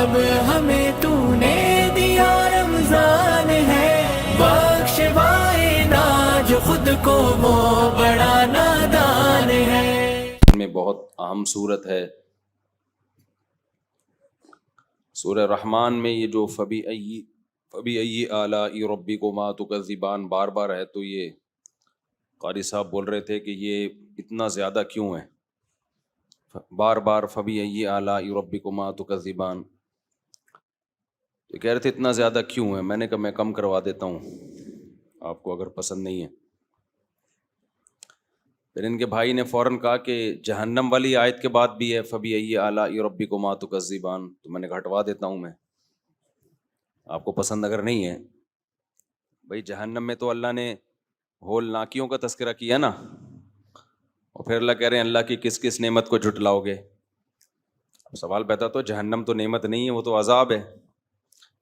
اب ہمیں تو نے دیا رمضان ہے، بخشوائے نا جو خود کو وہ بڑا نادان ہے۔ میں بہت اہم صورت ہے سورہ رحمان میں، یہ جو فبأي آلاء ربكما تكذبان بار بار ہے، تو یہ قاری صاحب بول رہے تھے کہ یہ اتنا زیادہ کیوں ہے، بار بار فبأي آلاء ربكما تكذبان، تو کہہ رہے تھے اتنا زیادہ کیوں ہے۔ میں نے کہا میں کم کروا دیتا ہوں آپ کو اگر پسند نہیں ہے۔ پھر ان کے بھائی نے فوراً کہا کہ جہنم والی آیت کے بعد بھی ہے فبأي آلاء ربكما تكذبان، تو میں نے ہٹوا دیتا ہوں میں، آپ کو پسند اگر نہیں ہے۔ بھائی جہنم میں تو اللہ نے ہول ناکیوں کا تذکرہ کیا نا، اور پھر اللہ کہہ رہے ہیں اللہ کی کس کس نعمت کو جھٹلاؤ گے۔ اب سوال پیدا تو جہنم تو نعمت نہیں ہے، وہ تو عذاب ہے۔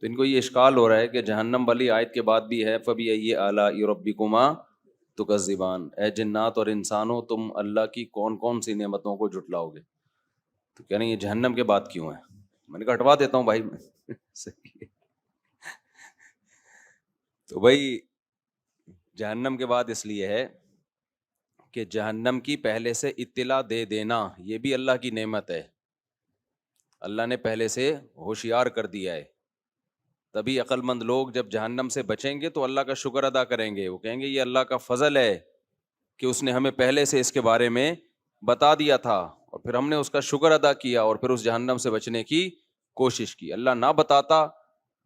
تو ان کو یہ اشکال ہو رہا ہے کہ جہنم والی آیت کے بعد بھی ہے فبأي آلاء ربكما تکذبان، اے جنات اور انسانوں تم اللہ کی کون کون سی نعمتوں کو جھٹلاؤ گے، تو کہہ رہے ہیں یہ جہنم کے بعد کیوں ہے۔ میں نے کہا ہٹوا دیتا ہوں بھائی میں صحیح ہے۔ تو بھائی جہنم کے بعد اس لیے ہے کہ جہنم کی پہلے سے اطلاع دے دینا یہ بھی اللہ کی نعمت ہے، اللہ نے پہلے سے ہوشیار کر دیا ہے، تبھی عقل مند لوگ جب جہنم سے بچیں گے تو اللہ کا شکر ادا کریں گے، وہ کہیں گے یہ اللہ کا فضل ہے کہ اس نے ہمیں پہلے سے اس کے بارے میں بتا دیا تھا، اور پھر ہم نے اس کا شکر ادا کیا اور پھر اس جہنم سے بچنے کی کوشش کی۔ اللہ نہ بتاتا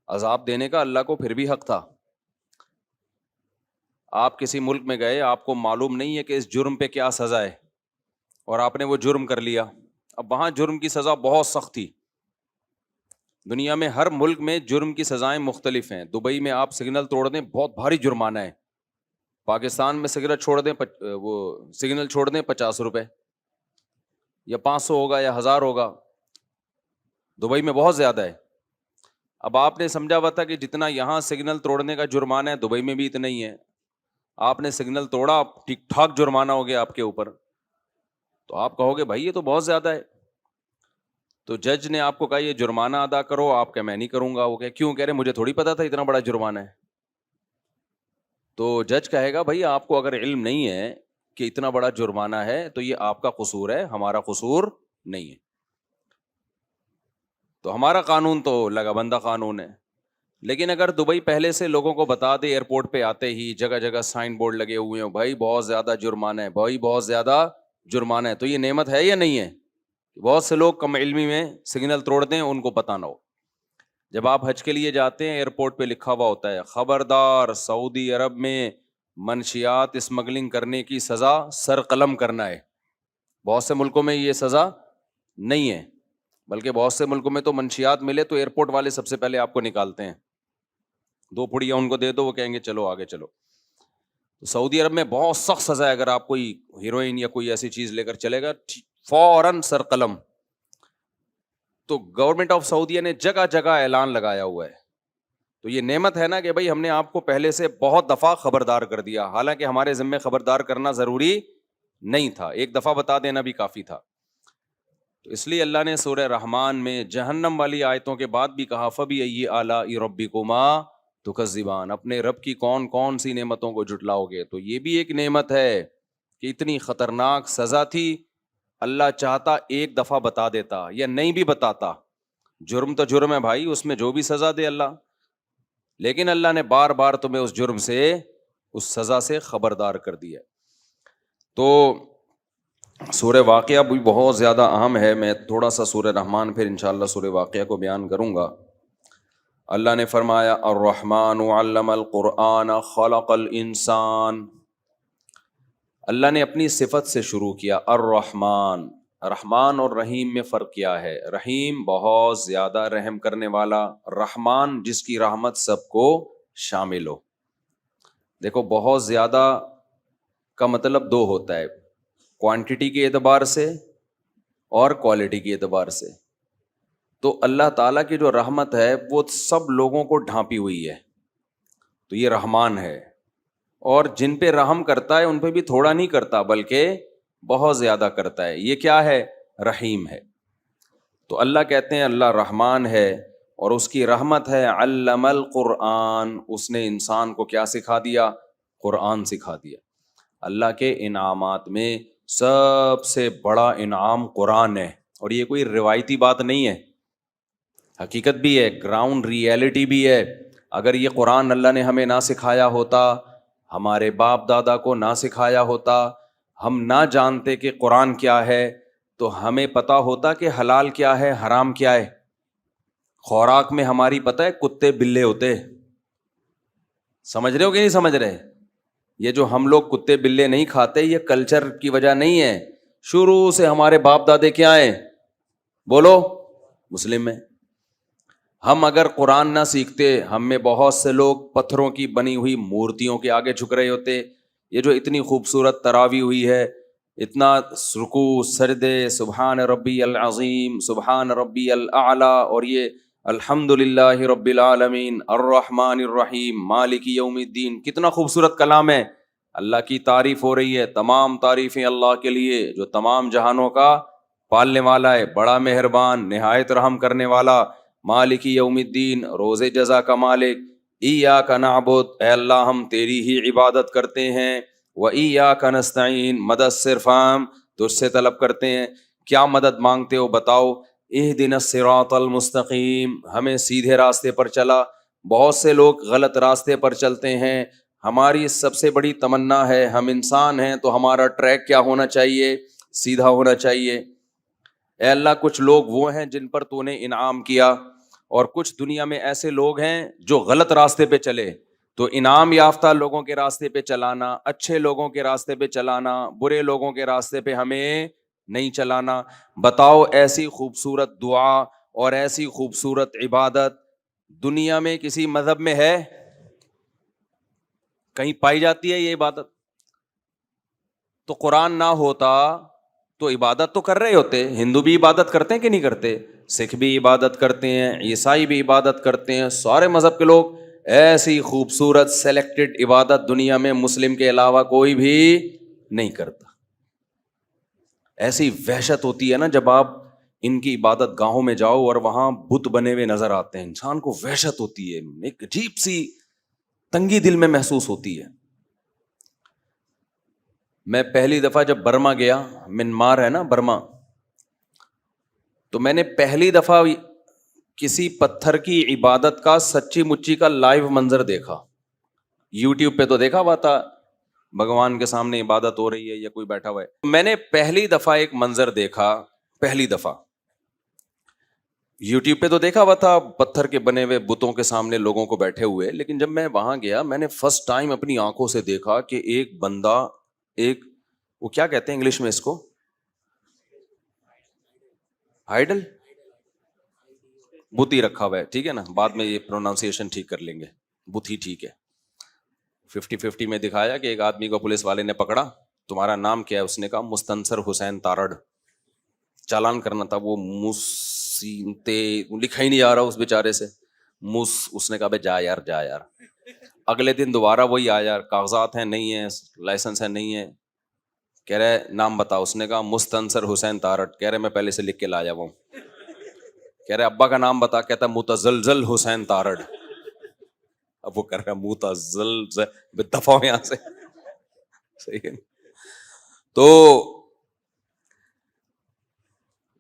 عذاب دینے کا اللہ کو پھر بھی حق تھا۔ آپ کسی ملک میں گئے، آپ کو معلوم نہیں ہے کہ اس جرم پہ کیا سزا ہے، اور آپ نے وہ جرم کر لیا۔ اب وہاں جرم کی سزا بہت سخت تھی، دنیا میں ہر ملک میں جرم کی سزائیں مختلف ہیں۔ دبئی میں آپ سگنل توڑ دیں بہت بھاری جرمانہ ہے، پاکستان میں سگنل چھوڑ دیں وہ سگنل چھوڑ دیں 50 روپے یا 500 ہوگا یا 1000 ہوگا، دبئی میں بہت زیادہ ہے۔ اب آپ نے سمجھا ہوا تھا کہ جتنا یہاں سگنل توڑنے کا جرمانہ ہے دبئی میں بھی اتنا ہی ہے، آپ نے سگنل توڑا ٹھیک ٹھاک جرمانہ ہو گیا آپ کے اوپر، تو آپ کہو گے بھائی یہ تو بہت زیادہ ہے۔ تو جج نے آپ کو کہا یہ جرمانہ ادا کرو، آپ کہ میں نہیں کروں گا، وہ کہ کیوں؟ کہہ رہے مجھے تھوڑی پتا تھا اتنا بڑا جرمانہ ہے۔ تو جج کہے گا بھائی آپ کو اگر علم نہیں ہے کہ اتنا بڑا جرمانہ ہے تو یہ آپ کا قصور ہے، ہمارا قصور نہیں ہے۔ تو ہمارا قانون تو لگا بندہ قانون ہے، لیکن اگر دبئی پہلے سے لوگوں کو بتا دے، ایئرپورٹ پہ آتے ہی جگہ جگہ سائن بورڈ لگے ہوئے ہیں بھائی بہت زیادہ جرمانہ ہے، بھائی بہت زیادہ جرمانہ ہے، تو یہ نعمت ہے یا نہیں ہے؟ بہت سے لوگ کم علمی میں سگنل توڑ دیں ان کو پتہ نہ ہو۔ جب آپ حج کے لیے جاتے ہیں ایئرپورٹ پہ لکھا ہوا ہوتا ہے خبردار سعودی عرب میں منشیات اسمگلنگ کرنے کی سزا سر قلم کرنا ہے۔ بہت سے ملکوں میں یہ سزا نہیں ہے، بلکہ بہت سے ملکوں میں تو منشیات ملے تو ایئرپورٹ والے سب سے پہلے آپ کو نکالتے ہیں، 2 پڑیاں ان کو دے دو، وہ کہیں گے چلو آگے چلو۔ تو سعودی عرب میں بہت سخت سزا ہے، اگر آپ کوئی ہیروئن یا کوئی ایسی چیز لے کر چلے گا فوراً سر قلم۔ تو گورنمنٹ آف سعودیہ نے جگہ جگہ اعلان لگایا ہوا ہے۔ تو یہ نعمت ہے نا کہ بھائی ہم نے آپ کو پہلے سے بہت دفعہ خبردار کر دیا، حالانکہ ہمارے ذمہ خبردار کرنا ضروری نہیں تھا، ایک دفعہ بتا دینا بھی کافی تھا۔ تو اس لیے اللہ نے سورہ رحمان میں جہنم والی آیتوں کے بعد بھی کہا فبأي آلاء ربكما تكذبان، اپنے رب کی کون کون سی نعمتوں کو جھٹلاؤ گے۔ تو یہ بھی ایک نعمت ہے کہ اتنی خطرناک سزا تھی، اللہ چاہتا ایک دفعہ بتا دیتا یا نہیں بھی بتاتا، جرم تو جرم ہے بھائی، اس میں جو بھی سزا دے اللہ، لیکن اللہ نے بار بار تمہیں اس جرم سے، اس سزا سے خبردار کر دیا۔ تو سورہ واقعہ بھی بہت زیادہ اہم ہے، میں تھوڑا سا سورہ رحمان پھر انشاءاللہ سورہ واقعہ کو بیان کروں گا۔ اللہ نے فرمایا الرحمن علم القرآن خلق الانسان، اللہ نے اپنی صفت سے شروع کیا الرحمن۔ رحمان اور رحیم میں فرق کیا ہے؟ رحیم بہت زیادہ رحم کرنے والا، رحمان جس کی رحمت سب کو شامل ہو۔ دیکھو بہت زیادہ کا مطلب 2 ہوتا ہے، کوانٹٹی کے اعتبار سے اور کوالٹی کے اعتبار سے۔ تو اللہ تعالیٰ کی جو رحمت ہے وہ سب لوگوں کو ڈھانپی ہوئی ہے، تو یہ رحمان ہے۔ اور جن پہ رحم کرتا ہے ان پہ بھی تھوڑا نہیں کرتا بلکہ بہت زیادہ کرتا ہے، یہ کیا ہے؟ رحیم ہے۔ تو اللہ کہتے ہیں اللہ رحمان ہے، اور اس کی رحمت ہے علم القرآن، اس نے انسان کو کیا سکھا دیا؟ قرآن سکھا دیا۔ اللہ کے انعامات میں سب سے بڑا انعام قرآن ہے، اور یہ کوئی روایتی بات نہیں ہے، حقیقت بھی ہے، گراؤنڈ ریئلٹی بھی ہے۔ اگر یہ قرآن اللہ نے ہمیں نہ سکھایا ہوتا، ہمارے باپ دادا کو نہ سکھایا ہوتا، ہم نہ جانتے کہ قرآن کیا ہے، تو ہمیں پتا ہوتا کہ حلال کیا ہے حرام کیا ہے۔ خوراک میں ہماری پتہ ہے کتے بلے ہوتے، سمجھ رہے ہو کہ نہیں سمجھ رہے؟ یہ جو ہم لوگ کتے بلے نہیں کھاتے، یہ کلچر کی وجہ نہیں ہے، شروع سے ہمارے باپ دادے کیا ہیں؟ بولو، مسلم ہیں۔ ہم اگر قرآن نہ سیکھتے، ہم میں بہت سے لوگ پتھروں کی بنی ہوئی مورتیوں کے آگے جھک رہے ہوتے۔ یہ جو اتنی خوبصورت تراویح ہوئی ہے، اتنا رکوع سجدے، سبحان ربی العظیم، سبحان ربی الاعلی، اور یہ الحمد للہ رب العالمین الرحمن الرحیم مالک یوم الدین، کتنا خوبصورت کلام ہے۔ اللہ کی تعریف ہو رہی ہے، تمام تعریفیں اللہ کے لیے جو تمام جہانوں کا پالنے والا ہے، بڑا مہربان، نہایت رحم کرنے والا، مالک یوم الدین، روز جزا کا مالک۔ ایاک نعبد، اے اللہ ہم تیری ہی عبادت کرتے ہیں، وایاک نستعین، مدد صرف ہم تجھ سے طلب کرتے ہیں۔ کیا مدد مانگتے ہو بتاؤ؟ اہدنا الصراط المستقیم، ہمیں سیدھے راستے پر چلا۔ بہت سے لوگ غلط راستے پر چلتے ہیں۔ ہماری سب سے بڑی تمنا ہے، ہم انسان ہیں تو ہمارا ٹریک کیا ہونا چاہیے؟ سیدھا ہونا چاہیے۔ اے اللہ کچھ لوگ وہ ہیں جن پر تو نے انعام کیا، اور کچھ دنیا میں ایسے لوگ ہیں جو غلط راستے پہ چلے، تو انعام یافتہ لوگوں کے راستے پہ چلانا، اچھے لوگوں کے راستے پہ چلانا، برے لوگوں کے راستے پہ ہمیں نہیں چلانا۔ بتاؤ ایسی خوبصورت دعا اور ایسی خوبصورت عبادت دنیا میں کسی مذہب میں ہے؟ کہیں پائی جاتی ہے یہ عبادت؟ تو قرآن نہ ہوتا تو عبادت تو کر رہے ہوتے، ہندو بھی عبادت کرتے ہیں کہ نہیں کرتے، سکھ بھی عبادت کرتے ہیں، عیسائی بھی عبادت کرتے ہیں، سارے مذہب کے لوگ۔ ایسی خوبصورت سلیکٹڈ عبادت دنیا میں مسلم کے علاوہ کوئی بھی نہیں کرتا۔ ایسی وحشت ہوتی ہے نا جب آپ ان کی عبادت گاہوں میں جاؤ اور وہاں بت بنے ہوئے نظر آتے ہیں، انسان کو وحشت ہوتی ہے، ایک عجیب سی تنگی دل میں محسوس ہوتی ہے۔ میں پہلی دفعہ جب برما گیا، منمار ہے نا برما، تو میں نے پہلی دفعہ کسی پتھر کی عبادت کا سچی مچی کا لائیو منظر دیکھا۔ یوٹیوب پہ تو دیکھا ہوا تھا، بھگوان کے سامنے عبادت ہو رہی ہے یا کوئی بیٹھا ہوا ہے۔ میں نے پہلی دفعہ ایک منظر دیکھا، پہلی دفعہ یوٹیوب پہ تو دیکھا ہوا تھا پتھر کے بنے ہوئے بتوں کے سامنے لوگوں کو بیٹھے ہوئے، لیکن جب میں وہاں گیا میں نے فرسٹ ٹائم اپنی آنکھوں سے دیکھا کہ ایک بندہ، ایک وہ کیا کہتے ہیں انگلش میں اس کو، آئیڈل، بت ہی رکھا ہوا ہے، ٹھیک ہے نا، بعد میں یہ پروناؤنسیشن ٹھیک کر لیں گے، بت ہی ٹھیک ہے۔ 50-50 میں دکھایا کہ ایک آدمی کو پولیس والے نے پکڑا، تمہارا نام کیا ہے؟ اس نے کہا مستنصر حسین تارڑ۔ چالان کرنا تھا، وہ مسینتے لکھا ہی نہیں آ رہا اس بیچارے سے، اس نے کہا بے جا یار جا یار۔ اگلے دن دوبارہ وہی آیا، کاغذات ہیں نہیں ہیں، لائسنس ہے نہیں ہے، کہہ رہے نام بتاؤ، اس نے کہا مستنصر حسین تارڑ، کہہ رہے میں پہلے سے لکھ کے لایا ہوں، کہہ رہے ابا کا نام بتا، کہتا متزلزل حسین تارڑ۔ اب وہ کر رہا متزلزل، دفعہ یہاں سے، صحیح ہے۔ تو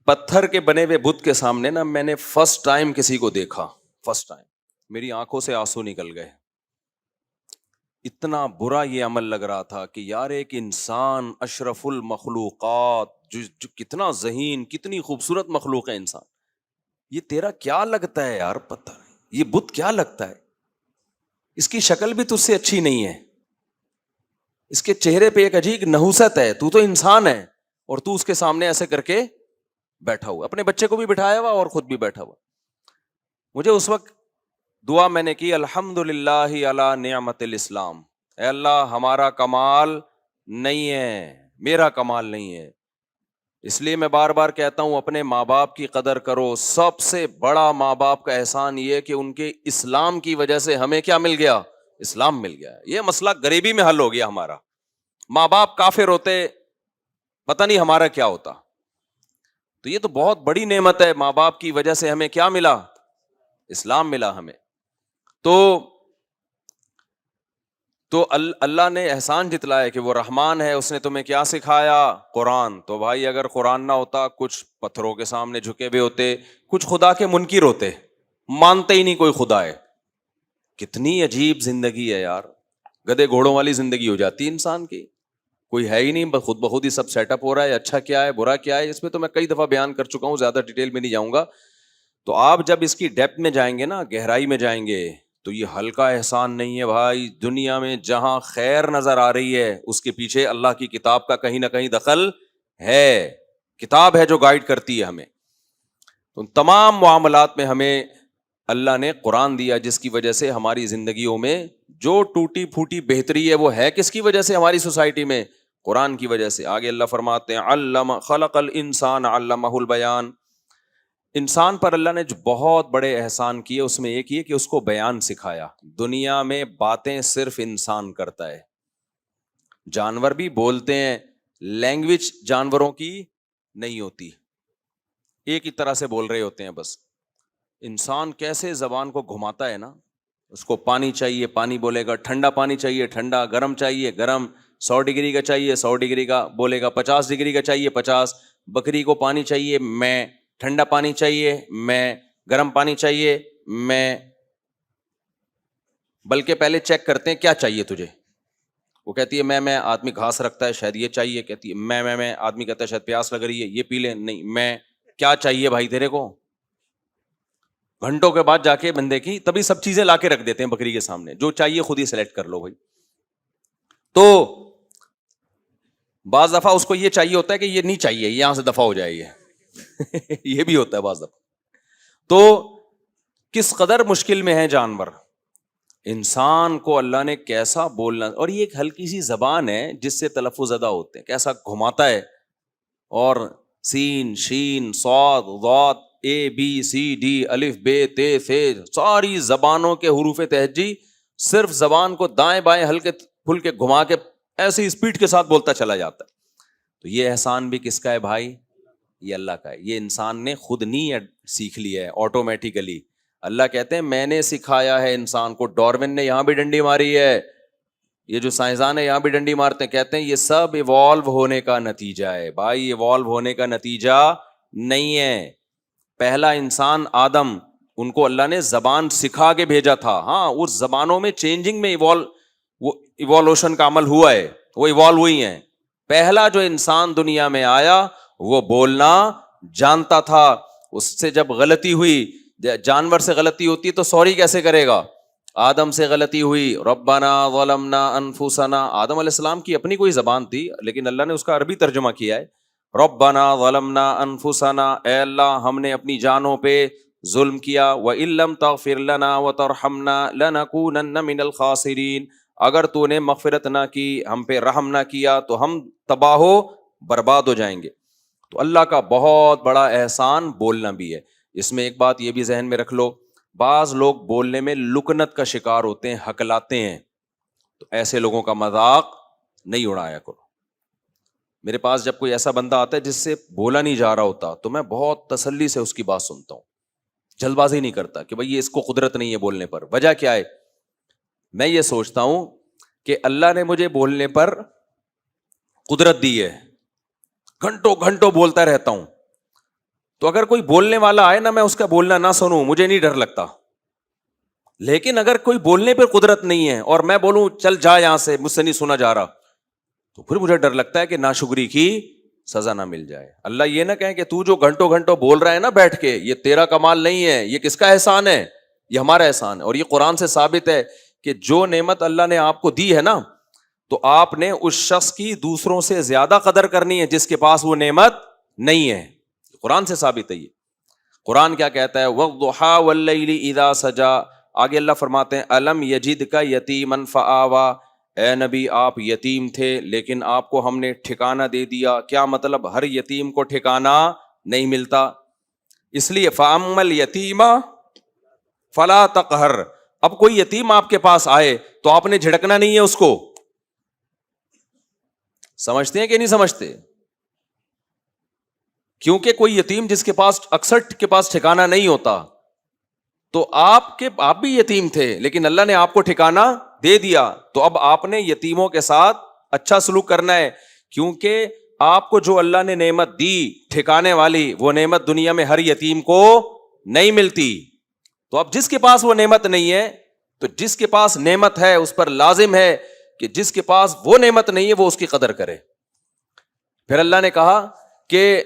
پتھر کے بنے ہوئے بت کے سامنے نا میں نے فرسٹ ٹائم کسی کو دیکھا، فرسٹ ٹائم میری آنکھوں سے آنسو نکل گئے۔ اتنا برا یہ عمل لگ رہا تھا کہ یار ایک انسان اشرف المخلوقات، جو کتنا ذہین، کتنی خوبصورت مخلوق ہے انسان، یہ تیرا کیا لگتا ہے یار پتھر، یہ بت کیا لگتا ہے، اس کی شکل بھی تجھ سے اچھی نہیں ہے، اس کے چہرے پہ ایک عجیب نحوست ہے، تو انسان ہے اور تو اس کے سامنے ایسے کر کے بیٹھا ہوا، اپنے بچے کو بھی بٹھایا ہوا اور خود بھی بیٹھا ہوا۔ مجھے اس وقت دعا میں نے کی الحمدللہ علی نعمت الاسلام، اے اللہ ہمارا کمال نہیں ہے، میرا کمال نہیں ہے، اس لیے میں بار بار کہتا ہوں اپنے ماں باپ کی قدر کرو۔ سب سے بڑا ماں باپ کا احسان یہ کہ ان کے اسلام کی وجہ سے ہمیں کیا مل گیا؟ اسلام مل گیا۔ یہ مسئلہ غریبی میں حل ہو گیا ہمارا، ماں باپ کافر ہوتے پتہ نہیں ہمارا کیا ہوتا۔ تو یہ تو بہت بڑی نعمت ہے، ماں باپ کی وجہ سے ہمیں کیا ملا؟ اسلام ملا ہمیں. تو اللہ نے احسان جتلایا کہ وہ رحمان ہے, اس نے تمہیں کیا سکھایا؟ قرآن. تو بھائی اگر قرآن نہ ہوتا, کچھ پتھروں کے سامنے جھکے ہوئے ہوتے, کچھ خدا کے منکر ہوتے, مانتے ہی نہیں کوئی خدا ہے. کتنی عجیب زندگی ہے یار, گدے گھوڑوں والی زندگی ہو جاتی ہے انسان کی, کوئی ہے ہی نہیں, خود بخود ہی سب سیٹ اپ ہو رہا ہے. اچھا کیا ہے, برا کیا ہے, اس میں تو میں کئی دفعہ بیان کر چکا ہوں, زیادہ ڈیٹیل میں نہیں جاؤں گا. تو آپ جب اس کی ڈیپتھ میں جائیں گے نا, گہرائی میں جائیں گے, تو یہ ہلکا احسان نہیں ہے بھائی. دنیا میں جہاں خیر نظر آ رہی ہے, اس کے پیچھے اللہ کی کتاب کا کہیں نہ کہیں دخل ہے. کتاب ہے جو گائیڈ کرتی ہے ہمیں. تو تمام معاملات میں ہمیں اللہ نے قرآن دیا, جس کی وجہ سے ہماری زندگیوں میں جو ٹوٹی پھوٹی بہتری ہے وہ ہے کس کی وجہ سے؟ ہماری سوسائٹی میں قرآن کی وجہ سے. آگے اللہ فرماتے ہیں علم خلق الانسان علمہ البیان. انسان پر اللہ نے جو بہت بڑے احسان کیے, اس میں ایک یہ کہ اس کو بیان سکھایا. دنیا میں باتیں صرف انسان کرتا ہے, جانور بھی بولتے ہیں, لینگویج جانوروں کی نہیں ہوتی, ایک ہی طرح سے بول رہے ہوتے ہیں بس. انسان کیسے زبان کو گھماتا ہے نا, اس کو پانی چاہیے پانی بولے گا, ٹھنڈا پانی چاہیے ٹھنڈا, گرم چاہیے گرم, 100 ڈگری کا چاہیے 100 ڈگری کا بولے گا, 50 ڈگری کا چاہیے 50. بکری کو پانی چاہیے میں, ٹھنڈا پانی چاہیے میں, گرم پانی چاہیے میں. بلکہ پہلے چیک کرتے ہیں کیا چاہیے تجھے. وہ کہتی ہے میں آدمی گھاس رکھتا ہے شاید یہ چاہیے, کہتی ہے میں آدمی کہتا ہے شاید پیاس لگ رہی ہے یہ پی لے, نہیں میں. کیا چاہیے بھائی تیرے کو؟ گھنٹوں کے بعد جا کے بندے کی تبھی سب چیزیں لا کے رکھ دیتے ہیں بکری کے سامنے, جو چاہیے خود ہی سلیکٹ کر لو بھائی. تو بعض دفعہ اس کو یہ چاہیے ہوتا ہے کہ یہ نہیں چاہیے, یہاں سے دفعہ ہو جائے یہ بھی ہوتا ہے بعض دفعہ. تو کس قدر مشکل میں ہے جانور, انسان کو اللہ نے کیسا بولنا, اور یہ ایک ہلکی سی زبان ہے جس سے تلفظ ادا ہوتے ہیں, کیسا گھماتا ہے. اور سین شین صاد ضاد اے بی سی ڈی الف بے تے ثے, ساری زبانوں کے حروف تہجی صرف زبان کو دائیں بائیں ہلکے پھلکے گھما کے ایسی اسپیڈ کے ساتھ بولتا چلا جاتا ہے. تو یہ احسان بھی کس کا ہے بھائی؟ یہ اللہ کا ہے. یہ انسان نے خود نہیں سیکھ لیا ہے آٹومیٹیکلی. اللہ کہتے ہیں میں نے سکھایا ہے انسان کو. ڈارون نے یہاں بھی ڈنڈی ماری ہے, یہ جو سائنسدان ہے یہاں بھی ڈنڈی مارتے ہیں, کہتے ہیں یہ سب ایوالو ہونے کا نتیجہ ہے. بھائی ایوالو ہونے کا نتیجہ نہیں ہے. پہلا انسان آدم, ان کو اللہ نے زبان سکھا کے بھیجا تھا. ہاں اس زبانوں میں چینجنگ میں ایوالوشن کا عمل ہوا ہے, وہ ایوالو ہوئی ہیں. پہلا جو انسان دنیا میں آیا وہ بولنا جانتا تھا. اس سے جب غلطی ہوئی, جانور سے غلطی ہوتی ہے تو سوری کیسے کرے گا؟ آدم سے غلطی ہوئی, ربنا ظلمنا انفسنا. آدم علیہ السلام کی اپنی کوئی زبان تھی لیکن اللہ نے اس کا عربی ترجمہ کیا ہے, ربنا ظلمنا انفسنا, اے اللہ ہم نے اپنی جانوں پہ ظلم کیا, وَإِن لَّمْ تَغْفِرْ لَنَا وَتَرْحَمْنَا لَنَكُونَنَّ مِنَ الْخَاسِرِينَ. اگر تو نے مغفرت نہ کی, ہم پہ رحم نہ کیا تو ہم تباہ و برباد ہو جائیں گے. تو اللہ کا بہت بڑا احسان بولنا بھی ہے. اس میں ایک بات یہ بھی ذہن میں رکھ لو, بعض لوگ بولنے میں لکنت کا شکار ہوتے ہیں, ہکلاتے ہیں. تو ایسے لوگوں کا مذاق نہیں اڑایا کرو. میرے پاس جب کوئی ایسا بندہ آتا ہے جس سے بولا نہیں جا رہا ہوتا تو میں بہت تسلی سے اس کی بات سنتا ہوں, جلد بازی نہیں کرتا کہ بھئی یہ اس کو قدرت نہیں ہے بولنے پر. وجہ کیا ہے؟ میں یہ سوچتا ہوں کہ اللہ نے مجھے بولنے پر قدرت دی ہے, گھنٹوں گھنٹوں بولتا رہتا ہوں. تو اگر کوئی بولنے والا آئے نا, میں اس کا بولنا نہ سنوں, مجھے نہیں ڈر لگتا. لیکن اگر کوئی بولنے پہ قدرت نہیں ہے اور میں بولوں چل جا یہاں سے, مجھ سے نہیں سنا جا رہا, تو پھر مجھے ڈر لگتا ہے کہ ناشکری کی سزا نہ مل جائے. اللہ یہ نہ کہیں کہ تو جو گھنٹوں گھنٹوں بول رہا ہے نا بیٹھ کے, یہ تیرا کمال نہیں ہے, یہ کس کا احسان ہے؟ یہ ہمارا احسان ہے. اور یہ قرآن سے ثابت ہے کہ جو نعمت اللہ نے آپ کو دی ہے نا, تو آپ نے اس شخص کی دوسروں سے زیادہ قدر کرنی ہے جس کے پاس وہ نعمت نہیں ہے. قرآن سے ثابت ہے یہ. قرآن کیا کہتا ہے؟ وَالضُّحَىٰ وَاللَّيْلِ إِذَا سَجَىٰ. آگے اللہ فرماتے ہیں الم یجدک یتیما فآویٰ, اے نبی آپ یتیم تھے لیکن آپ کو ہم نے ٹھکانہ دے دیا. کیا مطلب؟ ہر یتیم کو ٹھکانہ نہیں ملتا, اس لیے فَأَمَّا الْيَتِيمَ فَلَا تَقْهَرْ. اب کوئی یتیم آپ کے پاس آئے تو آپ نے جھڑکنا نہیں ہے اس کو. سمجھتے ہیں کہ نہیں سمجھتے؟ کیونکہ کوئی یتیم جس کے پاس اکثر کے پاس ٹھکانہ نہیں ہوتا, تو آپ بھی یتیم تھے لیکن اللہ نے آپ کو ٹھکانہ دے دیا, تو اب آپ نے یتیموں کے ساتھ اچھا سلوک کرنا ہے, کیونکہ آپ کو جو اللہ نے نعمت دی ٹھکانے والی, وہ نعمت دنیا میں ہر یتیم کو نہیں ملتی. تو اب جس کے پاس وہ نعمت نہیں ہے, تو جس کے پاس نعمت ہے اس پر لازم ہے کہ جس کے پاس وہ نعمت نہیں ہے وہ اس کی قدر کرے. پھر اللہ نے کہا کہ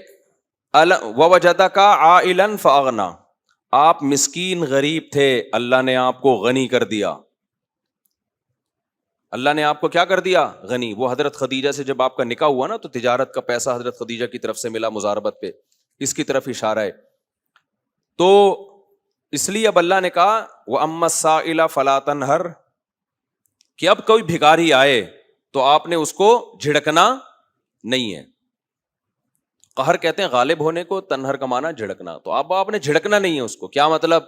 وَوَجَدَكَ عَائِلًا فَأَغْنَىٰ, آپ مسکین غریب تھے, اللہ نے آپ کو غنی کر دیا. اللہ نے آپ کو کیا کر دیا؟ غنی. وہ حضرت خدیجہ سے جب آپ کا نکاح ہوا نا, تو تجارت کا پیسہ حضرت خدیجہ کی طرف سے ملا مزاربت پہ, اس کی طرف اشارہ ہے. تو اس لیے اب اللہ نے کہا وَأَمَّا السَّائِلَ فَلَا تَنْهَرْ, کہ اب کوئی بھکاری آئے تو آپ نے اس کو جھڑکنا نہیں ہے. قہر کہتے ہیں غالب ہونے کو, تنہر کا معنی جھڑکنا. تو اب آپ نے جھڑکنا نہیں ہے اس کو. کیا مطلب؟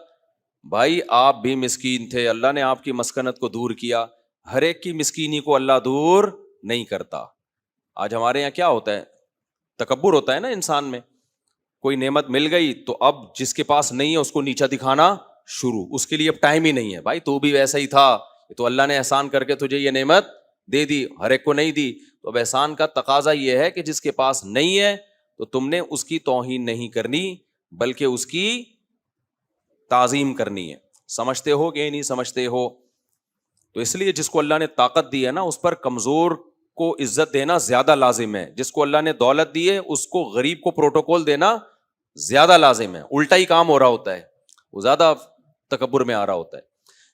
بھائی آپ بھی مسکین تھے, اللہ نے آپ کی مسکنت کو دور کیا. ہر ایک کی مسکینی کو اللہ دور نہیں کرتا. آج ہمارے یہاں کیا ہوتا ہے, تکبر ہوتا ہے نا انسان میں. کوئی نعمت مل گئی تو اب جس کے پاس نہیں ہے اس کو نیچا دکھانا شروع, اس کے لیے اب ٹائم ہی نہیں ہے. بھائی تو بھی ویسا ہی تھا, تو اللہ نے احسان کر کے تجھے یہ نعمت دے دی, ہر ایک کو نہیں دی. تو اب احسان کا تقاضا یہ ہے کہ جس کے پاس نہیں ہے تو تم نے اس کی توہین نہیں کرنی بلکہ اس کی تعظیم کرنی ہے. سمجھتے ہو کہ نہیں سمجھتے ہو؟ تو اس لیے جس کو اللہ نے طاقت دی ہے نا, اس پر کمزور کو عزت دینا زیادہ لازم ہے. جس کو اللہ نے دولت دی ہے اس کو غریب کو پروٹوکول دینا زیادہ لازم ہے. الٹا ہی کام ہو رہا ہوتا ہے, وہ زیادہ تکبر میں آ رہا ہوتا ہے.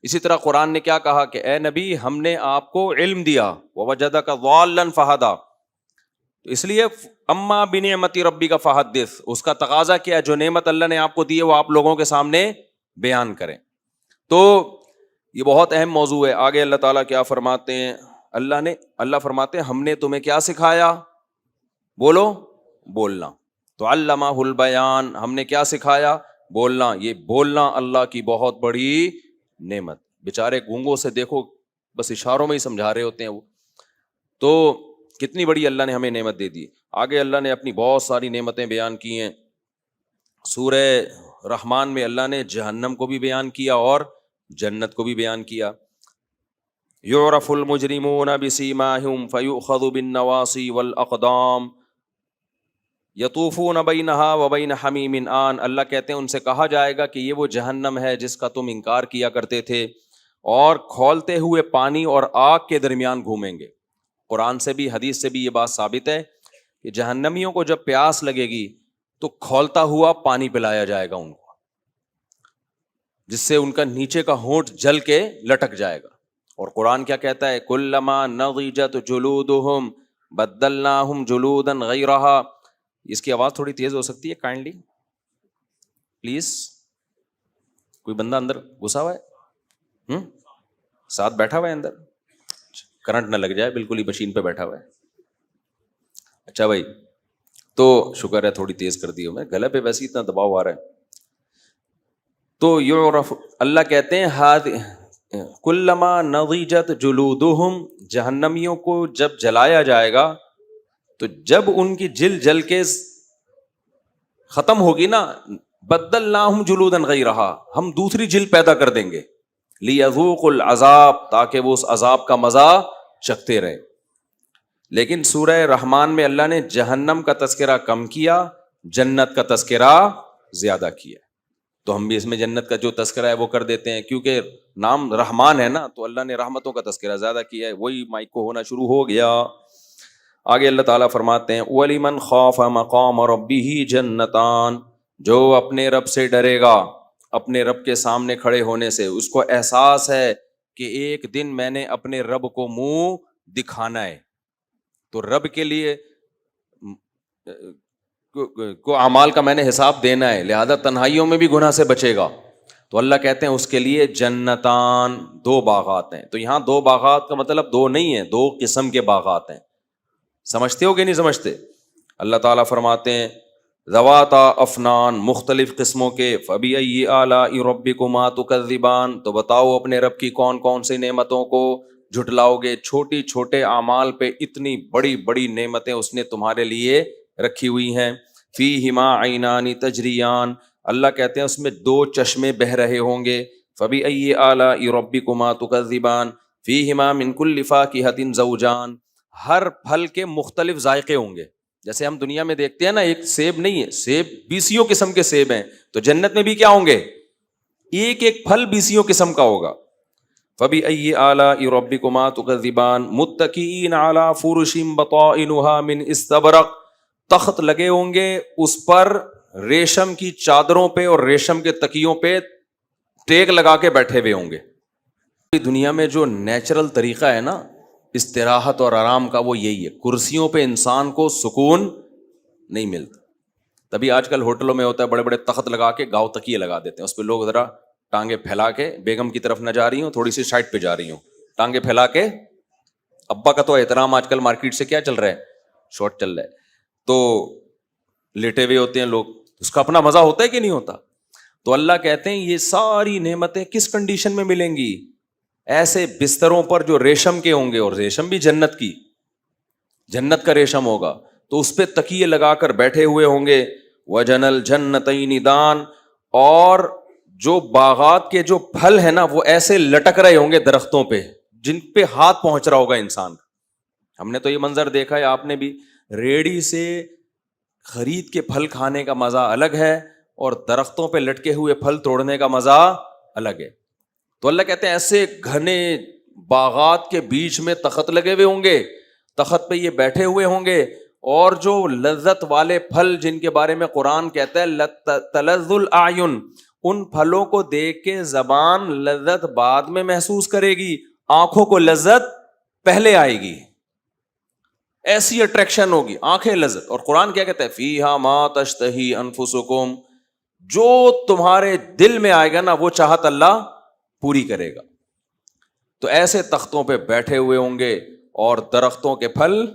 اسی طرح قرآن نے کیا کہا کہ اے نبی ہم نے آپ کو علم دیا, وَوَجَدَكَ ضَالًّا فَهَدَىٰ. تو اس لیے اما بنعمت ربک فحدث, اس کا تقاضا کیا ہے جو نعمت اللہ نے آپ کو دی ہے وہ آپ لوگوں کے سامنے بیان کریں. تو یہ بہت اہم موضوع ہے. آگے اللہ تعالیٰ کیا فرماتے ہیں؟ اللہ فرماتے ہیں ہم نے تمہیں کیا سکھایا؟ بولو, بولنا. تو علمہ البیان, ہم نے کیا سکھایا؟ بولنا. یہ بولنا اللہ کی بہت بڑی نعمت. بیچارے گونگوں سے دیکھو بس اشاروں میں ہی سمجھا رہے ہوتے ہیں وہ, تو کتنی بڑی اللہ نے ہمیں نعمت دے دی. آگے اللہ نے اپنی بہت ساری نعمتیں بیان کی ہیں. سورہ رحمان میں اللہ نے جہنم کو بھی بیان کیا اور جنت کو بھی بیان کیا. یعرف المجرمون بسیماہم فیؤخذ بالنواصی والاقدام یطوفون بینہا وبین حمیم آن. اللہ کہتے ہیں ان سے کہا جائے گا کہ یہ وہ جہنم ہے جس کا تم انکار کیا کرتے تھے, اور کھولتے ہوئے پانی اور آگ کے درمیان گھومیں گے. قرآن سے بھی حدیث سے بھی یہ بات ثابت ہے کہ جہنمیوں کو جب پیاس لگے گی تو کھولتا ہوا پانی پلایا جائے گا ان کو, جس سے ان کا نیچے کا ہونٹ جل کے لٹک جائے گا. اور قرآن کیا کہتا ہے؟ کلما نضجت جلودہم بدلناہم جلودا غیرہا. اس کی آواز تھوڑی تیز ہو سکتی ہے کائنڈلی پلیز. کوئی بندہ اندر گھسا ہوا ہے, ساتھ بیٹھا ہوا ہے اندر, کرنٹ نہ لگ جائے, بالکل ہی مشین پہ بیٹھا ہوا ہے. اچھا بھائی, تو شکر ہے تھوڑی تیز کر دی ہو, میں گلے پہ ویسے اتنا دباؤ آ رہا ہے. تو یعرف, اللہ کہتے ہیں کلما نضجت جلودہم, جہنمیوں کو جب جلایا جائے گا تو جب ان کی جلد جل کے ختم ہوگی نا, بدلناہم جلودا غیرہا, ہم دوسری جلد پیدا کر دیں گے. لیذوقوا العذاب, تاکہ وہ اس عذاب کا مزہ چکھتے رہے. لیکن سورہ رحمان میں اللہ نے جہنم کا تذکرہ کم کیا, جنت کا تذکرہ زیادہ کیا. تو ہم بھی اس میں جنت کا جو تذکرہ ہے وہ کر دیتے ہیں, کیونکہ نام رحمان ہے نا, تو اللہ نے رحمتوں کا تذکرہ زیادہ کیا ہے, وہی مائک کو ہونا شروع ہو گیا. آگے اللہ تعالیٰ فرماتے ہیں وَلِمَنْ خَافَ مَقَامَ رَبِّهِ جَنَّتَانِ, جو اپنے رب سے ڈرے گا, اپنے رب کے سامنے کھڑے ہونے سے اس کو احساس ہے کہ ایک دن میں نے اپنے رب کو منہ دکھانا ہے, تو رب کے لیے کو اعمال کا میں نے حساب دینا ہے, لہذا تنہائیوں میں بھی گناہ سے بچے گا. تو اللہ کہتے ہیں اس کے لیے جنتان, دو باغات ہیں. تو یہاں دو باغات کا مطلب دو نہیں ہے, دو قسم کے باغات ہیں. سمجھتے ہو کہ نہیں سمجھتے؟ اللہ تعالیٰ فرماتے ہیں ذواتا افنان, مختلف قسموں کے, فبأي آلاء ربكما تكذبان, تو بتاؤ اپنے رب کی کون کون سی نعمتوں کو جھٹلاؤ گے. چھوٹی چھوٹے اعمال پہ اتنی بڑی بڑی نعمتیں اس نے تمہارے لیے رکھی ہوئی ہیں. فیہما عینان تجریان, اللہ کہتے ہیں اس میں 2 چشمے بہ رہے ہوں گے. فبأي آلاء ربكما تكذبان فيهما من كل فاكهة زوجان. ہر پھل کے مختلف ذائقے ہوں گے. جیسے ہم دنیا میں دیکھتے ہیں نا, ایک سیب نہیں ہے, سیب 20 قسم کے سیب ہیں, تو جنت میں بھی کیا ہوں گے, ایک ایک پھل 20 قسم کا ہوگا. فبأي آلاء ربكما تكذبان متكئين على فرش بطائنها من استبرق. تخت لگے ہوں گے اس پر ریشم کی چادروں پہ اور ریشم کے تکیوں پہ ٹیک لگا کے بیٹھے ہوئے ہوں گے. دنیا میں جو نیچرل طریقہ ہے نا استراحت اور آرام کا, وہ یہی ہے. کرسیوں پہ انسان کو سکون نہیں ملتا. تبھی آج کل ہوٹلوں میں ہوتا ہے بڑے بڑے تخت لگا کے گاؤ تکیے لگا دیتے ہیں, اس پہ لوگ ذرا ٹانگیں پھیلا کے, بیگم کی طرف نہ جا رہی ہوں, تھوڑی سی سائڈ پہ جا رہی ہوں, ٹانگیں پھیلا کے. ابا کا تو احترام آج کل مارکیٹ سے کیا چل رہا ہے, شارٹ چل رہا ہے, تو لیٹے ہوئے ہوتے ہیں لوگ. اس کا اپنا مزہ ہوتا ہے کہ نہیں ہوتا؟ تو اللہ کہتے ہیں یہ ساری نعمتیں کس کنڈیشن میں ملیں گی؟ ایسے بستروں پر جو ریشم کے ہوں گے, اور ریشم بھی جنت کی, جنت کا ریشم ہوگا, تو اس پہ تکیے لگا کر بیٹھے ہوئے ہوں گے. وَجَنَ الْجَنَّتَيْنِ دَانٍ, اور جو باغات کے جو پھل ہیں نا وہ ایسے لٹک رہے ہوں گے درختوں پہ جن پہ ہاتھ پہنچ رہا ہوگا انسان. ہم نے تو یہ منظر دیکھا ہے, آپ نے بھی. ریڑھی سے خرید کے پھل کھانے کا مزہ الگ ہے, اور درختوں پہ لٹکے ہوئے پھل توڑنے کا مزہ الگ ہے. تو اللہ کہتے ہیں ایسے گھنے باغات کے بیچ میں تخت لگے ہوئے ہوں گے, تخت پہ یہ بیٹھے ہوئے ہوں گے, اور جو لذت والے پھل جن کے بارے میں قرآن کہتا ہے تلذ الاعین, ان پھلوں کو دیکھ کے زبان لذت بعد میں محسوس کرے گی, آنکھوں کو لذت پہلے آئے گی. ایسی اٹریکشن ہوگی, آنکھیں لذت. اور قرآن کیا کہتا ہے, فیہا ما تشتہی انفسکم, جو تمہارے دل میں آئے گا نا وہ چاہت اللہ پوری کرے گا. تو ایسے تختوں پہ بیٹھے ہوئے ہوں گے, اور درختوں کے پھل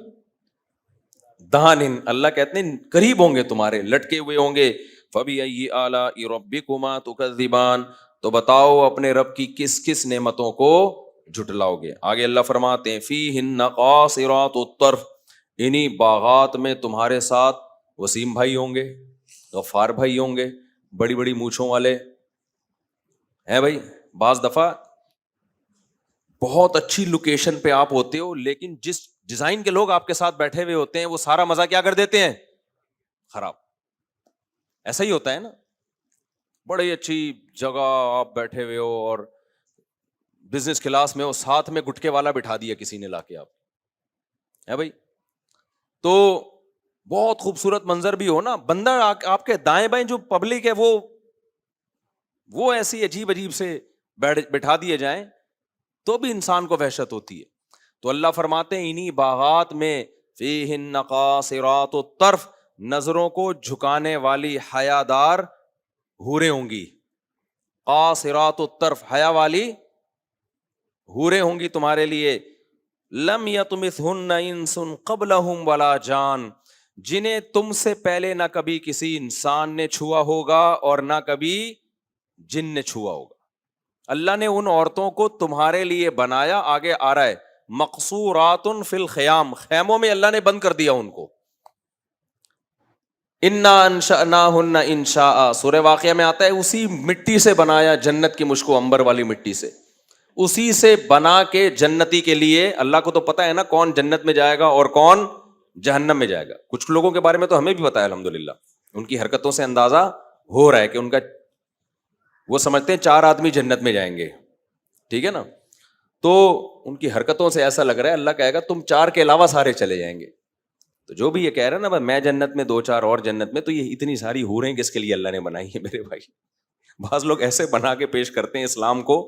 دان, اللہ کہتے ہیں قریب ہوں گے تمہارے, لٹکے ہوئے ہوں گے. فَبِأَيِّ آلَاءِ رَبِّكُمَا تُكَذِّبَانِ, تو بتاؤ اپنے رب کی کس کس نعمتوں کو جھٹلاؤ گے. آگے اللہ فرماتے ہیں فِيهِنَّ قَاصِرَاتُ الطَّرْفِ, انہی باغات میں تمہارے ساتھ وسیم بھائی ہوں گے, غفار بھائی ہوں گے, بڑی بڑی مونچھوں والے ہیں بھائی. بعض دفعہ بہت اچھی لوکیشن پہ آپ ہوتے ہو, لیکن جس ڈیزائن کے لوگ آپ کے ساتھ بیٹھے ہوئے ہوتے ہیں وہ سارا مزہ کیا کر دیتے ہیں, خراب. ایسا ہی ہوتا ہے نا, بڑی اچھی جگہ آپ بیٹھے ہوئے ہو اور بزنس کلاس میں ہو, ساتھ میں گٹکے والا بٹھا دیا کسی نے لا کے, آپ ہے بھائی, تو بہت خوبصورت منظر بھی ہو نا, بندہ آپ کے دائیں بائیں جو پبلک ہے وہ ایسی عجیب عجیب سے بٹھا دیے جائیں تو بھی انسان کو وحشت ہوتی ہے. تو اللہ فرماتے ہیں انہی باغات میں فیہن قاصرات الطرف, نظروں کو جھکانے والی حیادار حوریں ہوں گی. قاصرات الطرف, حیا والی حوریں ہوں گی تمہارے لیے. لم یطمثہن انس قبلہم ولا جان, جنہیں تم سے پہلے نہ کبھی کسی انسان نے چھوا ہوگا اور نہ کبھی جن نے چھوا ہوگا. اللہ نے ان عورتوں کو تمہارے لیے بنایا, آگے آ رہا ہے مقصورات فی الخیام, خیموں میں اللہ نے بند کر دیا ان کو. انا انشأناہن انشاء, سورہ واقعہ میں آتا ہے اسی مٹی سے بنایا جنت کی مجھ کو, انبر والی مٹی سے, اسی سے بنا کے جنتی کے لیے. اللہ کو تو پتا ہے نا کون جنت میں جائے گا اور کون جہنم میں جائے گا. کچھ لوگوں کے بارے میں تو ہمیں بھی پتا ہے الحمدللہ, ان کی حرکتوں سے اندازہ ہو رہا ہے کہ ان کا, وہ سمجھتے ہیں 4 آدمی جنت میں جائیں گے, ٹھیک ہے نا, تو ان کی حرکتوں سے ایسا لگ رہا ہے اللہ کہے گا تم 4 کے علاوہ سارے چلے جائیں گے. تو جو بھی یہ کہہ رہا ہے نا میں جنت میں 2-4 اور جنت میں, تو یہ اتنی ساری حوریں کس کے لیے اللہ نے بنائی ہے میرے بھائی. بعض لوگ ایسے بنا کے پیش کرتے ہیں اسلام کو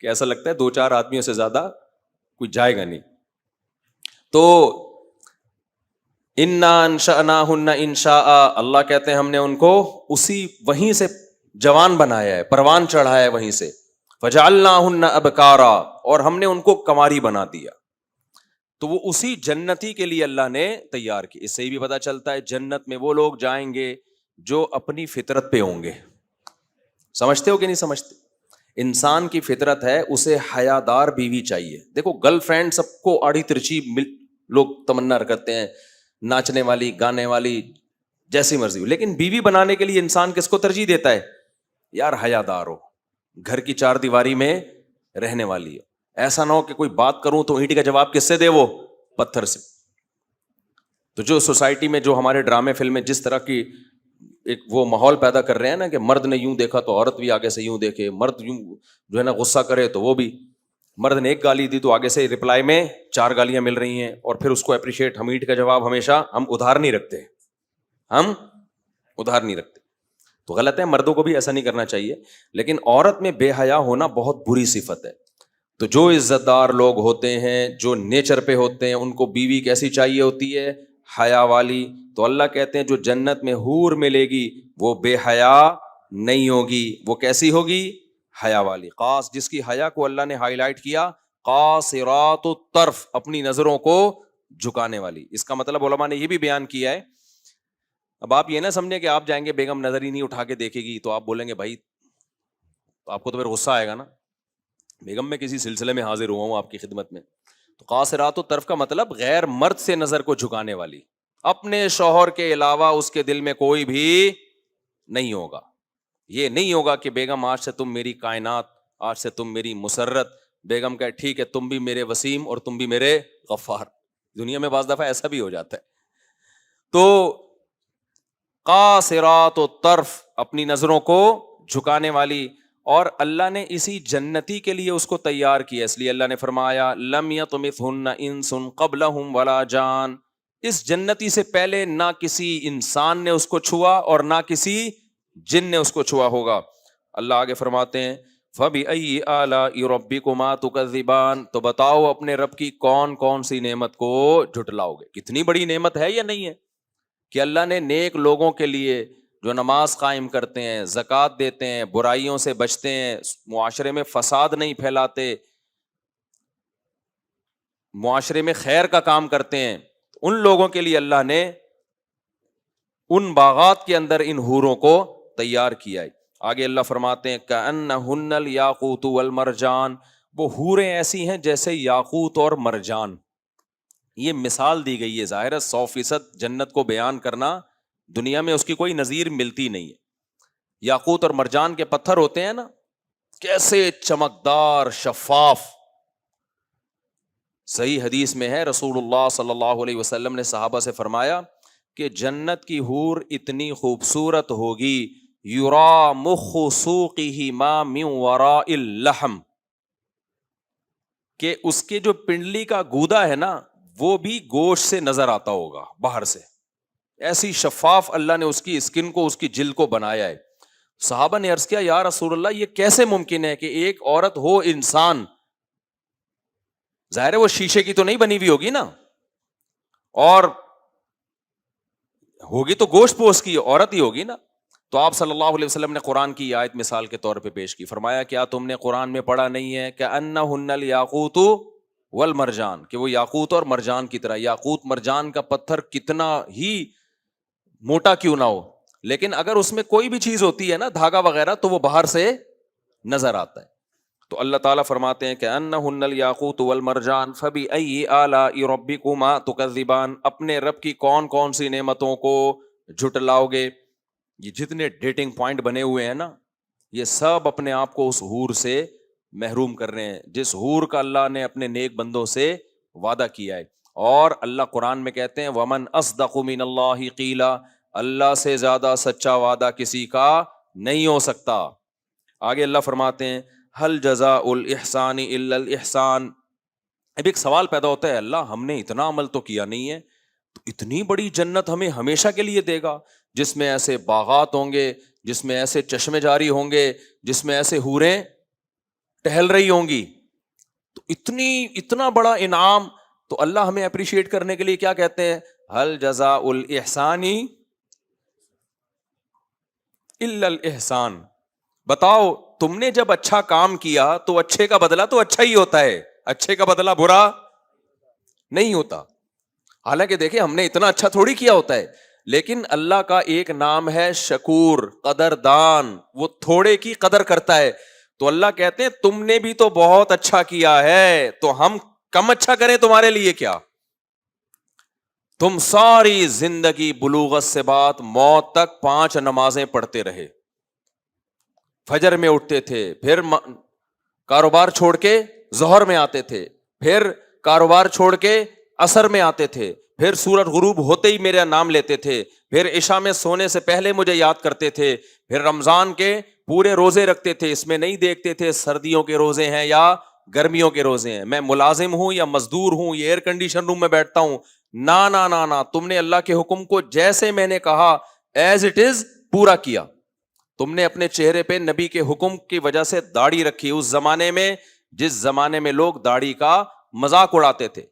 کہ ایسا لگتا ہے 2-4 آدمیوں سے زیادہ کوئی جائے گا نہیں. تو انا انشأناہن انشاء, اللہ کہتے ہیں ہم نے ان کو اسی وہیں سے جوان بنایا ہے, پروان چڑھایا ہے وہیں سے. فجعلناہن ابکارا, اور ہم نے ان کو کنواری بنا دیا. تو وہ اسی جنتی کے لیے اللہ نے تیار کی. اس سے بھی پتہ چلتا ہے جنت میں وہ لوگ جائیں گے جو اپنی فطرت پہ ہوں گے. سمجھتے ہو کہ نہیں سمجھتے؟ انسان کی فطرت ہے اسے حیادار بیوی چاہیے. دیکھو گرل فرینڈ سب کو آڑی ترچی لوگ تمنا کرتے ہیں, ناچنے والی, گانے والی, جیسی مرضی ہو. لیکن بیوی بنانے کے لیے انسان کس کو ترجیح دیتا ہے؟ یار حیادار ہو, گھر کی چار دیواری میں رہنے والی ہے. ایسا نہ ہو کہ کوئی بات کروں تو اینٹ کا جواب کس سے دے, وہ پتھر سے. تو جو سوسائٹی میں جو ہمارے ڈرامے فلمیں جس طرح کی ایک وہ ماحول پیدا کر رہے ہیں نا کہ مرد نے یوں دیکھا تو عورت بھی آگے سے یوں دیکھے, مرد یوں جو ہے نا غصہ کرے تو وہ بھی, مرد نے ایک گالی دی تو آگے سے رپلائی میں 4 گالیاں مل رہی ہیں, اور پھر اس کو اپریشیٹ. ہم اینٹ کا جواب ہمیشہ ہم ادھار نہیں رکھتے, ہم ادھار نہیں رکھتے, تو غلط ہے. مردوں کو بھی ایسا نہیں کرنا چاہیے. لیکن عورت میں بے حیا ہونا بہت بری صفت ہے. تو جو عزت دار لوگ ہوتے ہیں, جو نیچر پہ ہوتے ہیں, ان کو بیوی کیسی چاہیے ہوتی ہے؟ حیا والی. تو اللہ کہتے ہیں جو جنت میں حور ملے گی وہ بے حیا نہیں ہوگی, وہ کیسی ہوگی؟ حیا والی. خاص جس کی حیا کو اللہ نے ہائی لائٹ کیا, قاصرات الطرف, اپنی نظروں کو جھکانے والی. اس کا مطلب علماء نے یہ بھی بیان کیا ہے. اب آپ یہ نہ سمجھیں کہ آپ جائیں گے بیگم نظر ہی نہیں اٹھا کے دیکھے گی تو آپ بولیں گے بھائی, تو آپ کو تو پھر غصہ آئے گا نا, بیگم میں کسی سلسلے میں حاضر ہوا ہوں آپ کی خدمت میں. تو قاصرات الطرف کا مطلب غیر مرد سے نظر کو جھکانے والی, اپنے شوہر کے علاوہ اس کے دل میں کوئی بھی نہیں ہوگا. یہ نہیں ہوگا کہ بیگم آج سے تم میری کائنات, آج سے تم میری مسرت. بیگم کہے ٹھیک ہے تم بھی میرے وسیم اور تم بھی میرے غفار. دنیا میں بعض دفعہ ایسا بھی ہو جاتا ہے. تو قاصرات الطرف, اپنی نظروں کو جھکانے والی. اور اللہ نے اسی جنتی کے لیے اس کو تیار کیا, اس لیے اللہ نے فرمایا لم یطمثہن انس قبلہم ولا جان. اس جنتی سے پہلے نہ کسی انسان نے اس کو چھوا اور نہ کسی جن نے اس کو چھوا ہوگا. اللہ آگے فرماتے ہیں فَبِأَيِّ آلَاءِ رَبِّكُمَا تُكَذِّبَانِ, تو بتاؤ اپنے رب کی کون کون سی نعمت کو جھٹلاؤ گے. کتنی بڑی نعمت ہے یا نہیں ہے کہ اللہ نے نیک لوگوں کے لیے جو نماز قائم کرتے ہیں, زکوٰۃ دیتے ہیں, برائیوں سے بچتے ہیں, معاشرے میں فساد نہیں پھیلاتے, معاشرے میں خیر کا کام کرتے ہیں, ان لوگوں کے لیے اللہ نے ان باغات کے اندر ان حوروں کو تیار کیا ہے. آگے اللہ فرماتے ہیں کأنہن الیاقوت والمرجان, وہ حوریں ایسی ہیں جیسے یاقوت اور مرجان. یہ مثال دی گئی ہے, ظاہر ہے 100% جنت کو بیان کرنا دنیا میں اس کی کوئی نظیر ملتی نہیں ہے. یاقوت اور مرجان کے پتھر ہوتے ہیں نا, کیسے چمکدار شفاف. صحیح حدیث میں ہے رسول اللہ صلی اللہ علیہ وسلم نے صحابہ سے فرمایا کہ جنت کی حور اتنی خوبصورت ہوگی, یرا مخ سوقہ ما من وراء اللحم, کہ اس کے جو پنڈلی کا گودا ہے نا وہ بھی گوشت سے نظر آتا ہوگا باہر سے. ایسی شفاف اللہ نے اس کی اسکن کو, اس کی جلد کو بنایا ہے. صحابہ نے عرض کیا یا رسول اللہ یہ کیسے ممکن ہے کہ ایک عورت ہو انسان, ظاہر ہے وہ شیشے کی تو نہیں بنی ہوئی ہوگی نا, اور ہوگی تو گوشت پوش کی عورت ہی ہوگی نا. تو آپ صلی اللہ علیہ وسلم نے قرآن کی آیت مثال کے طور پہ پیش کی, فرمایا کیا تم نے قرآن میں پڑھا نہیں ہے کہ انہن الیاقوت والمرجان, کہ وہ یاقوت اور مرجان کی طرح. یاقوت مرجان کا پتھر کتنا ہی موٹا کیوں نہ ہو, لیکن اگر اس میں کوئی بھی چیز ہوتی ہے نا دھاگا وغیرہ تو وہ باہر سے نظر آتا ہے. تو اللہ تعالیٰ فرماتے ہیں کہ انہن الیاقوت والمرجان فبأی آلاء ربکما تکذبان, اپنے رب کی کون کون سی نعمتوں کو جھٹلاؤ گے. یہ جتنے ڈیٹنگ پوائنٹ بنے ہوئے ہیں نا یہ سب اپنے آپ کو اس حور سے محروم کر رہے ہیں جس حور کا اللہ نے اپنے نیک بندوں سے وعدہ کیا ہے. اور اللہ قرآن میں کہتے ہیں ومن اصدق من اللہ قیلا, اللہ سے زیادہ سچا وعدہ کسی کا نہیں ہو سکتا. آگے اللہ فرماتے ہیں هل جزاء الاحسان الا الاحسان. اب ایک سوال پیدا ہوتا ہے, اللہ ہم نے اتنا عمل تو کیا نہیں ہے, تو اتنی بڑی جنت ہمیں ہمیشہ کے لیے دے گا جس میں ایسے باغات ہوں گے, جس میں ایسے چشمے جاری ہوں گے, جس میں ایسے حوریں ٹہل رہی ہوں گی, تو اتنا بڑا انعام. تو اللہ ہمیں اپریشیٹ کرنے کے لیے کیا کہتے ہیں هل جزاء الاحسان الا الاحسان. بتاؤ تم نے جب اچھا کام کیا تو اچھے کا بدلہ تو اچھا ہی ہوتا ہے, اچھے کا بدلہ برا نہیں ہوتا. حالانکہ دیکھیں ہم نے اتنا اچھا تھوڑی کیا ہوتا ہے, لیکن اللہ کا ایک نام ہے شکور, قدردان, وہ تھوڑے کی قدر کرتا ہے. تو اللہ کہتے ہیں تم نے بھی تو بہت اچھا کیا ہے, تو ہم کم اچھا کریں تمہارے لیے کیا. تم ساری زندگی بلوغت سے بعد موت تک 5 نمازیں پڑھتے رہے. فجر میں اٹھتے تھے, پھر کاروبار چھوڑ کے ظہر میں آتے تھے, پھر کاروبار چھوڑ کے عصر میں آتے تھے, پھر سورج غروب ہوتے ہی میرا نام لیتے تھے, پھر عشاء میں سونے سے پہلے مجھے یاد کرتے تھے, پھر رمضان کے پورے روزے رکھتے تھے. اس میں نہیں دیکھتے تھے سردیوں کے روزے ہیں یا گرمیوں کے روزے ہیں, میں ملازم ہوں یا مزدور ہوں, یہ ایئر کنڈیشن روم میں بیٹھتا ہوں. نا نا نا نا, تم نے اللہ کے حکم کو جیسے میں نے کہا ایز اٹ از پورا کیا. تم نے اپنے چہرے پہ نبی کے حکم کی وجہ سے داڑھی رکھی. اس زمانے میں, جس زمانے میں لوگ داڑھی کا مذاق اڑاتے تھے,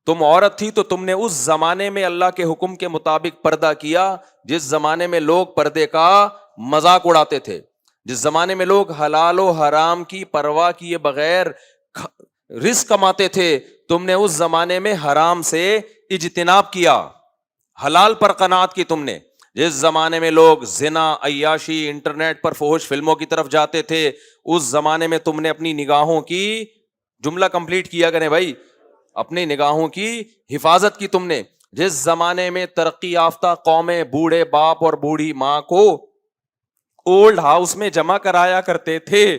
تم عورت تھی تو تم نے اس زمانے میں اللہ کے حکم کے مطابق پردہ کیا. جس زمانے میں لوگ پردے کا مذاق اڑاتے تھے, جس زمانے میں لوگ حلال و حرام کی پرواہ کیے بغیر رزق کماتے تھے, تم نے اس زمانے میں حرام سے اجتناب کیا, حلال پر قناعت کی تم نے. جس زمانے میں لوگ زنا, عیاشی, انٹرنیٹ پر فحش فلموں کی طرف جاتے تھے, اس زمانے میں تم نے اپنی نگاہوں کی, جملہ کمپلیٹ کیا کریں بھائی, اپنی نگاہوں کی حفاظت کی تم نے. جس زمانے میں ترقی یافتہ قومیں بوڑھے باپ اور بوڑھی ماں کو اولڈ ہاؤس میں جمع کرایا کرتے تھے,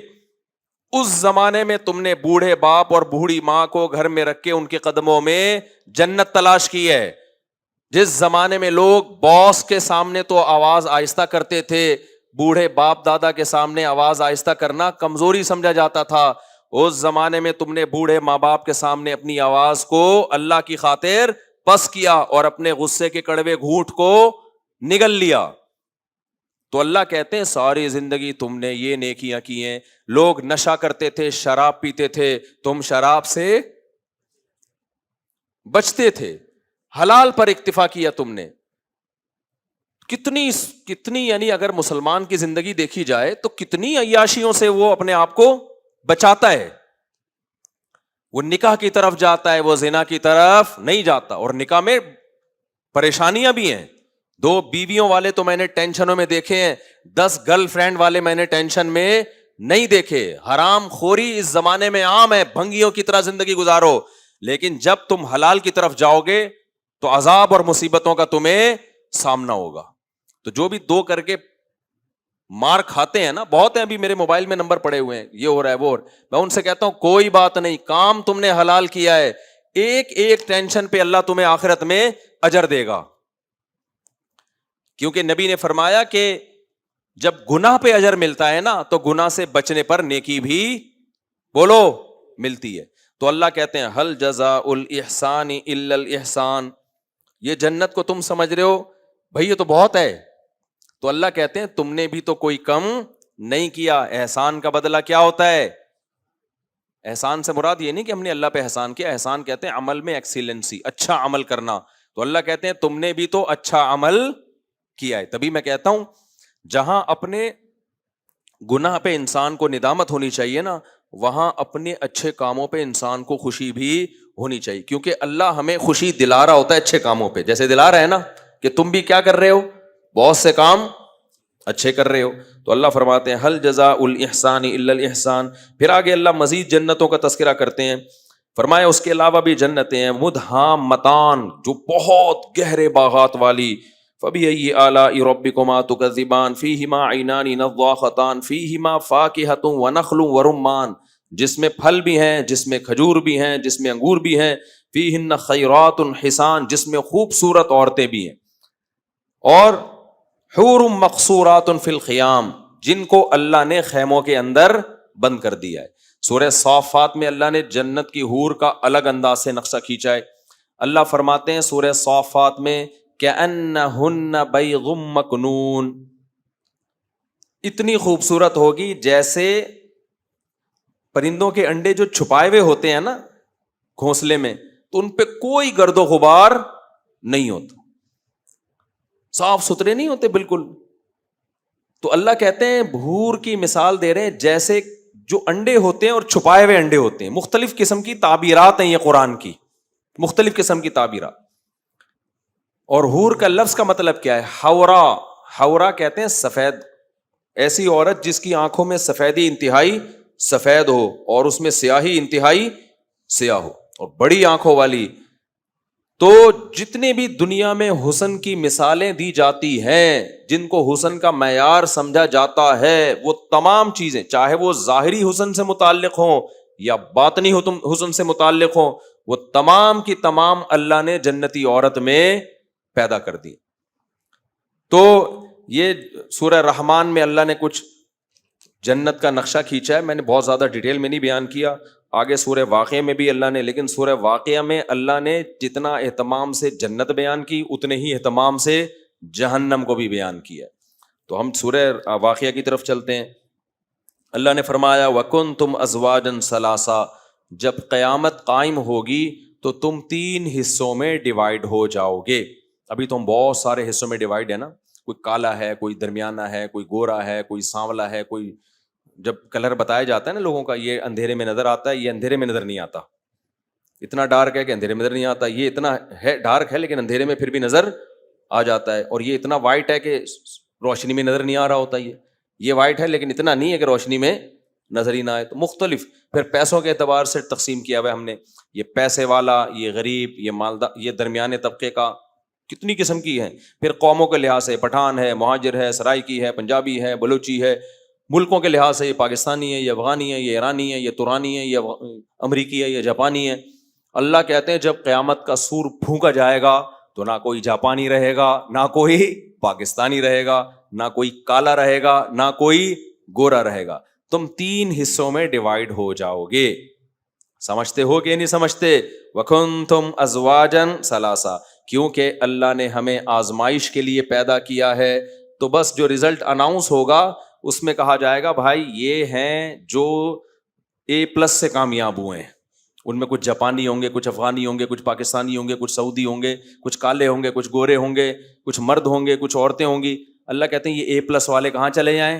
اس زمانے میں تم نے بوڑھے باپ اور بوڑھی ماں کو گھر میں رکھ کے ان کے قدموں میں جنت تلاش کی ہے. جس زمانے میں لوگ باس کے سامنے تو آواز آہستہ کرتے تھے, بوڑھے باپ دادا کے سامنے آواز آہستہ کرنا کمزوری سمجھا جاتا تھا, اس زمانے میں تم نے بوڑھے ماں باپ کے سامنے اپنی آواز کو اللہ کی خاطر پس کیا اور اپنے غصے کے کڑوے گھونٹ کو نگل لیا. تو اللہ کہتے ہیں ساری زندگی تم نے یہ نیکیاں کی ہیں. لوگ نشہ کرتے تھے, شراب پیتے تھے, تم شراب سے بچتے تھے, حلال پر اکتفا کیا تم نے. کتنی یعنی اگر مسلمان کی زندگی دیکھی جائے تو کتنی عیاشیوں سے وہ اپنے آپ کو بچاتا ہے. وہ نکاح کی طرف جاتا ہے, وہ زنا کی طرف نہیں جاتا. اور نکاح میں پریشانیاں بھی ہیں. 2 بیویوں والے تو میں نے ٹینشنوں میں دیکھے ہیں, 10 گرل فرینڈ والے میں نے ٹینشن میں نہیں دیکھے. حرام خوری اس زمانے میں عام ہے, بھنگیوں کی طرح زندگی گزارو. لیکن جب تم حلال کی طرف جاؤ گے تو عذاب اور مصیبتوں کا تمہیں سامنا ہوگا. تو جو بھی 2 کر کے مار کھاتے ہیں نا, بہت ہیں, ابھی میرے موبائل میں نمبر پڑے ہوئے ہیں, یہ ہو رہا ہے وہ ہو رہا ہے, میں ان سے کہتا ہوں کوئی بات نہیں, کام تم نے حلال کیا ہے, ایک ایک ٹینشن پہ اللہ تمہیں آخرت میں اجر دے گا. کیونکہ نبی نے فرمایا کہ جب گناہ پہ اجر ملتا ہے نا تو گناہ سے بچنے پر نیکی بھی بولو ملتی ہے. تو اللہ کہتے ہیں ہل جزاء الاحسان الا الاحسان, یہ جنت کو تم سمجھ رہے ہو بھائی یہ تو بہت ہے, تو اللہ کہتے ہیں تم نے بھی تو کوئی کم نہیں کیا. احسان کا بدلہ کیا ہوتا ہے؟ احسان سے مراد یہ نہیں کہ ہم نے اللہ پہ احسان کیا, احسان کہتے ہیں عمل میں ایکسیلنسی, اچھا عمل کرنا. تو اللہ کہتے ہیں تم نے بھی تو اچھا عمل کیا ہے. تبھی میں کہتا ہوں جہاں اپنے گناہ پہ انسان کو ندامت ہونی چاہیے نا, وہاں اپنے اچھے کاموں پہ انسان کو خوشی بھی ہونی چاہیے. کیونکہ اللہ ہمیں خوشی دلا رہا ہوتا ہے اچھے کاموں پہ, جیسے دلا رہا ہے نا کہ تم بھی کیا کر رہے ہو, بہت سے کام اچھے کر رہے ہو. تو اللہ فرماتے ہیں ہل جزاء الاحسان الا الاحسان. پھر آگے اللہ مزید جنتوں کا تذکرہ کرتے ہیں, فرمایا اس کے علاوہ بھی جنتیں ہیں مدھامتان, جو بہت گہرے باغات والی. فبأي آلاء ربكما تكذبان فيهما عينان نضاختان فيهما فاكهة ونخل ورمان, جس میں پھل بھی ہیں, جس میں کھجور بھی ہیں, جس میں انگور بھی ہیں. فيهن خيرات حسان, جس میں خوبصورت عورتیں بھی ہیں. اور حور مقصورات فی الخیام, جن کو اللہ نے خیموں کے اندر بند کر دیا ہے. سورہ صافات میں اللہ نے جنت کی حور کا الگ انداز سے نقشہ کھینچا ہے. اللہ فرماتے ہیں سورہ صافات میں کأنہن بیض مکنون, اتنی خوبصورت ہوگی جیسے پرندوں کے انڈے جو چھپائے ہوئے ہوتے ہیں نا گھونسلے میں, تو ان پہ کوئی گرد و غبار نہیں ہوتا, صاف ستھرے نہیں ہوتے بالکل. تو اللہ کہتے ہیں حور کی مثال دے رہے ہیں جیسے جو انڈے ہوتے ہیں اور چھپائے ہوئے انڈے ہوتے ہیں. مختلف قسم کی تعبیرات ہیں یہ قرآن کی, مختلف قسم کی تعبیرات. اور حور کا لفظ کا مطلب کیا ہے؟ حورا. حورا کہتے ہیں سفید, ایسی عورت جس کی آنکھوں میں سفیدی انتہائی سفید ہو اور اس میں سیاہی انتہائی سیاہ ہو, اور بڑی آنکھوں والی. تو جتنے بھی دنیا میں حسن کی مثالیں دی جاتی ہیں، جن کو حسن کا معیار سمجھا جاتا ہے، وہ تمام چیزیں، چاہے وہ ظاہری حسن سے متعلق ہوں یا باطنی حسن سے متعلق ہوں، وہ تمام کی تمام اللہ نے جنتی عورت میں پیدا کر دی. تو یہ سورہ رحمان میں اللہ نے کچھ جنت کا نقشہ کھینچا ہے، میں نے بہت زیادہ ڈیٹیل میں نہیں بیان کیا. آگے سورہ واقعہ میں بھی اللہ نے، لیکن سورہ واقعہ میں اللہ نے جتنا اہتمام سے جنت بیان کی، اتنے ہی اہتمام سے جہنم کو بھی بیان کیا. تو ہم سورہ واقعہ کی طرف چلتے ہیں. اللہ نے فرمایا وَكُنْتُمْ أَزْوَاجًا ثَلَاثًا، جب قیامت قائم ہوگی تو تم 3 حصوں میں ڈیوائیڈ ہو جاؤ گے. ابھی تو ہم بہت سارے حصوں میں ڈیوائیڈ ہے نا، کوئی کالا ہے، کوئی درمیانہ ہے، کوئی گورا ہے، کوئی سانولا ہے، کوئی جب کلر بتایا جاتا ہے نا لوگوں کا، یہ اندھیرے میں نظر آتا ہے، یہ اندھیرے میں نظر نہیں آتا، اتنا ڈارک ہے کہ اندھیرے میں نظر نہیں آتا، یہ اتنا ہے ڈارک ہے لیکن اندھیرے میں پھر بھی نظر آ جاتا ہے، اور یہ اتنا وائٹ ہے کہ روشنی میں نظر نہیں آ رہا ہوتا، یہ وائٹ ہے لیکن اتنا نہیں ہے کہ روشنی میں نظر ہی نہ آئے. تو مختلف پھر پیسوں کے اعتبار سے تقسیم کیا ہوا ہے ہم نے، یہ پیسے والا، یہ غریب، یہ مالدار، یہ درمیانے طبقے کا، کتنی قسم کی ہیں. پھر قوموں کے لحاظ سے پٹھان ہے، مہاجر ہے، سرائکی ہے، پنجابی ہے، بلوچی ہے. ملکوں کے لحاظ سے یہ پاکستانی ہے، یہ افغانی ہے، یہ ایرانی ہے، یہ ترانی ہے، یہ امریکی ہے، یہ جاپانی ہے. اللہ کہتے ہیں جب قیامت کا سور پھونکا جائے گا تو نہ کوئی جاپانی رہے گا، نہ کوئی پاکستانی رہے گا، نہ کوئی کالا رہے گا، نہ کوئی گورا رہے گا. تم 3 حصوں میں ڈیوائیڈ ہو جاؤ گے. سمجھتے ہو کہ نہیں سمجھتے؟ وَكُنْتُمْ أَزْوَاجًا ثَلَاثًا، کیونکہ اللہ نے ہمیں آزمائش کے لیے پیدا کیا ہے. تو بس جو رزلٹ اناؤنس ہوگا اس میں کہا جائے گا بھائی یہ ہیں جو A+ سے کامیاب ہوئے ہیں. ان میں کچھ جاپانی ہوں گے، کچھ افغانی ہوں گے، کچھ پاکستانی ہوں گے، کچھ سعودی ہوں گے، کچھ کالے ہوں گے، کچھ گورے ہوں گے، کچھ مرد ہوں گے، کچھ عورتیں ہوں گی. اللہ کہتے ہیں یہ A+ والے کہاں چلے جائیں؟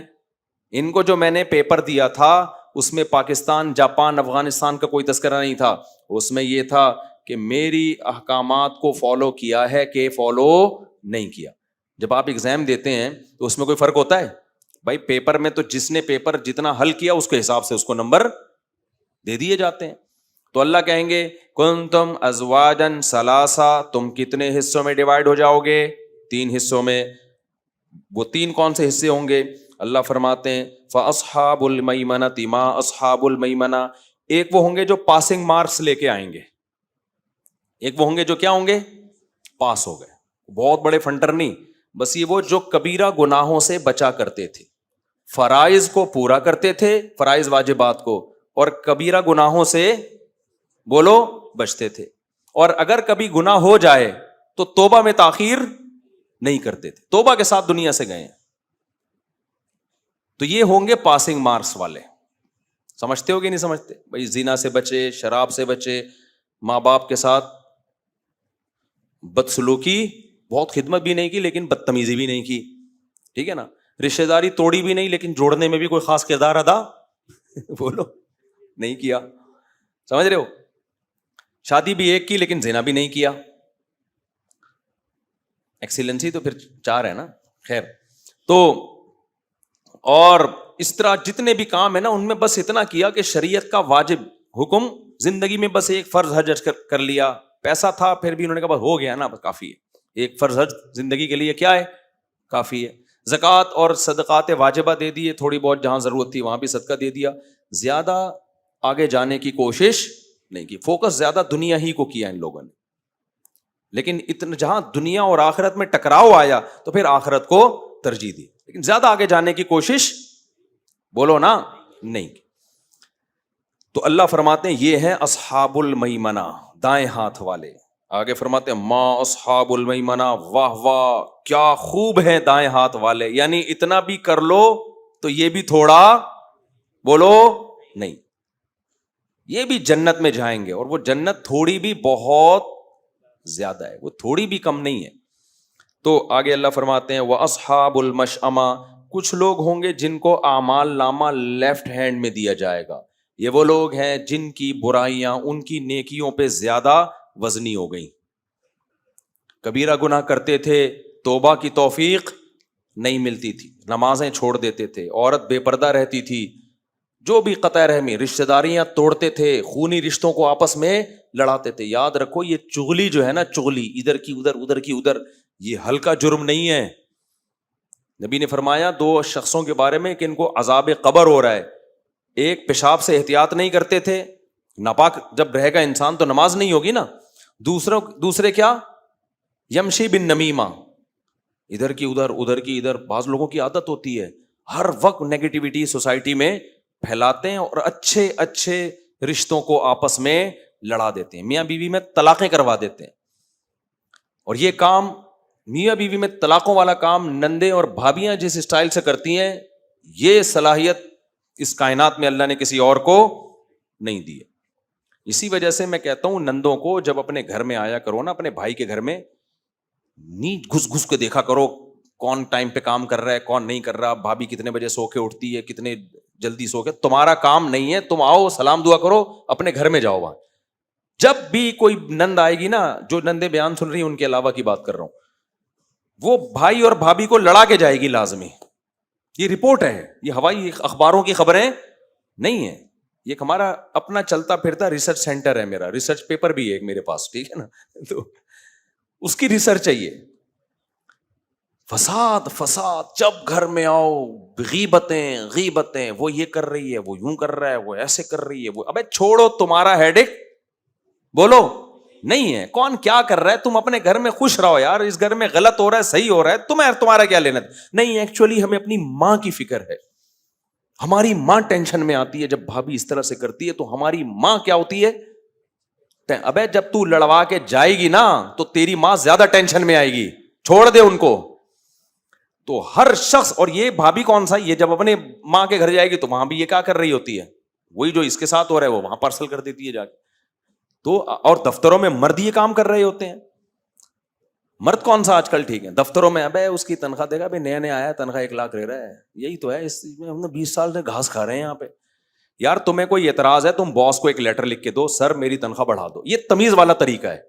ان کو جو میں نے پیپر دیا تھا اس میں پاکستان، جاپان، افغانستان کا کوئی تذکرہ نہیں تھا. اس میں یہ تھا کہ میری احکامات کو فالو کیا ہے کہ فالو نہیں کیا. جب آپ ایگزام دیتے ہیں تو اس میں کوئی فرق ہوتا ہے؟ بھائی پیپر میں تو جس نے پیپر جتنا حل کیا اس کے حساب سے اس کو نمبر دے دیے جاتے ہیں. تو اللہ کہیں گے کنتم ازواجا ثلاثا، تم کتنے حصوں میں ڈیوائیڈ ہو جاؤ گے؟ 3 حصوں میں. وہ 3 کون سے حصے ہوں گے؟ اللہ فرماتے ہیں فاصحاب المیمنۃ ما اصحاب المیمنہ. ایک وہ ہوں گے جو پاسنگ مارکس لے کے آئیں گے، ایک وہ ہوں گے جو کیا ہوں گے؟ پاس ہو گئے. بہت بڑے فنٹر نہیں، بس یہ وہ جو کبیرہ گناہوں سے بچا کرتے تھے، فرائض کو پورا کرتے تھے، فرائض واجبات کو، اور کبیرہ گناہوں سے بولو بچتے تھے. اور اگر کبھی گناہ ہو جائے تو توبہ میں تاخیر نہیں کرتے تھے، توبہ کے ساتھ دنیا سے گئے ہیں. تو یہ ہوں گے پاسنگ مارکس والے. سمجھتے ہو کہ نہیں سمجھتے؟ بھائی زنا سے بچے، شراب سے بچے، ماں باپ کے ساتھ بدسلوکی، بہت خدمت بھی نہیں کی لیکن بدتمیزی بھی نہیں کی، ٹھیک ہے نا، رشتہ داری توڑی بھی نہیں لیکن جوڑنے میں بھی کوئی خاص کردار ادا بولو نہیں کیا. سمجھ رہے ہو؟ شادی بھی ایک کی لیکن زنا بھی نہیں کیا. ایکسیلنسی تو پھر 4 ہے نا. خیر، تو اور اس طرح جتنے بھی کام ہے نا ان میں بس اتنا کیا کہ شریعت کا واجب حکم زندگی میں بس ایک فرض حج کر لیا. پیسہ تھا پھر بھی انہوں نے کہا بس ہو گیا نا، بس کافی ہے. ایک فرض حج زندگی کے لیے کیا ہے؟ کافی ہے. زکوٰۃ اور صدقات واجبہ دے دیے، تھوڑی بہت جہاں ضرورت تھی وہاں بھی صدقہ دے دیا. زیادہ آگے جانے کی کوشش نہیں کی. فوکس زیادہ دنیا ہی کو کیا ان لوگوں نے. لیکن اتنا جہاں دنیا اور آخرت میں ٹکراؤ آیا تو پھر آخرت کو ترجیح دی، لیکن زیادہ آگے جانے کی کوشش بولو نا نہیں. تو اللہ فرماتے ہیں یہ ہے اصحاب المیمنہ، دائیں ہاتھ والے. آگے فرماتے ہیں ما اصحاب المیمنہ، واہ واہ کیا خوب ہیں دائیں ہاتھ والے. یعنی اتنا بھی کر لو تو یہ بھی تھوڑا بولو نہیں، یہ بھی جنت میں جائیں گے. اور وہ جنت تھوڑی بھی بہت زیادہ ہے، وہ تھوڑی بھی کم نہیں ہے. تو آگے اللہ فرماتے ہیں وَأَصْحَابُ الْمَشْأَمَةِ، کچھ لوگ ہوں گے جن کو اعمال نامہ لیفٹ ہینڈ میں دیا جائے گا. یہ وہ لوگ ہیں جن کی برائیاں ان کی نیکیوں پہ زیادہ وزنی ہو گئیں. کبیرہ گناہ کرتے تھے، توبہ کی توفیق نہیں ملتی تھی، نمازیں چھوڑ دیتے تھے، عورت بے پردہ رہتی تھی، جو بھی قطع رحمی، رشتہ داریاں توڑتے تھے، خونی رشتوں کو آپس میں لڑاتے تھے. یاد رکھو یہ چغلی جو ہے نا، چغلی ادھر کی ادھر ادھر کی ادھر، یہ ہلکا جرم نہیں ہے. نبی نے فرمایا 2 شخصوں کے بارے میں کہ ان کو عذاب قبر ہو رہا ہے. ایک پیشاب سے احتیاط نہیں کرتے تھے، ناپاک جب رہے گا انسان تو نماز نہیں ہوگی نا. دوسرے کیا، یمشی بن نمیمہ، ادھر کی ادھر ادھر کی ادھر. بعض لوگوں کی عادت ہوتی ہے ہر وقت نیگیٹیوٹی سوسائٹی میں پھیلاتے ہیں اور اچھے اچھے رشتوں کو آپس میں لڑا دیتے ہیں. میاں بیوی میں طلاقیں کروا دیتے ہیں. اور یہ کام میاں بیوی میں طلاقوں والا کام نندے اور بھابیاں جس اسٹائل سے کرتی ہیں، یہ صلاحیت اس کائنات میں اللہ نے کسی اور کو نہیں دی ہے. اسی وجہ سے میں کہتا ہوں نندوں کو جب اپنے گھر میں آیا کرو نا، اپنے بھائی کے گھر میں نیچ گھس گھس کے دیکھا کرو کون ٹائم پہ کام کر رہا ہے کون نہیں کر رہا، بھابھی کتنے بجے سو کے اٹھتی ہے، کتنے جلدی سو کے. تمہارا کام نہیں ہے، تم آؤ سلام دعا کرو، اپنے گھر میں جاؤ. وہاں جب بھی کوئی نند آئے گی نا، جو نندے بیان سن رہی ہیں ان کے علاوہ کی بات کر رہا ہوں، وہ بھائی اور بھابھی کو لڑا کے جائے گی لازمی. یہ رپورٹ ہے، یہ ہوائی اخباروں کی خبریں نہیں ہیں. یہ ہمارا اپنا چلتا پھرتا ریسرچ سینٹر ہے. میرا ریسرچ پیپر بھی ہے ایک میرے پاس، ٹھیک ہے نا، تو اس کی ریسرچ چاہیے. فساد فساد، جب گھر میں آؤ غیبتیں، وہ یہ کر رہی ہے، وہ یوں کر رہا ہے، وہ ایسے کر رہی ہے، وہ ابے چھوڑو، تمہارا ہیڈک بولو نہیں ہے. کون کیا کر رہا ہے، تم اپنے گھر میں خوش رہو یار. اس گھر میں غلط ہو رہا ہے صحیح ہو رہا ہے، تمہارا کیا لینا نہیں. ایکچولی ہمیں اپنی ماں کی فکر ہے. ہماری ماں ٹینشن میں آتی ہے جب بھابھی اس طرح سے کرتی ہے، تو ہماری ماں کیا ہوتی ہے، ابے جب تو لڑوا کے جائے گی نا تو تیری ماں زیادہ ٹینشن میں آئے گی. چھوڑ دے ان کو. تو ہر شخص، اور یہ بھابھی کون سا، یہ جب اپنے ماں کے گھر جائے گی تو وہاں بھی یہ کیا کر رہی ہوتی ہے، وہی جو اس کے ساتھ ہو رہا ہے وہ وہاں پارسل کر دیتی ہے جا کے. تو اور دفتروں میں مرد یہ کام کر رہے ہوتے ہیں. مرد کون سا آج کل ٹھیک ہے، دفتروں میں ابے اس کی تنخواہ دے گا، نیا نیا آیا تنخواہ 1 لاکھ لے رہا ہے. یہی تو ہے، اس میں ہم نے 20 سال سے گھاس کھا رہے ہیں یہاں پہ. یار تمہیں کوئی اعتراض ہے، تم باس کو ایک لیٹر لکھ کے دو، سر میری تنخواہ بڑھا دو. یہ تمیز والا طریقہ ہے.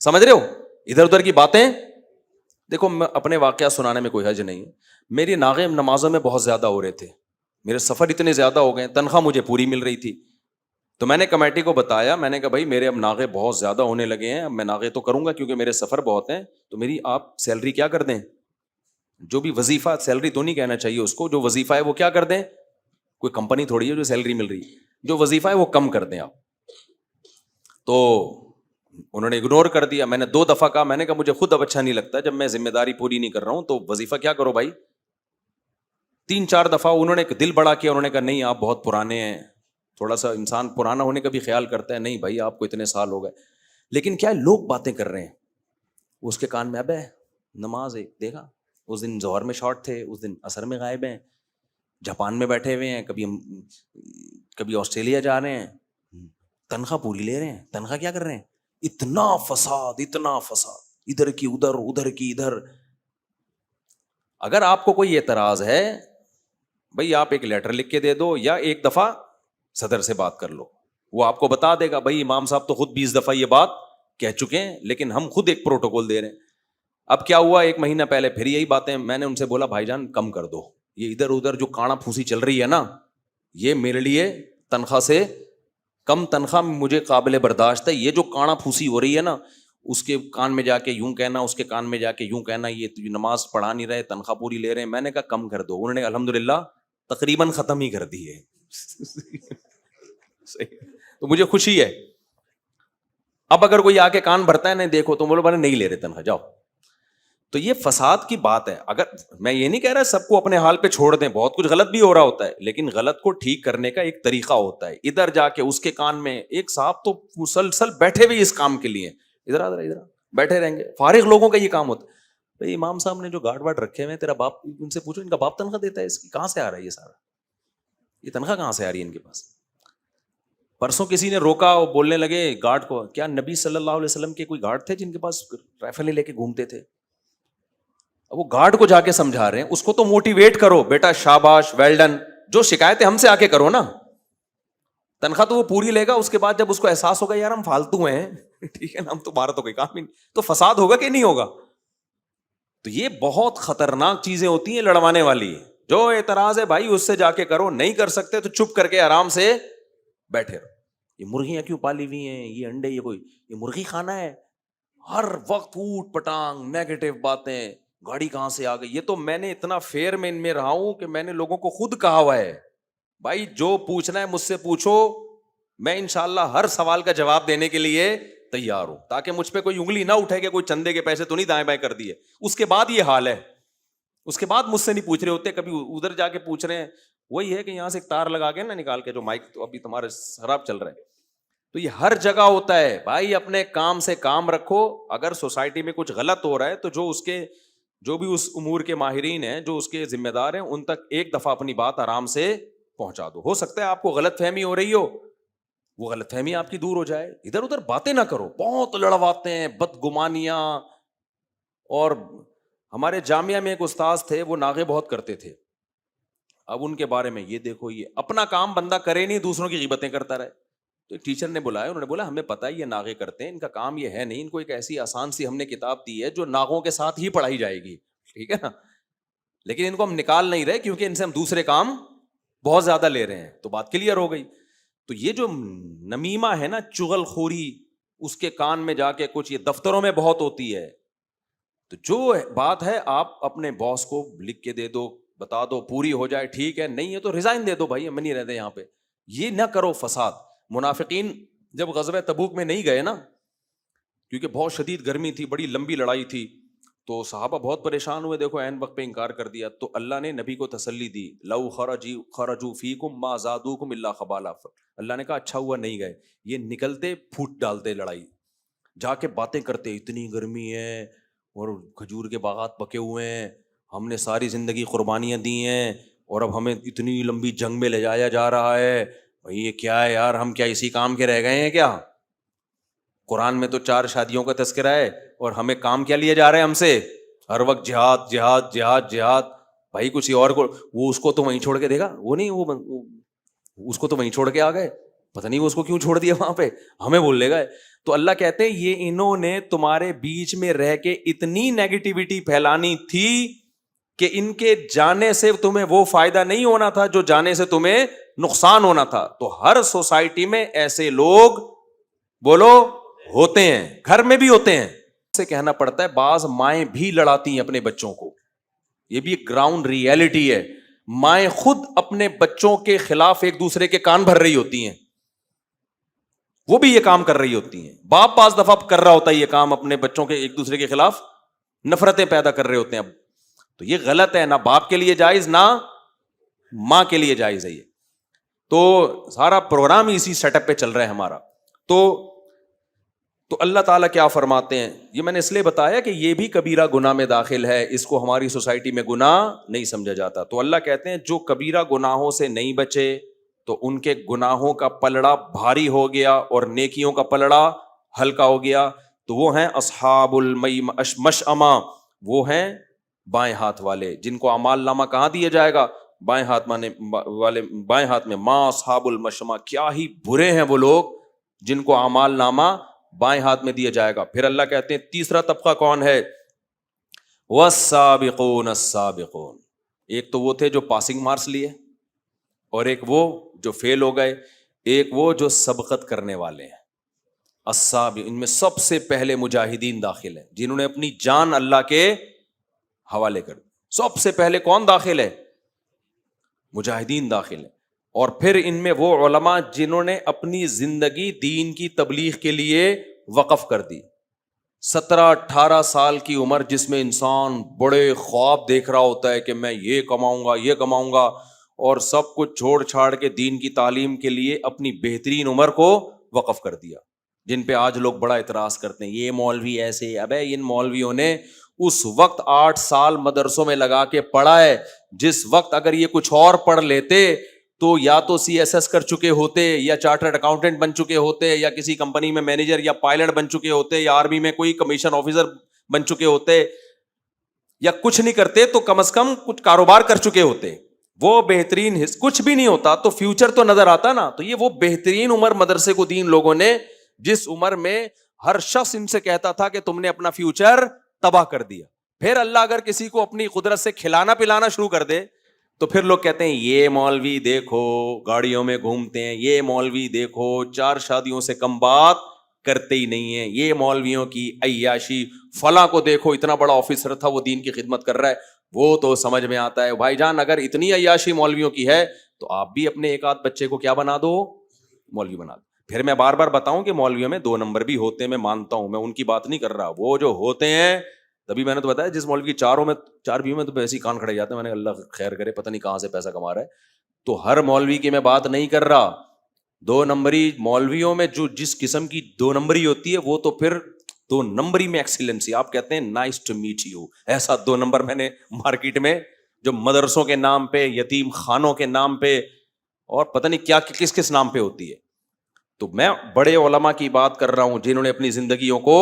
سمجھ رہے ہو، ادھر ادھر کی باتیں. دیکھو میں اپنے واقعات سنانے میں کوئی حرج نہیں ہے. میری ناغے نمازوں میں بہت زیادہ ہو رہے تھے، میرے سفر اتنے زیادہ ہو گئے، تنخواہ مجھے پوری مل رہی تھی. تو میں نے کمیٹی کو بتایا، میں نے کہا بھائی میرے اب ناغے بہت زیادہ ہونے لگے ہیں، اب میں ناغے تو کروں گا کیونکہ میرے سفر بہت ہیں، تو میری آپ سیلری کیا کر دیں، جو بھی وظیفہ، سیلری تو نہیں کہنا چاہیے اس کو، جو وظیفہ ہے وہ کیا کر دیں. کوئی کمپنی تھوڑی ہے جو سیلری مل رہی ہے، جو وظیفہ ہے وہ کم کر دیں آپ. تو انہوں نے اگنور کر دیا. میں نے 2 دفعہ کہا، میں نے کہا مجھے خود اب اچھا نہیں لگتا جب میں ذمہ داری پوری نہیں کر رہا ہوں تو وظیفہ کیا کرو بھائی. 3-4 دفعہ انہوں نے دل بڑا کیا، انہوں نے کہا نہیں آپ بہت پرانے ہیں. تھوڑا سا انسان پرانا ہونے کا بھی خیال کرتا ہے، نہیں بھائی آپ کو اتنے سال ہو گئے. لیکن کیا لوگ باتیں کر رہے ہیں، اس کے کان میں ابے نماز ایک دیکھا، اس دن ظہر میں شارٹ تھے، اس دن عصر میں غائب ہیں، جاپان میں بیٹھے ہوئے ہیں، کبھی آسٹریلیا جا رہے ہیں، تنخواہ پوری لے رہے ہیں، تنخواہ کیا کر رہے ہیں. اتنا فساد، ادھر کی ادھر ادھر کی ادھر. اگر آپ کو کوئی اعتراض ہے بھائی آپ ایک لیٹر لکھ کے دے دو یا ایک دفعہ صدر سے بات کر لو، وہ آپ کو بتا دے گا بھائی امام صاحب تو خود 20 دفعہ یہ بات کہہ چکے ہیں، لیکن ہم خود ایک پروٹوکول دے رہے ہیں. اب کیا ہوا، 1 مہینہ پہلے پھر یہی باتیں، میں نے ان سے بولا بھائی جان کم کر دو، یہ ادھر ادھر جو کانا پھوسی چل رہی ہے نا، یہ میرے لیے تنخواہ سے کم تنخواہ مجھے قابل برداشت ہے. یہ جو کانا پھوسی ہو رہی ہے نا، اس کے کان میں جا کے یوں کہنا، اس کے کان میں جا کے یوں کہنا، یہ نماز پڑھا نہیں رہے، تنخواہ پوری لے رہے ہیں. میں نے کہا کم کر دو. انہوں نے الحمدللہ تقریباً ختم ہی کر دی ہے. تو مجھے خوشی ہے. اب اگر کوئی آ کے کان بھرتا ہے نہیں دیکھو تو بولو بھائی نہیں لے رہے تنخواہ، جاؤ. تو یہ فساد کی بات ہے. اگر میں یہ نہیں کہہ رہا سب کو اپنے حال پہ چھوڑ دیں، بہت کچھ غلط بھی ہو رہا ہوتا ہے، لیکن غلط کو ٹھیک کرنے کا ایک طریقہ ہوتا ہے. ادھر جا کے اس کے کان میں، ایک صاحب تو مسلسل بیٹھے ہوئے اس کام کے لیے، ادھر بیٹھے رہیں گے. فارغ لوگوں کا یہ کام ہوتا ہے. بھائی امام صاحب نے جو گارڈ وارڈ رکھے ہوئے، تیرا باپ، ان سے پوچھو ان کا باپ تنخواہ دیتا ہے، اس کی کہاں سے آ رہا ہے یہ سارا، یہ تنخواہ کہاں سے آ رہی ہے ان کے پاس. پرسوں کسی نے روکا، وہ بولنے لگے گارڈ کو، کیا نبی صلی اللہ علیہ وسلم کے کوئی گارڈ تھے جن کے پاس رائفلیں لے کے گھومتے تھے؟ اب وہ گارڈ کو جا کے سمجھا رہے ہیں، اس کو تو موٹیویٹ کرو، بیٹا شاباش، ویل ڈن. جو شکایتیں ہم سے آ کے کرو نا، تنخواہ تو وہ پوری لے گا، اس کے بعد جب اس کو احساس ہوگا یار ہم فالتو ہیں، ٹھیک ہے نا، ہم تمہارا تو کوئی کام ہی نہیں، تو فساد ہوگا کہ نہیں ہوگا. تو یہ بہت خطرناک چیزیں ہوتی ہیں لڑوانے والی، جو اعتراض ہے بھائی اس سے جا کے کرو, نہیں کر سکتے تو چپ کر کے آرام سے بیٹھے رہو. یہ مرغیاں کیوں پالی ہوئی ہیں, یہ انڈے, یہ مرغی کھانا ہے, ہر وقت اوٹ پٹانگ نیگیٹو باتیں, گاڑی کہاں سے آ گئی. یہ تو میں نے اتنا فیئر میں ان میں رہا ہوں کہ میں نے لوگوں کو خود کہا ہوا ہے بھائی جو پوچھنا ہے مجھ سے پوچھو, میں انشاءاللہ ہر سوال کا جواب دینے کے لیے تیار ہوں, تاکہ مجھ پہ کوئی انگلی نہ اٹھے کہ کوئی چندے کے پیسے تو نہیں دائیں بائیں کر دیے. اس کے بعد یہ حال ہے, اس کے بعد مجھ سے نہیں پوچھ رہے ہوتے, کبھی ادھر جا کے پوچھ رہے ہیں. وہی ہے کہ یہاں سے ایک تار لگا کے نا نکال کے, جو مائک تو ابھی تمہارے خراب چل رہا ہے, تو یہ ہر جگہ ہوتا ہے بھائی. اپنے کام سے کام رکھو. اگر سوسائٹی میں کچھ غلط ہو رہا ہے تو جو بھی اس امور کے ماہرین ہیں, جو اس کے ذمہ دار ہیں, ان تک ایک دفعہ اپنی بات آرام سے پہنچا دو. ہو سکتا ہے آپ کو غلط فہمی ہو رہی ہو, وہ غلط فہمی آپ کی دور ہو جائے. ادھر ادھر باتیں نہ کرو, بہت لڑواتے ہیں, بدگمانیاں. اور ہمارے جامعہ میں ایک استاذ تھے, وہ ناغے بہت کرتے تھے. اب ان کے بارے میں یہ دیکھو, یہ اپنا کام بندہ کرے نہیں, دوسروں کی غیبتیں کرتا رہے. تو ایک ٹیچر نے بلایا, انہوں نے بولا ہمیں پتہ ہے یہ ناغے کرتے ہیں, ان کا کام یہ ہے نہیں, ان کو ایک ایسی آسان سی ہم نے کتاب دی ہے جو ناغوں کے ساتھ ہی پڑھائی جائے گی, ٹھیک ہے نا, لیکن ان کو ہم نکال نہیں رہے کیونکہ ان سے ہم دوسرے کام بہت زیادہ لے رہے ہیں. تو بات کلیئر ہو گئی. تو یہ جو نمیمہ ہے نا, چغل خوری, اس کے کان میں جا کے کچھ, یہ دفتروں میں بہت ہوتی ہے. تو جو بات ہے آپ اپنے باس کو لکھ کے دے دو, بتا دو, پوری ہو جائے ٹھیک ہے, نہیں ہے تو ریزائن دے دو بھائی, ہم نہیں رہتے یہاں پہ. یہ نہ کرو فساد. منافقین جب غزوہ تبوک میں نہیں گئے نا, کیونکہ بہت شدید گرمی تھی, بڑی لمبی لڑائی تھی, تو صحابہ بہت پریشان ہوئے, دیکھو عین وقت پہ انکار کر دیا. تو اللہ نے نبی کو تسلی دی, لو خرجوا فیکم ما زادوکم الا خبالا. اللہ نے کہا اچھا ہوا نہیں گئے, یہ نکلتے پھوٹ ڈالتے لڑائی, جا کے باتیں کرتے, اتنی گرمی ہے اور کھجور کے باغات پکے ہوئے ہیں, ہم نے ساری زندگی قربانیاں دی ہیں اور اب ہمیں اتنی لمبی جنگ میں لے جایا جا رہا ہے. بھائی یہ کیا ہے یار, ہم کیا اسی کام کے رہ گئے ہیں کیا؟ قرآن میں تو 4 شادیوں کا تذکرہ ہے اور ہمیں کام کیا لیے جا رہے ہیں ہم سے, ہر وقت جہاد جہاد جہاد جہاد. بھائی کسی اور کو, وہ اس کو تو وہیں چھوڑ کے دے گا, وہ نہیں, وہ اس کو تو وہیں چھوڑ کے آ گئے, پتہ نہیں وہ اس کو کیوں چھوڑ دیا وہاں پہ, ہمیں بول لے گا. تو اللہ کہتے ہیں یہ انہوں نے تمہارے بیچ میں رہ کے اتنی نیگیٹیوٹی پھیلانی تھی کہ ان کے جانے سے تمہیں وہ فائدہ نہیں ہونا تھا جو جانے سے تمہیں نقصان ہونا تھا. تو ہر سوسائٹی میں ایسے لوگ بولو ہوتے ہیں, گھر میں بھی ہوتے ہیں. سے کہنا پڑتا ہے بعض مائیں بھی لڑاتی ہیں اپنے بچوں کو, یہ بھی ایک گراؤنڈ ریئلٹی ہے. مائیں خود اپنے بچوں کے خلاف ایک دوسرے کے کان بھر رہی ہوتی ہیں, وہ بھی یہ کام کر رہی ہوتی ہیں. باپ بعض دفعہ کر رہا ہوتا ہے یہ کام, اپنے بچوں کے ایک دوسرے کے خلاف نفرتیں پیدا کر رہے ہوتے ہیں. اب تو یہ غلط ہے, نہ باپ کے لیے جائز نہ ماں کے لیے جائز ہے یہ. تو سارا پروگرام اسی سیٹ اپ پہ چل رہا ہے ہمارا. تو اللہ تعالیٰ کیا فرماتے ہیں, یہ میں نے اس لیے بتایا کہ یہ بھی کبیرہ گناہ میں داخل ہے, اس کو ہماری سوسائٹی میں گناہ نہیں سمجھا جاتا. تو اللہ کہتے ہیں جو کبیرہ گناہوں سے نہیں بچے تو ان کے گناہوں کا پلڑا بھاری ہو گیا اور نیکیوں کا پلڑا ہلکا ہو گیا. تو وہ ہیں اصحاب المشأمہ, وہ ہیں بائیں ہاتھ والے, جن کو اعمال نامہ کہاں دیا جائے گا؟ بائیں ہاتھ والے, بائیں ہاتھ میں. ما اصحاب المشأمہ, کیا ہی برے ہیں وہ لوگ جن کو اعمال نامہ بائیں ہاتھ میں دیا جائے گا. پھر اللہ کہتے ہیں تیسرا طبقہ کون ہے؟ والسابقون السابقون. ایک تو وہ تھے جو پاسنگ مارکس لیے, اور ایک وہ جو فیل ہو گئے, ایک وہ جو سبقت کرنے والے ہیں. السابق, ان میں سب سے پہلے مجاہدین داخل ہیں جنہوں نے اپنی جان اللہ کے حوالے کر دی. سب سے پہلے کون داخل ہے؟ مجاہدین داخل ہے. اور پھر ان میں وہ علماء جنہوں نے اپنی زندگی دین کی تبلیغ کے لیے وقف کر دی. 17-18 سال کی عمر جس میں انسان بڑے خواب دیکھ رہا ہوتا ہے کہ میں یہ کماؤں گا یہ کماؤں گا, اور سب کچھ چھوڑ چھاڑ کے دین کی تعلیم کے لیے اپنی بہترین عمر کو وقف کر دیا. جن پہ آج لوگ بڑا اعتراض کرتے ہیں, یہ مولوی ایسے. ابے ان مولویوں نے اس وقت 8 سال مدرسوں میں لگا کے پڑھا ہے, جس وقت اگر یہ کچھ اور پڑھ لیتے تو یا تو CSS کر چکے ہوتے, یا چارٹرڈ اکاؤنٹنٹ بن چکے ہوتے, یا کسی کمپنی میں مینیجر یا پائلٹ بن چکے ہوتے, یا آرمی میں کوئی کمیشن آفیسر بن چکے ہوتے, یا کچھ نہیں کرتے تو کم از کم کچھ کاروبار کر چکے ہوتے. وہ بہترین کچھ بھی نہیں ہوتا تو فیوچر تو نظر آتا نا. تو یہ وہ بہترین عمر مدرسے کو دین لوگوں نے, جس عمر میں ہر شخص ان سے کہتا تھا کہ تم نے اپنا فیوچر تباہ کر دیا. پھر اللہ اگر کسی کو اپنی قدرت سے کھلانا پلانا شروع کر دے تو پھر لوگ کہتے ہیں یہ مولوی دیکھو گاڑیوں میں گھومتے ہیں, یہ مولوی دیکھو 4 شادیوں سے کم بات کرتے ہی نہیں ہیں, یہ مولویوں کی عیاشی, فلاں کو دیکھو اتنا بڑا آفیسر تھا وہ دین کی خدمت کر رہا ہے, وہ تو سمجھ میں آتا ہے. بھائی جان اگر اتنی عیاشی مولویوں کی ہے تو آپ بھی اپنے ایک آدھ بچے کو کیا بنا دو, مولوی بنا دو. پھر میں بار بار بتاؤں کہ مولویوں میں 2 نمبر بھی ہوتے ہیں, میں مانتا ہوں, میں ان کی بات نہیں کر رہا, وہ جو ہوتے ہیں, تبھی میں نے تو بتایا جس مولوی کی 4 بیوی میں تو ایسے ہی کان کھڑے جاتے ہیں, میں نے اللہ خیر کرے پتہ نہیں کہاں سے پیسہ کما رہا ہے. تو ہر مولوی کی میں بات نہیں کر رہا, 2 نمبری مولویوں میں جو جس قسم کی 2 نمبری ہوتی ہے وہ تو پھر 2 نمبری میں ایکسیلنسی, آپ کہتے ہیں نائس ٹو میٹ یو, ایسا 2 نمبر میں نے مارکیٹ میں جو مدرسوں کے نام پہ, یتیم خانوں کے نام پہ اور پتہ نہیں کیا کس کس نام پہ ہوتی ہے. تو میں بڑے علماء کی بات کر رہا ہوں جنہوں نے اپنی زندگیوں کو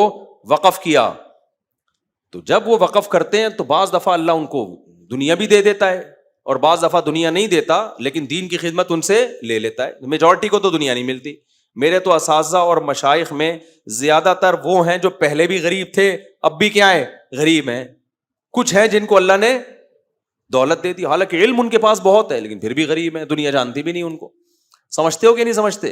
وقف کیا. تو جب وہ وقف کرتے ہیں تو بعض دفعہ اللہ ان کو دنیا بھی دے دیتا ہے اور بعض دفعہ دنیا نہیں دیتا, لیکن دین کی خدمت ان سے لے لیتا ہے. میجورٹی کو تو دنیا نہیں ملتی. میرے تو اساتذہ اور مشائخ میں زیادہ تر وہ ہیں جو پہلے بھی غریب تھے, اب بھی کیا ہے, غریب ہیں. کچھ ہیں جن کو اللہ نے دولت دے دی, حالانکہ علم ان کے پاس بہت ہے لیکن پھر بھی غریب ہیں, دنیا جانتی بھی نہیں ان کو. سمجھتے ہو کہ نہیں سمجھتے؟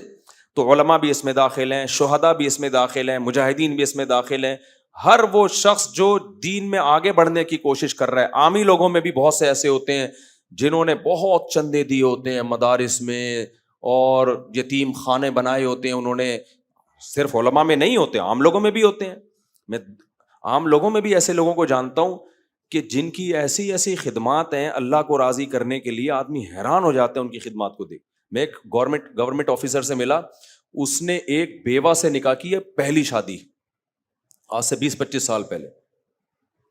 تو علماء بھی اس میں داخل ہیں, شہداء بھی اس میں داخل ہیں, مجاہدین بھی اس میں داخل ہیں. ہر وہ شخص جو دین میں آگے بڑھنے کی کوشش کر رہا ہے. عامی لوگوں میں بھی بہت سے ایسے ہوتے ہیں جنہوں نے بہت چندے دیے ہوتے ہیں مدارس میں اور یتیم خانے بنائے ہوتے ہیں انہوں نے. صرف علماء میں نہیں ہوتے, عام لوگوں میں بھی ہوتے ہیں. میں عام لوگوں میں بھی ایسے لوگوں کو جانتا ہوں کہ جن کی ایسی ایسی خدمات ہیں اللہ کو راضی کرنے کے لیے, آدمی حیران ہو جاتا ہے ان کی خدمات کو دیکھ. میں ایک گورنمنٹ آفیسر سے ملا, اس نے ایک بیوہ سے نکاح کی ہے, پہلی شادی, آج سے 20-25 سال پہلے.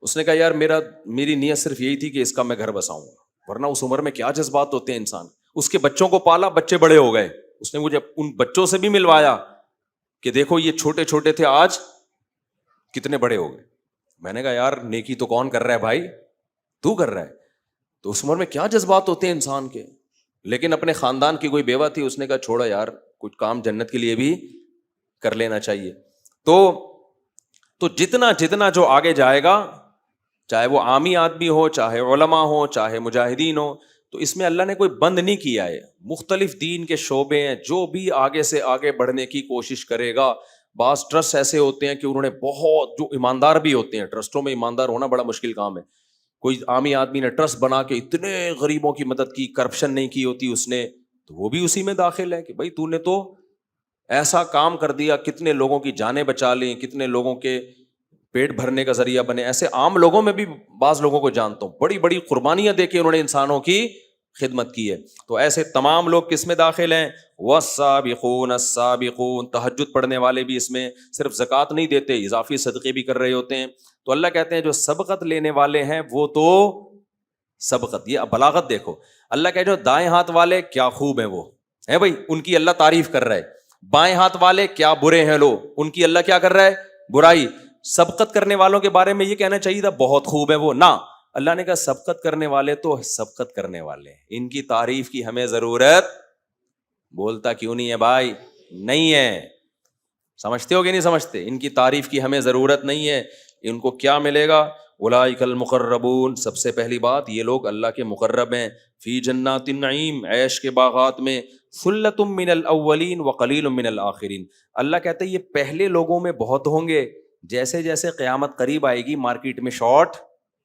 اس نے کہا یار میری نیت صرف یہی تھی کہ اس کا میں گھر بساؤں گا, ورنہ اس عمر میں کیا جذبات ہوتے ہیں انسان. اس کے بچوں کو پالا, بچے بڑے ہو گئے. اس نے مجھے ان بچوں سے بھی ملوایا کہ دیکھو یہ چھوٹے چھوٹے تھے, آج کتنے بڑے ہو گئے. میں نے کہا یار نیکی تو کون کر رہا ہے بھائی, تو کر رہا ہے. تو اس عمر میں کیا جذبات ہوتے ہیں انسان کے. لیکن اپنے خاندان کی کوئی بیوہ تھی, اس نے کہا چھوڑا یار, کچھ کام جنت کے لیے بھی کر لینا چاہیے. تو جتنا جو آگے جائے گا, چاہے وہ عامی آدمی ہو, چاہے علماء ہو, چاہے مجاہدین ہو, تو اس میں اللہ نے کوئی بند نہیں کیا ہے. مختلف دین کے شعبے ہیں, جو بھی آگے سے آگے بڑھنے کی کوشش کرے گا. بعض ٹرسٹ ایسے ہوتے ہیں کہ انہوں نے بہت, جو ایماندار بھی ہوتے ہیں, ٹرسٹوں میں ایماندار ہونا بڑا مشکل کام ہے. کوئی عامی آدمی نے ٹرسٹ بنا کے اتنے غریبوں کی مدد کی, کرپشن نہیں کی ہوتی اس نے, تو وہ بھی اسی میں داخل ہے کہ بھائی تو نے تو ایسا کام کر دیا, کتنے لوگوں کی جانیں بچا لیں, کتنے لوگوں کے پیٹ بھرنے کا ذریعہ بنے. ایسے عام لوگوں میں بھی بعض لوگوں کو جانتا ہوں, بڑی بڑی قربانیاں دے کے انہوں نے انسانوں کی خدمت کی ہے. تو ایسے تمام لوگ کس میں داخل ہیں؟ والسابقون السابقون. تہجد پڑھنے والے بھی اس میں, صرف زکوٰۃ نہیں دیتے, اضافی صدقے بھی کر رہے ہوتے ہیں. تو اللہ کہتے ہیں جو سبقت لینے والے ہیں وہ تو سبقت, یہ بلاغت دیکھو. اللہ کہے جو دائیں ہاتھ والے کیا خوب ہیں وہ ہیں بھائی, ان کی اللہ تعریف کر رہا ہے. بائیں ہاتھ والے کیا برے ہیں لو, ان کی اللہ کیا کر رہا ہے, برائی. سبقت کرنے والوں کے بارے میں یہ کہنا چاہیے تھا بہت خوب ہے وہ, نہ, اللہ نے کہا سبقت کرنے والے تو سبقت کرنے والے ہیں, ان کی تعریف کی ہمیں ضرورت. بولتا کیوں نہیں ہے بھائی؟ نہیں ہے. سمجھتے ہو کہ نہیں سمجھتے؟ ان کی تعریف کی ہمیں ضرورت نہیں ہے. ان کو کیا ملے گا؟ اولئک المقربون. سب سے پہلی بات, یہ لوگ اللہ کے مقرب ہیں. فی جنات النعیم, عیش کے باغات میں. ثلۃ من الاولین وقلیل من الاخرین. اللہ کہتا ہے یہ پہلے لوگوں میں بہت ہوں گے, جیسے جیسے قیامت قریب آئے گی مارکیٹ میں شارٹ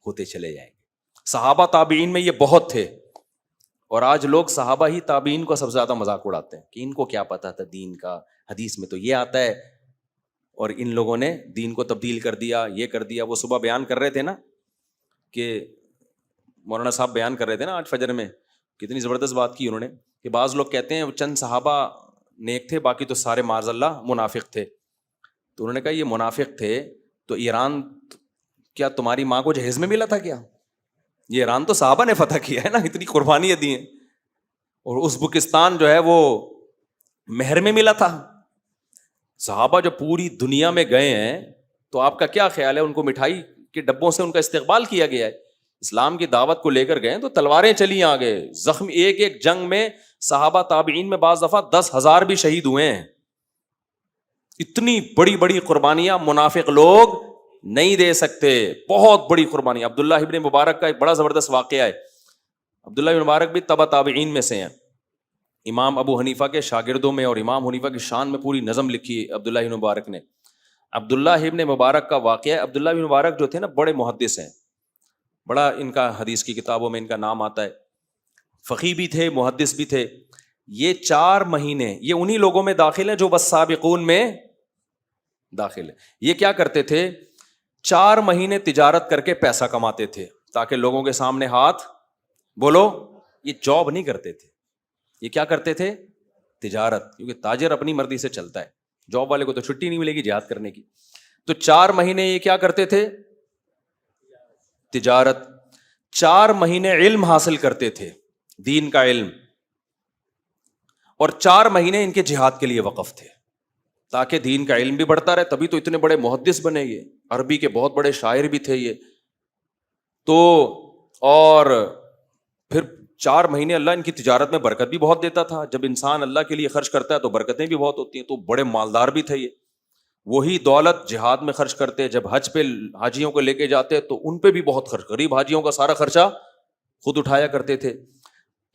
ہوتے چلے جائیں گے. صحابہ تابعین میں یہ بہت تھے, اور آج لوگ صحابہ ہی تابعین کو سب سے زیادہ مذاق اڑاتے ہیں کہ ان کو کیا پتا تھا دین کا, حدیث میں تو یہ آتا ہے, اور ان لوگوں نے دین کو تبدیل کر دیا, یہ کر دیا. وہ صبح بیان کر رہے تھے نا, کہ مولانا صاحب بیان کر رہے تھے نا آج فجر میں, کتنی زبردست بات کی انہوں نے, کہ بعض لوگ کہتے ہیں چند صحابہ نیک تھے, باقی تو سارے معاذ اللہ منافق تھے. تو انہوں نے کہا یہ منافق تھے تو ایران کیا تمہاری ماں کو جہیز میں ملا تھا کیا؟ یہ ایران تو صحابہ نے فتح کیا ہے نا, اتنی قربانیاں دی ہیں. اور ازبکستان جو ہے وہ مہر میں ملا تھا. صحابہ جو پوری دنیا میں گئے ہیں, تو آپ کا کیا خیال ہے, ان کو مٹھائی کے ڈبوں سے ان کا استقبال کیا گیا ہے. اسلام کی دعوت کو لے کر گئے تو تلواریں چلی آگے, زخم, ایک ایک جنگ میں صحابہ تابعین میں بعض دفعہ 10,000 بھی شہید ہوئے ہیں. اتنی بڑی بڑی قربانیاں منافق لوگ نہیں دے سکتے, بہت بڑی قربانی. عبداللہ ابن مبارک کا ایک بڑا زبردست واقعہ ہے. عبداللہ بن مبارک بھی تبع تابعین میں سے ہیں، امام ابو حنیفہ کے شاگردوں میں، اور امام حنیفہ کی شان میں پوری نظم لکھی ہے عبداللہ بن مبارک نے۔ عبداللہ ابن مبارک کا واقعہ ہے، عبداللہ بن مبارک جو تھے نا بڑے محدث ہیں، بڑا ان کا حدیث کی کتابوں میں ان کا نام آتا ہے، فقیہ بھی تھے، محدث بھی تھے۔ یہ 4 مہینے یہ انہی لوگوں میں داخل ہیں جو بس سابقون میں داخل ہے۔ یہ کیا کرتے تھے؟ 4 مہینے تجارت کر کے پیسہ کماتے تھے تاکہ لوگوں کے سامنے ہاتھ بولو، یہ جاب نہیں کرتے تھے، یہ کیا کرتے تھے؟ تجارت، کیونکہ تاجر اپنی مرضی سے چلتا ہے، جاب والے کو تو چھٹی نہیں ملے گی جہاد کرنے کی۔ تو 4 مہینے یہ کیا کرتے تھے؟ تجارت۔ 4 مہینے علم حاصل کرتے تھے، دین کا علم، اور 4 مہینے ان کے جہاد کے لیے وقف تھے تاکہ دین کا علم بھی بڑھتا رہے، تبھی تو اتنے بڑے محدث بنے، یہ عربی کے بہت بڑے شاعر بھی تھے یہ تو۔ اور پھر 4 مہینے اللہ ان کی تجارت میں برکت بھی بہت دیتا تھا، جب انسان اللہ کے لیے خرچ کرتا ہے تو برکتیں بھی بہت ہوتی ہیں، تو بڑے مالدار بھی تھے یہ۔ وہی دولت جہاد میں خرچ کرتے، جب حج پہ حاجیوں کو لے کے جاتے تو ان پہ بھی بہت خرچ، غریب حاجیوں کا سارا خرچہ خود اٹھایا کرتے تھے۔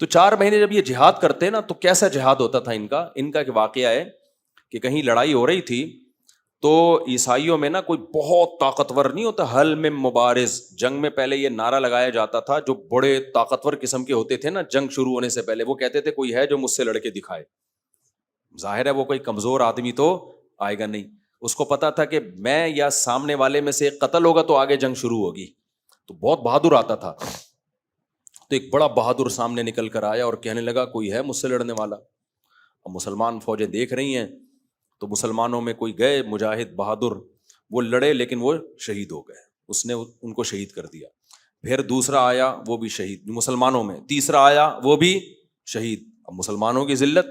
تو 4 مہینے جب یہ جہاد کرتے نا تو کیسا جہاد ہوتا تھا ان کا ایک واقعہ ہے کہ کہیں لڑائی ہو رہی تھی تو عیسائیوں میں نا کوئی بہت طاقتور نہیں ہوتا، حل میں مبارز، جنگ میں پہلے یہ نعرہ لگایا جاتا تھا، جو بڑے طاقتور قسم کے ہوتے تھے نا جنگ شروع ہونے سے پہلے، وہ کہتے تھے کوئی ہے جو مجھ سے لڑ کے دکھائے۔ ظاہر ہے وہ کوئی کمزور آدمی تو آئے گا نہیں، اس کو پتا تھا کہ میں یا سامنے والے میں سے ایک قتل ہوگا تو آگے جنگ شروع ہوگی، تو بہت بہادر آتا تھا۔ تو ایک بڑا بہادر سامنے نکل کر آیا اور کہنے لگا کوئی ہے مجھ سے لڑنے والا۔ اب مسلمان فوجیں دیکھ رہی ہیں تو مسلمانوں میں کوئی گئے مجاہد بہادر، وہ لڑے لیکن وہ شہید ہو گئے، اس نے ان کو شہید کر دیا۔ پھر دوسرا آیا وہ بھی شہید مسلمانوں میں، تیسرا آیا وہ بھی شہید۔ اب مسلمانوں کی ذلت۔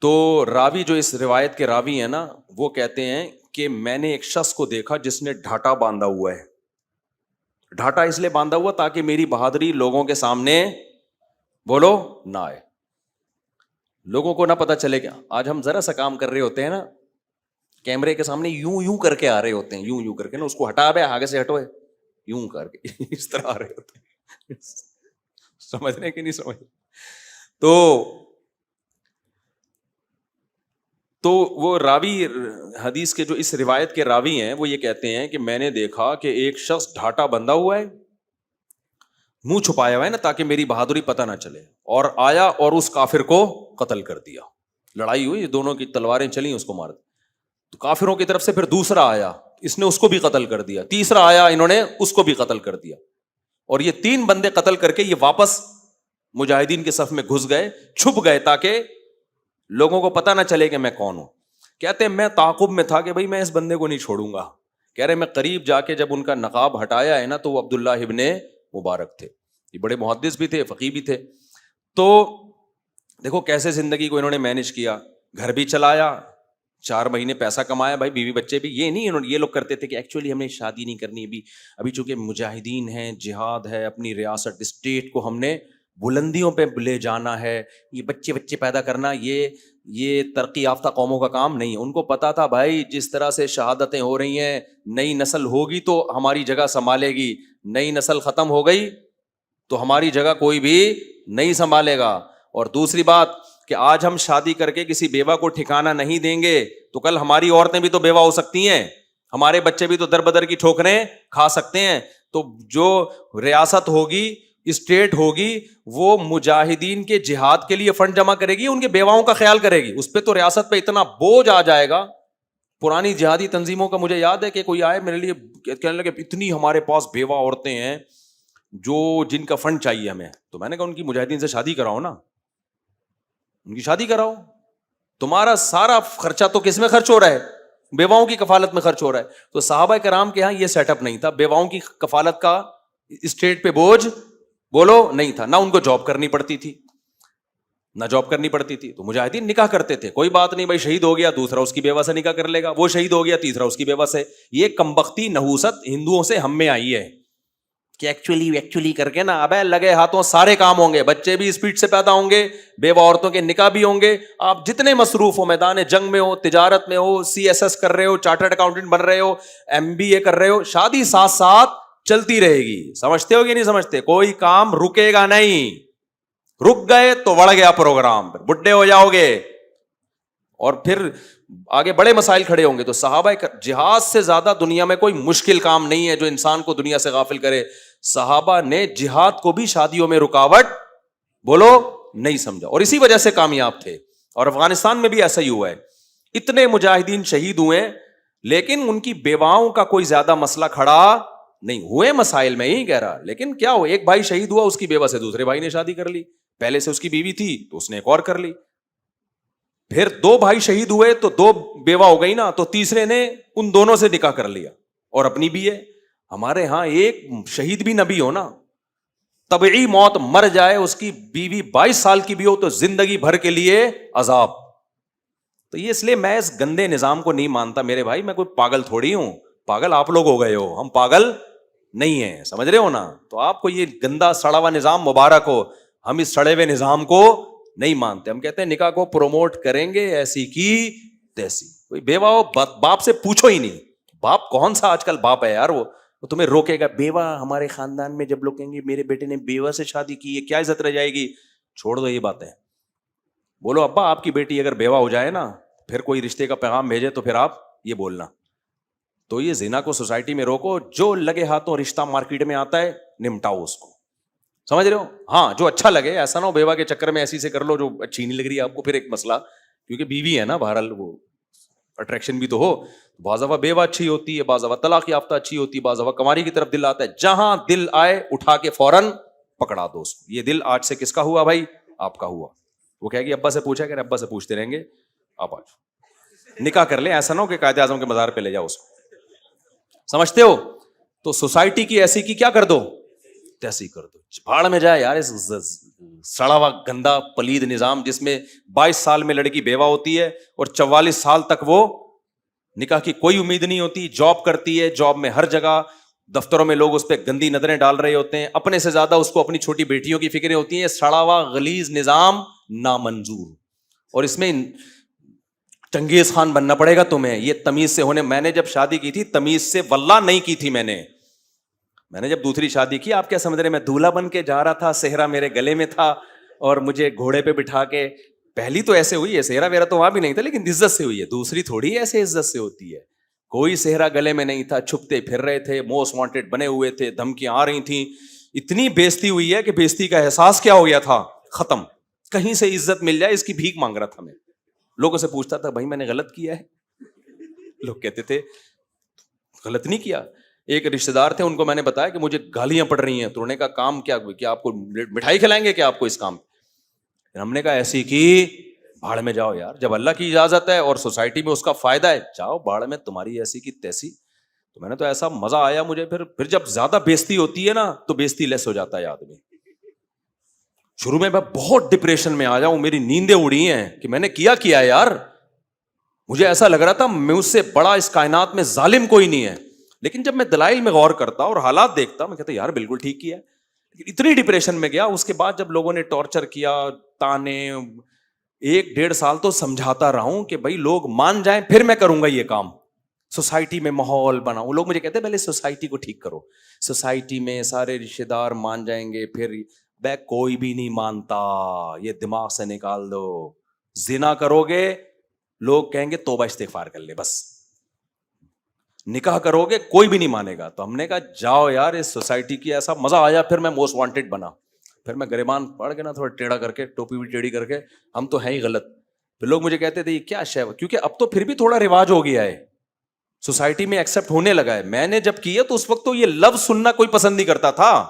تو راوی جو اس روایت کے راوی ہیں نا وہ کہتے ہیں کہ میں نے ایک شخص کو دیکھا جس نے ڈھاٹا باندھا ہوا ہے۔ ڈھاٹا اس لیے باندھا ہوا تاکہ میری بہادری لوگوں کے سامنے بولو نہ آئے، لوگوں کو نہ پتا چلے گا۔ آج ہم ذرا سا کام کر رہے ہوتے ہیں نا، کیمرے کے سامنے یوں یوں کر کے آ رہے ہوتے ہیں، یوں یوں کر کے نا، اس کو ہٹا بے آگے سے ہٹو، یوں کر کے اس طرح آ رہے ہوتے ہیں، سمجھ رہے کہ نہیں سمجھ؟ تو وہ راوی حدیث کے جو اس روایت کے راوی ہیں وہ یہ کہتے ہیں کہ میں نے دیکھا کہ ایک شخص ڈھاٹا بندھا ہوا ہے، منہ چھپایا ہوا ہے نا تاکہ میری بہادری پتہ نہ چلے، اور آیا اور اس کافر کو قتل کر دیا۔ لڑائی ہوئی، دونوں کی تلواریں چلیں، اس کو مار دیا۔ تو کافروں کی طرف سے پھر دوسرا آیا، اس نے اس کو بھی قتل کر دیا۔ تیسرا آیا، انہوں نے اس کو بھی قتل کر دیا، اور یہ 3 بندے قتل کر کے یہ واپس مجاہدین کے صف میں گھس گئے، چھپ گئے تاکہ لوگوں کو پتہ نہ چلے کہ میں کون ہوں۔ کہتے ہیں میں تعاقب میں تھا کہ بھائی میں اس بندے کو نہیں چھوڑوں گا۔ کہہ رہے میں قریب جا کے جب ان کا نقاب ہٹایا ہے نا تو وہ عبداللہ ابن مبارک تھے، یہ بڑے محدث بھی تھے، فقیہ بھی تھے۔ تو دیکھو کیسے زندگی کو انہوں نے مینج کیا، گھر بھی چلایا، 4 مہینے پیسہ کمایا، بھائی بیوی بچے بھی۔ یہ نہیں یہ لوگ کرتے تھے کہ ایکچولی ہمیں شادی نہیں کرنی ابھی چونکہ مجاہدین ہیں، جہاد ہے، اپنی ریاست اسٹیٹ کو ہم نے بلندیوں پہ لے جانا ہے، یہ بچے پیدا کرنا یہ ترقی یافتہ قوموں کا کام نہیں ہے۔ ان کو پتا تھا بھائی جس طرح سے شہادتیں ہو رہی ہیں، نئی نسل ہوگی تو ہماری جگہ سنبھالے گی، نئی نسل ختم ہو گئی تو ہماری جگہ کوئی بھی نہیں سنبھالے گا۔ اور دوسری بات کہ آج ہم شادی کر کے کسی بیوہ کو ٹھکانہ نہیں دیں گے تو کل ہماری عورتیں بھی تو بیوہ ہو سکتی ہیں، ہمارے بچے بھی تو در بدر کی ٹھوکریں کھا سکتے ہیں۔ تو جو ریاست ہوگی، اسٹیٹ ہوگی، وہ مجاہدین کے جہاد کے لیے فنڈ جمع کرے گی، ان کے بیواؤں کا خیال کرے گی، اس پہ تو ریاست پہ اتنا بوجھ آ جائے گا۔ پرانی جہادی تنظیموں کا مجھے یاد ہے کہ کوئی آئے میرے لیے کہنے لگے اتنی ہمارے پاس بیوہ عورتیں ہیں جن کا فنڈ چاہیے ہمیں، تو میں نے کہا ان کی مجاہدین سے شادی کراؤ نا، ان کی شادی کراؤ، تمہارا سارا خرچہ تو کس میں خرچ ہو رہا ہے؟ بیواؤں کی کفالت میں خرچ ہو رہا ہے۔ تو صحابہ کرام کے ہاں یہ سیٹ اپ نہیں تھا، بیواؤں کی کفالت کا اسٹیٹ پہ بوجھ بولو نہیں تھا، نہ ان کو جاب کرنی پڑتی تھی، تو مجاہدین نکاح کرتے تھے، کوئی بات نہیں بھائی شہید ہو گیا دوسرا اس کی بیوہ سے نکاح کر لے گا، وہ شہید ہو گیا تیسرا اس کی بیوہ سے۔ یہ کمبختی نحوست ہندوؤں سے ہم میں آئی ہے کہ ایکچولی کر کے نا ابے لگے ہاتھوں سارے کام ہوں گے، بچے بھی اسپیڈ سے پیدا ہوں گے، بیوہ عورتوں کے نکاح بھی ہوں گے، آپ جتنے مصروف ہو، میدان جنگ میں ہو، تجارت میں ہو، CSS کر رہے ہو، چارٹرڈ اکاؤنٹنٹ بن رہے ہو، MBA کر رہے ہو، شادی ساتھ چلتی رہے گی. سمجھتے ہو کہ نہیں سمجھتے؟ کوئی کام رکے گا نہیں. رک گئے تو بڑھ گیا پروگرام, بڈھے ہو جاؤ گے اور پھر آگے بڑے مسائل کھڑے ہوں گے. تو صحابہ جہاد سے زیادہ دنیا میں کوئی مشکل کام نہیں ہے جو انسان کو دنیا سے غافل کرے. صحابہ نے جہاد کو بھی شادیوں میں رکاوٹ بولو نہیں سمجھا, اور اسی وجہ سے کامیاب تھے. اور افغانستان میں بھی ایسا ہی ہوا ہے. اتنے مجاہدین شہید ہوئے لیکن ان کی بیواؤں کا کوئی زیادہ مسئلہ کھڑا نہیں. ہوئے مسائل, میں یہی کہہ رہا, لیکن کیا ہو, ایک بھائی شہید ہوا, اس کی بیوہ سے دوسرے بھائی نے شادی کر لی. پہلے سے اس کی بیوی تھی تو اس نے ایک اور کر لی. پھر 2 بھائی شہید ہوئے تو 2 بیوہ ہو گئی نا, تو تیسرے نے ان دونوں سے نکاح کر لیا اور اپنی بھی ہے. ہمارے ہاں ایک شہید بھی نبی ہو نا, طبعی موت مر جائے, اس کی بیوی 22 سال کی بھی ہو تو زندگی بھر کے لیے عذاب. تو یہ اس لیے میں اس گندے نظام کو نہیں مانتا میرے بھائی. میں کوئی پاگل تھوڑی ہوں, پاگل آپ لوگ ہو گئے ہو, ہم پاگل نہیں ہیں, سمجھ رہے ہو نا. تو آپ کو یہ گندا سڑا ہوا نظام مبارک ہو, ہم اس سڑے ہوئے نظام کو نہیں مانتے. ہم کہتے ہیں نکاح کو پروموٹ کریں گے ایسی کی تیسی. کوئی بیوہ ہو باپ سے پوچھو ہی نہیں. باپ کون سا آج کل باپ ہے یار, وہ تمہیں روکے گا. بیوہ ہمارے خاندان میں جب لوگ کہیں گے میرے بیٹے نے بیوہ سے شادی کی ہے, کیا عزت رہ جائے گی. چھوڑ دو یہ باتیں. بولو ابا آپ کی بیٹی اگر بیوہ ہو جائے نا, پھر کوئی رشتے کا پیغام بھیجے تو پھر آپ یہ بولنا. تو یہ زنا کو سوسائٹی میں روکو. جو لگے ہاتھوں رشتہ مارکیٹ میں آتا ہے نمٹاؤ اس کو, سمجھ رہے ہو. ہاں جو اچھا لگے, ایسا نہ ہو بیوہ کے چکر میں ایسی سے کر لو جو اچھی نہیں لگ رہی ہے آپ کو, پھر ایک مسئلہ, کیونکہ بیوی ہے نا بہرحال, وہ اٹریکشن بھی تو ہو. بعض دفعہ بیوہ اچھی ہوتی ہے, بعض دفعہ طلاق یافتہ اچھی ہوتی ہے, بعض دفعہ کماری کی طرف دل آتا ہے. جہاں دل آئے اٹھا کے فوراً پکڑا دو اس کو. یہ دل آج سے کس کا ہوا بھائی؟ آپ کا ہوا. وہ کہے گی ابا سے پوچھا, کہ ابا سے پوچھتے رہیں گے, آپ آج نکاح کر لیں. ایسا نہ ہو کہ قائد اعظم کے مزار پہ لے جاؤ اس کو, سمجھتے ہو. تو سوسائٹی کی ایسی کی کیا کر دو, تیسی کر دو. بھاڑ میں جائے یار اس سڑا ہوا گندا پلید نظام, جس میں 22 سال میں لڑکی بیوہ ہوتی ہے اور 44 سال تک وہ نکاح کی کوئی امید نہیں ہوتی. جاب کرتی ہے, جاب میں ہر جگہ دفتروں میں لوگ اس پہ گندی نظریں ڈال رہے ہوتے ہیں, اپنے سے زیادہ اس کو اپنی چھوٹی بیٹیوں کی فکریں ہوتی ہیں. سڑا ہوا غلیظ نظام نامنظور. اور اس میں چنگیز خان بننا پڑے گا تمہیں, یہ تمیز سے ہونے. میں نے جب شادی کی تھی تمیز سے واللہ نہیں کی تھی. میں نے جب دوسری شادی کی, آپ کیا سمجھ رہے, میں دولہا بن کے جا رہا تھا, صحرا میرے گلے میں تھا اور مجھے گھوڑے پہ بٹھا کے. پہلی تو ایسے ہوئی ہے, صحرا میرا تو وہاں بھی نہیں تھا لیکن عزت سے ہوئی ہے. دوسری تھوڑی ایسے عزت سے ہوتی ہے. کوئی صحرا گلے میں نہیں تھا, چھپتے پھر رہے تھے, موسٹ وانٹیڈ بنے ہوئے تھے, دھمکیاں آ رہی تھیں. اتنی بےزتی ہوئی ہے کہ بےزتی کا احساس کیا ہو گیا تھا, ختم. کہیں سے عزت مل جائے اس کی بھیک مانگ رہا تھا میں. لوگوں سے پوچھتا تھا بھائی میں نے غلط کیا ہے, لوگ کہتے تھے غلط نہیں کیا. ایک رشتے دار تھے, ان کو میں نے بتایا کہ مجھے گالیاں پڑ رہی ہیں. تو انہوں نے کہا کام کیا آپ کو مٹھائی کھلائیں گے کیا آپ کو اس کام. ہم نے کہا ایسی کی بھاڑ میں جاؤ یار, جب اللہ کی اجازت ہے اور سوسائٹی میں اس کا فائدہ ہے, جاؤ بھاڑ میں, تمہاری ایسی کی تیسی. تو میں نے تو ایسا مزہ آیا مجھے. پھر جب زیادہ بےزتی ہوتی ہے نا تو بےزتی لیس ہو جاتا ہے آدمی. شروع میں بہت ڈپریشن میں آ جاؤں, میری نیندیں اڑی ہیں کہ میں نے کیا یار. مجھے ایسا لگ رہا تھا مجھ سے بڑا اس کائنات میں ظالم کوئی نہیں ہے. لیکن جب میں دلائل میں غور کرتا اور حالات دیکھتا, میں کہتا یار بالکل ٹھیک کیا. اتنی ڈپریشن میں گیا. اس کے بعد جب لوگوں نے ٹارچر کیا, تانے, 1-1.5 سال تو سمجھاتا رہا ہوں کہ بھائی لوگ مان جائیں پھر میں کروں گا یہ کام. سوسائٹی میں ماحول بناؤ. لوگ مجھے کہتے ہیں پہلے سوسائٹی کو ٹھیک کرو, سوسائٹی میں سارے رشتے دار مان جائیں گے پھر. کوئی بھی نہیں مانتا, یہ دماغ سے نکال دو. زنا کرو گے لوگ کہیں گے توبہ استغفار کر لے بس. نکاح کرو گے کوئی بھی نہیں مانے گا. تو ہم نے کہا جاؤ یار اس سوسائٹی کی, ایسا مزہ آیا. پھر میں موسٹ وانٹیڈ بنا. پھر میں گریبان پڑھ کے نا تھوڑا ٹیڑھا کر کے, ٹوپی بھی ٹیڑھی کر کے, ہم تو ہیں ہی غلط. پھر لوگ مجھے کہتے تھے یہ کیا شے, کیونکہ اب تو پھر بھی تھوڑا رواج ہو گیا ہے, سوسائٹی میں ایکسپٹ ہونے لگا ہے. میں نے جب کیا تو اس وقت تو یہ لفظ سننا کوئی پسند نہیں کرتا تھا.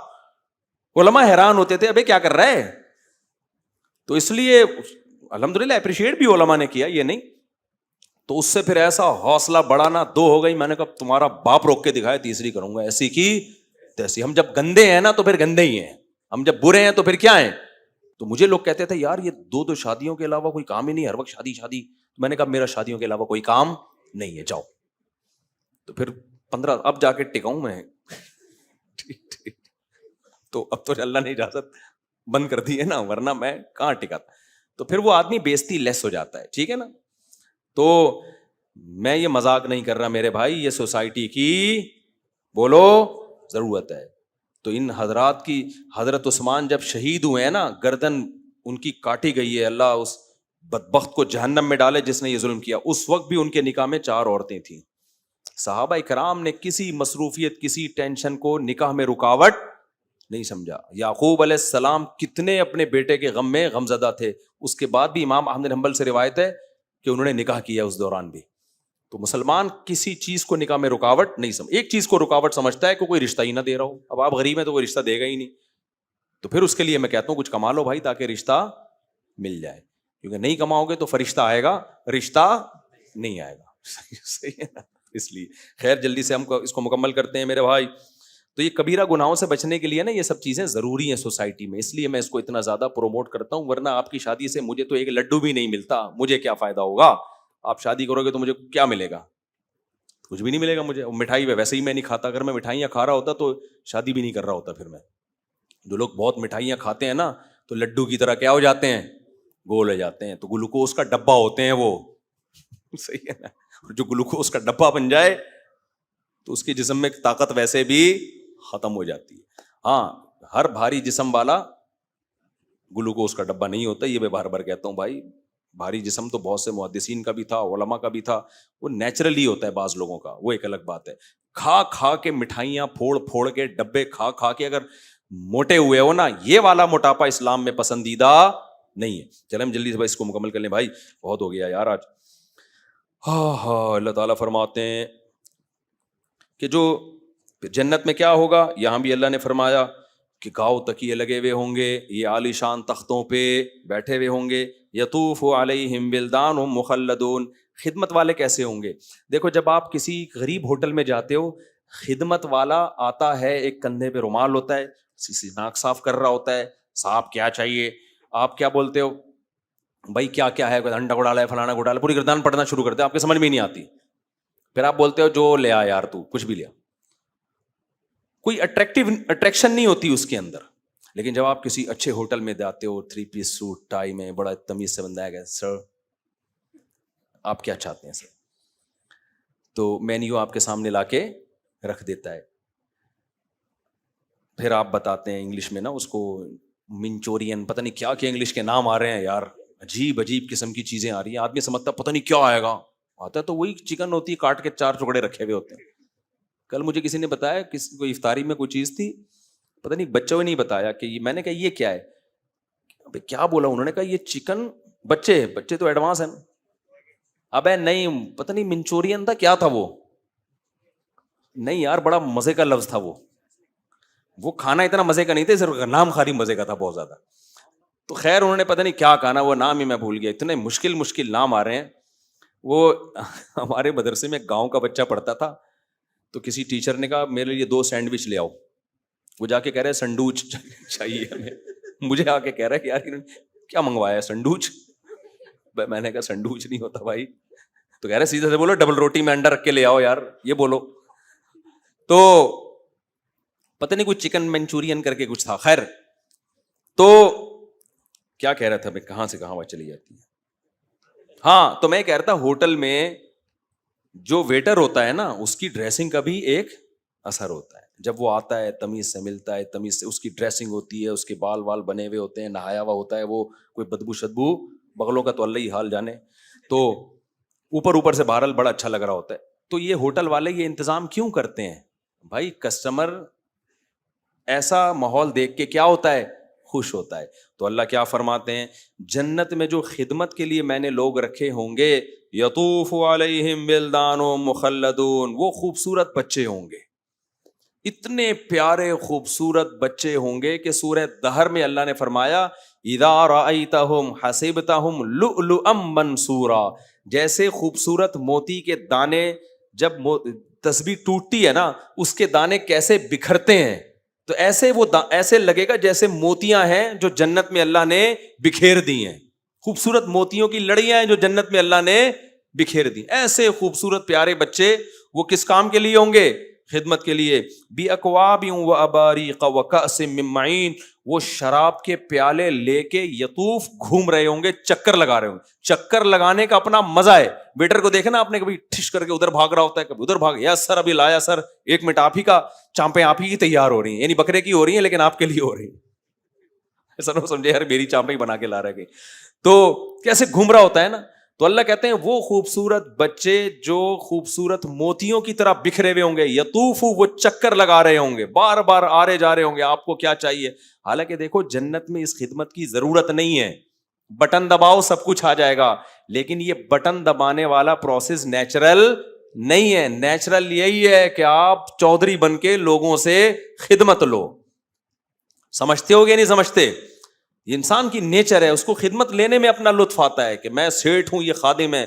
علماء حیران ہوتے تھے ابے کیا کر رہا ہے. تو اس لیے الحمدللہ اپریشیٹ بھی علماء نے کیا, یہ نہیں. تو اس سے پھر ایسا حوصلہ بڑھانا 2 ہو گئی. میں نے کہا تمہارا باپ روک کے دکھایا, تیسری کروں گا ایسی کی تیسی. ہم جب گندے ہیں نا تو پھر گندے ہی ہیں, ہم جب برے ہیں تو پھر کیا ہیں. تو مجھے لوگ کہتے تھے یار یہ 2 شادیوں کے علاوہ کوئی کام ہی نہیں, ہر وقت شادی. میں نے کہا میرا شادیوں کے علاوہ کوئی کام نہیں ہے, جاؤ. تو پھر 15 اب جا کے ٹکاؤں میں. تو اب تو اللہ نے اجازت بند کر دی ہے نا, ورنہ میں کہاں ٹکاتا. تو پھر وہ آدمی بےزتی لیس ہو جاتا ہے, ٹھیک ہے نا. تو میں یہ مذاق نہیں کر رہا میرے بھائی, یہ سوسائٹی کی بولو ضرورت ہے. تو ان حضرات کی, حضرت عثمان جب شہید ہوئے ہیں نا, گردن ان کی کاٹی گئی ہے, اللہ اس بدبخت کو جہنم میں ڈالے جس نے یہ ظلم کیا. اس وقت بھی ان کے نکاح میں 4 عورتیں تھیں. صحابہ کرام نے کسی مصروفیت, کسی ٹینشن کو نکاح میں رکاوٹ نہیں سمجھا. یعقوب علیہ السلام کتنے اپنے بیٹے کے غم میں غمزدہ تھے, اس کے بعد بھی امام احمد بن حنبل سے روایت ہے کہ انہوں نے نکاح کیا اس دوران بھی. تو مسلمان کسی چیز کو نکاح میں رکاوٹ نہیں سمجھ, ایک چیز کو رکاوٹ سمجھتا ہے کہ کوئی رشتہ ہی نہ دے رہا ہو. اب آپ غریب ہیں تو کوئی رشتہ دے گا ہی نہیں, تو پھر اس کے لیے میں کہتا ہوں کچھ کما لو بھائی تاکہ رشتہ مل جائے, کیونکہ نہیں کماؤ گے تو فرشتہ آئے گا, رشتہ نہیں آئے گا. صحیح ہے نا. اس لیے خیر جلدی سے ہم اس کو مکمل کرتے ہیں میرے بھائی. تو یہ کبیرہ گناہوں سے بچنے کے لیے نا یہ سب چیزیں ضروری ہیں سوسائٹی میں, اس لیے میں اس کو اتنا زیادہ پروموٹ کرتا ہوں. ورنہ آپ کی شادی سے مجھے تو ایک لڈو بھی نہیں ملتا, مجھے کیا فائدہ ہوگا؟ آپ شادی کرو گے تو مجھے کیا ملے گا؟ کچھ بھی نہیں ملے گا مجھے. مٹھائی ویسے ہی میں نہیں کھاتا, اگر میں مٹھائیاں کھا رہا ہوتا تو شادی بھی نہیں کر رہا ہوتا. پھر میں, جو لوگ بہت مٹھائیاں کھاتے ہیں نا تو لڈو کی طرح کیا ہو جاتے ہیں, گول ہو جاتے ہیں. تو گلوکوز کا ڈبہ ہوتے ہیں وہ, صحیح ہے نا. جو گلوکوز کا ڈبہ بن جائے تو اس کے جسم میں طاقت ویسے بھی ختم ہو جاتی ہے. ہاں, ہر بھاری جسم والا گلوکوز کا ڈبہ نہیں ہوتا, یہ میں بار بار کہتا ہوں بھائی. بھاری جسم تو بہت سے محدثین کا بھی تھا, علماء کا بھی تھا, وہ نیچرلی ہوتا ہے بعض لوگوں کا, وہ ایک الگ بات ہے. کھا کھا کے مٹھائیاں پھوڑ پھوڑ کے ڈبے کھا کھا کے اگر موٹے ہوئے ہو نا, یہ والا موٹاپا اسلام میں پسندیدہ نہیں ہے. چلیں ہم جلدی سے بھائی اس کو مکمل کر لیں بھائی, بہت ہو گیا یار آج. اللہ تعالیٰ فرماتے ہیں کہ جو جنت میں کیا ہوگا, یہاں بھی اللہ نے فرمایا کہ گاؤ تکیے لگے ہوئے ہوں گے, یہ عالی شان تختوں پہ بیٹھے ہوئے ہوں گے. یطوف علیہم ولدان مخلدون. خدمت والے کیسے ہوں گے؟ دیکھو جب آپ کسی غریب ہوٹل میں جاتے ہو, خدمت والا آتا ہے, ایک کندھے پہ رومال ہوتا ہے, ناک صاف کر رہا ہوتا ہے, صاحب کیا چاہیے؟ آپ کیا بولتے ہو بھائی, کیا کیا ہے, انڈا گڑالا ہے, فلانا گڑالا, پوری گردان پڑھنا شروع کرتے ہیں, آپ کے سمجھ میں نہیں آتی. پھر آپ بولتے ہو جو لے آ یار, تو کچھ بھی لیا, کوئی اٹریکشن نہیں ہوتی اس کے اندر. لیکن جب آپ کسی اچھے ہوٹل میں جاتے ہو, 3 پیس سوٹ ٹائی میں, بڑا تمیز سے بندہ ہے, سر آپ کیا چاہتے ہیں سر, تو مینیو آپ کے سامنے لا کے رکھ دیتا ہے. پھر آپ بتاتے ہیں انگلش میں نا اس کو, منچورین, پتہ نہیں کیا کیا انگلش کے نام آ رہے ہیں یار, عجیب عجیب قسم کی چیزیں آ رہی ہیں. آدمی سمجھتا پتہ نہیں کیا آئے گا, آتا ہے تو وہی چکن ہوتی ہے, کاٹ کے 4 ٹکڑے رکھے ہوئے ہوتے ہیں. کل مجھے کسی نے بتایا, کسی کو افطاری میں کوئی چیز تھی, پتہ نہیں بچوں نے نہیں بتایا کہ میں نے کہا یہ کیا ہے, کیا بولا انہوں نے, کہا یہ چکن. بچے تو ایڈوانس ہیں. ابے نہیں, پتہ نہیں منچورین تھا, کیا تھا وہ, نہیں یار بڑا مزے کا لفظ تھا وہ کھانا اتنا مزے کا نہیں تھا, صرف نام خالی مزے کا تھا بہت زیادہ. تو خیر انہوں نے پتہ نہیں کیا کھانا, وہ نام ہی میں بھول گیا. اتنے مشکل نام آ رہے ہیں. وہ ہمارے مدرسے میں گاؤں کا بچہ پڑھتا تھا, تو کسی ٹیچر نے کہا میرے لیے 2 سینڈوچ لے آؤ. وہ جا کے کہہ رہے سنڈوچ چاہیے ہمیں. مجھے آ کے کہہ رہا ہے کہ یار انہوں نے کیا منگوایا, سنڈوچ. میں نے کہا سنڈوچ نہیں ہوتا بھائی. تو کہہ رہے سیدھے سے بولو ڈبل روٹی میں انڈا رکھ کے لے آؤ یار, یہ بولو. تو پتہ نہیں کچھ چکن منچورین کر کے کچھ تھا. خیر تو کیا کہہ رہا تھا میں, کہاں سے کہاں بات چلی جاتی ہے. ہاں تو میں کہہ رہا تھا ہوٹل میں جو ویٹر ہوتا ہے نا, اس کی ڈریسنگ کا بھی ایک اثر ہوتا ہے. جب وہ آتا ہے تمیز سے ملتا ہے, تمیز سے اس کی ڈریسنگ ہوتی ہے, اس کے بال بنے ہوئے ہوتے ہیں, نہایا ہوا ہوتا ہے, وہ کوئی بدبو شدبو بغلوں کا تو اللہ ہی حال جانے, تو اوپر سے بہرحال بڑا اچھا لگ رہا ہوتا ہے. تو یہ ہوٹل والے یہ انتظام کیوں کرتے ہیں بھائی؟ کسٹمر ایسا ماحول دیکھ کے کیا ہوتا ہے, خوش ہوتا ہے. تو اللہ کیا فرماتے ہیں, جنت میں جو خدمت کے لیے میں نے لوگ رکھے ہوں گے, یطوف علیہم ولدان مخلدون, وہ خوبصورت بچے ہوں گے, اتنے پیارے خوبصورت بچے ہوں گے کہ سورہ دہر میں اللہ نے فرمایا اذا رأیتہم حسبتہم لؤلؤا منثورا, جیسے خوبصورت موتی کے دانے جب تسبیح ٹوٹتی ہے نا, اس کے دانے کیسے بکھرتے ہیں, تو ایسے وہ ایسے لگے گا جیسے موتیاں ہیں جو جنت میں اللہ نے بکھیر دی ہیں. خوبصورت موتیوں کی لڑیاں ہیں جو جنت میں اللہ نے بکھیر دی. ایسے خوبصورت پیارے بچے وہ کس کام کے لیے ہوں گے؟ خدمت کے لیے. بِأَكْوَابٍ وَأَبَارِيقَ وَكَأْسٍ مِّن مَّعِينٍ, وہ شراب کے پیالے لے کے یطوف گھوم رہے ہوں گے, چکر لگا رہے ہوں گے. چکر لگانے کا اپنا مزہ ہے. ویٹر کو دیکھنا آپ نے, کبھی ٹھش کر کے ادھر بھاگ رہا ہوتا ہے, کبھی ادھر بھاگ, یس سر ابھی لایا سر, 1 منٹ, آپ ہی کا چانپیں آپ ہی کی تیار ہو رہی ہیں, یعنی بکرے کی ہو رہی ہیں لیکن آپ کے لیے ہو رہی ہیں. ایسا نہ سمجھے یار میری چانپیں ہی بنا کے لا رہے گی. تو کیسے گھوم رہا ہوتا ہے نا. تو اللہ کہتے ہیں وہ خوبصورت بچے جو خوبصورت موتیوں کی طرح بکھرے ہوئے ہوں گے, یطوف, وہ چکر لگا رہے ہوں گے, بار بار آ رہے جا رہے ہوں گے, آپ کو کیا چاہیے. حالانکہ دیکھو جنت میں اس خدمت کی ضرورت نہیں ہے, بٹن دباؤ سب کچھ آ جائے گا, لیکن یہ بٹن دبانے والا پروسیس نیچرل نہیں ہے. نیچرل یہی ہے کہ آپ چودھری بن کے لوگوں سے خدمت لو. سمجھتے ہو گے نہیں سمجھتے؟ یہ انسان کی نیچر ہے, اس کو خدمت لینے میں اپنا لطف آتا ہے کہ میں سیٹھ ہوں, یہ خادم ہے.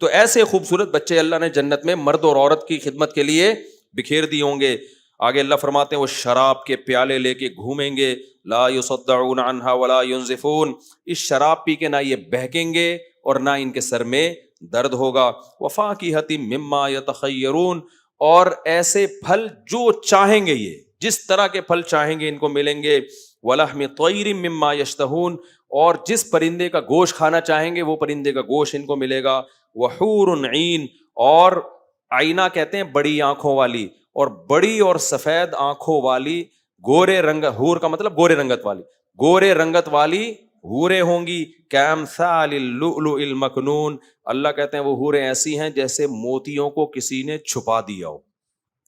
تو ایسے خوبصورت بچے اللہ نے جنت میں مرد اور عورت کی خدمت کے لیے بکھیر دی ہوں گے. آگے اللہ فرماتے ہیں وہ شراب کے پیالے لے کے گھومیں گے. لا یصدعون عنہا ولا ینزفون, اس شراب پی کے نہ یہ بہکیں گے اور نہ ان کے سر میں درد ہوگا. وفاکہۃ مما یتخیرون, اور ایسے پھل جو چاہیں گے, یہ جس طرح کے پھل چاہیں گے ان کو ملیں گے. وَلَحْمِ طَيْرٍ مِّمَّا يَشْتَهُونَ, اور جس پرندے کا گوشت کھانا چاہیں گے وہ پرندے کا گوشت ان کو ملے گا. وَحُورٌ عِین, اور آئینہ کہتے ہیں بڑی آنکھوں والی, اور بڑی اور سفید آنکھوں والی گورے رنگ, حور کا مطلب گورے رنگت والی, گورے رنگت والی حوریں ہوں گی. کَأَمْثَالِ اللُّؤْلُؤِ الْمَكْنُونِ, اللہ کہتے ہیں وہ حوریں ایسی ہیں جیسے موتیوں کو کسی نے چھپا دیا ہو.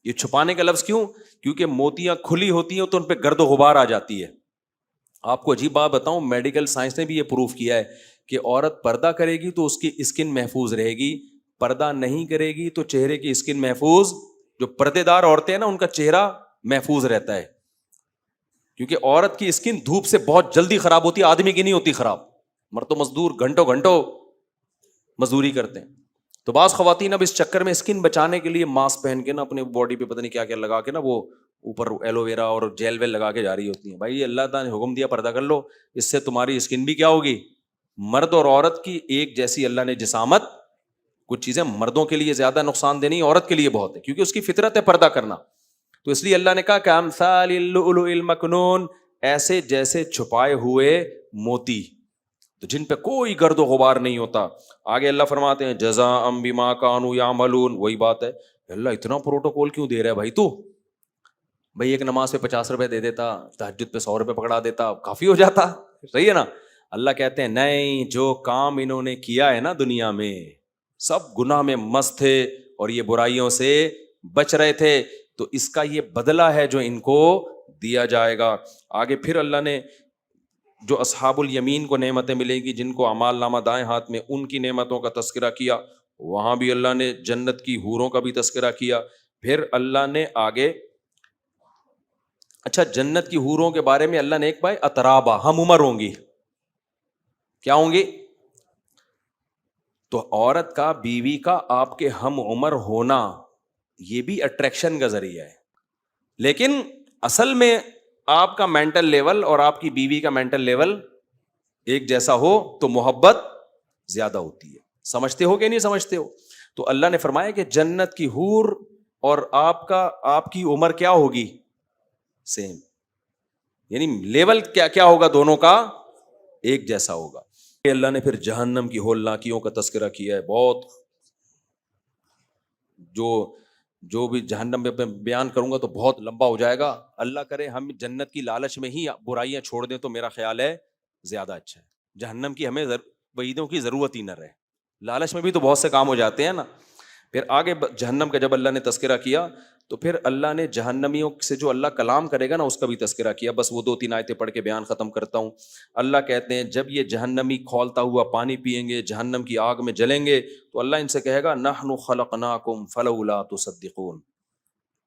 یہ چھپانے کا لفظ کیوں؟ کیونکہ موتیاں کھلی ہوتی ہیں تو ان پہ گرد و غبار آ جاتی ہے. آپ کو عجیب بات بتاؤں, میڈیکل سائنس نے بھی یہ پروف کیا ہے کہ عورت پردہ کرے گی تو اس کی اسکن محفوظ رہے گی, پردہ نہیں کرے گی تو چہرے کی اسکن محفوظ, جو پردے دار عورتیں ہیں نا ان کا چہرہ محفوظ رہتا ہے. کیونکہ عورت کی اسکن دھوپ سے بہت جلدی خراب ہوتی ہے, آدمی کی نہیں ہوتی خراب. مرد و مزدور گھنٹوں گھنٹوں مزدوری کرتے ہیں. تو بعض خواتین اب اس چکر میں اسکن بچانے کے لیے ماسک پہن کے نا اپنے باڈی پہ پتہ نہیں کیا کیا لگا کے نا وہ اوپر ایلو ویرا اور جیل ویل لگا کے جا رہی ہوتی ہیں. بھائی اللہ تعالیٰ نے حکم دیا پردہ کر لو, اس سے تمہاری اسکن بھی کیا ہوگی, مرد اور عورت کی ایک جیسی اللہ نے جسامت. کچھ چیزیں مردوں کے لیے زیادہ نقصان دہ نہیں, عورت کے لیے بہت ہے, کیونکہ اس کی فطرت ہے پردہ کرنا. تو اس لیے اللہ نے کہا کہ امثال اللؤلؤ المکنون, ایسے جیسے چھپائے ہوئے موتی, تو جن پہ کوئی گرد و غبار نہیں ہوتا. آگے اللہ فرماتے ہیں جزاء بما کانوا یعملون, وہی بات ہے اللہ اتنا پروٹوکول کیوں دے رہا ہے بھائی, تو بھائی ایک نماز پہ 50 روپے دے دیتا, تہجد پہ 100 روپے پکڑا دیتا, کافی ہو جاتا, صحیح ہے نا. اللہ کہتے ہیں نہیں, جو کام انہوں نے کیا ہے نا دنیا میں, سب گناہ میں مست تھے اور یہ برائیوں سے بچ رہے تھے, تو اس کا یہ بدلہ ہے جو ان کو دیا جائے گا. آگے پھر اللہ نے جو اصحاب الیمین کو نعمتیں ملیں گی, جن کو اعمال نامہ دائیں ہاتھ میں, ان کی نعمتوں کا تذکرہ کیا. وہاں بھی اللہ نے جنت کی حوروں کا بھی تذکرہ کیا. پھر اللہ نے آگے, اچھا جنت کی حوروں کے بارے میں اللہ نے ایک بھائی اترابا, ہم عمر ہوں گی. کیا ہوں گی؟ تو عورت کا, بیوی کا آپ کے ہم عمر ہونا یہ بھی اٹریکشن کا ذریعہ ہے, لیکن اصل میں آپ کا مینٹل لیول اور آپ کی بیوی کا مینٹل لیول ایک جیسا ہو تو محبت زیادہ ہوتی ہے. سمجھتے ہو کہ نہیں سمجھتے ہو؟ تو اللہ نے فرمایا کہ جنت کی حور اور آپ کی عمر کیا ہوگی, سیم, یعنی لیول کیا ہوگا, دونوں کا ایک جیسا ہوگا. اللہ نے پھر جہنم کی ہولناکیوں کا تذکرہ کیا ہے. بہت جو بھی جہنم میں بیان کروں گا تو بہت لمبا ہو جائے گا. اللہ کرے ہم جنت کی لالچ میں ہی برائیاں چھوڑ دیں تو میرا خیال ہے زیادہ اچھا ہے. جہنم کی ہمیں وعیدوں کی ضرورت ہی نہ رہے, لالچ میں بھی تو بہت سے کام ہو جاتے ہیں نا. پھر آگے جہنم کا جب اللہ نے تذکرہ کیا تو پھر اللہ نے جہنمیوں سے جو اللہ کلام کرے گا نا اس کا بھی تذکرہ کیا. بس وہ 2-3 آیتیں پڑھ کے بیان ختم کرتا ہوں. اللہ کہتے ہیں جب یہ جہنمی کھولتا ہوا پانی پیئیں گے, جہنم کی آگ میں جلیں گے, تو اللہ ان سے کہے گا نحن خلقناکم فلولا تصدقون.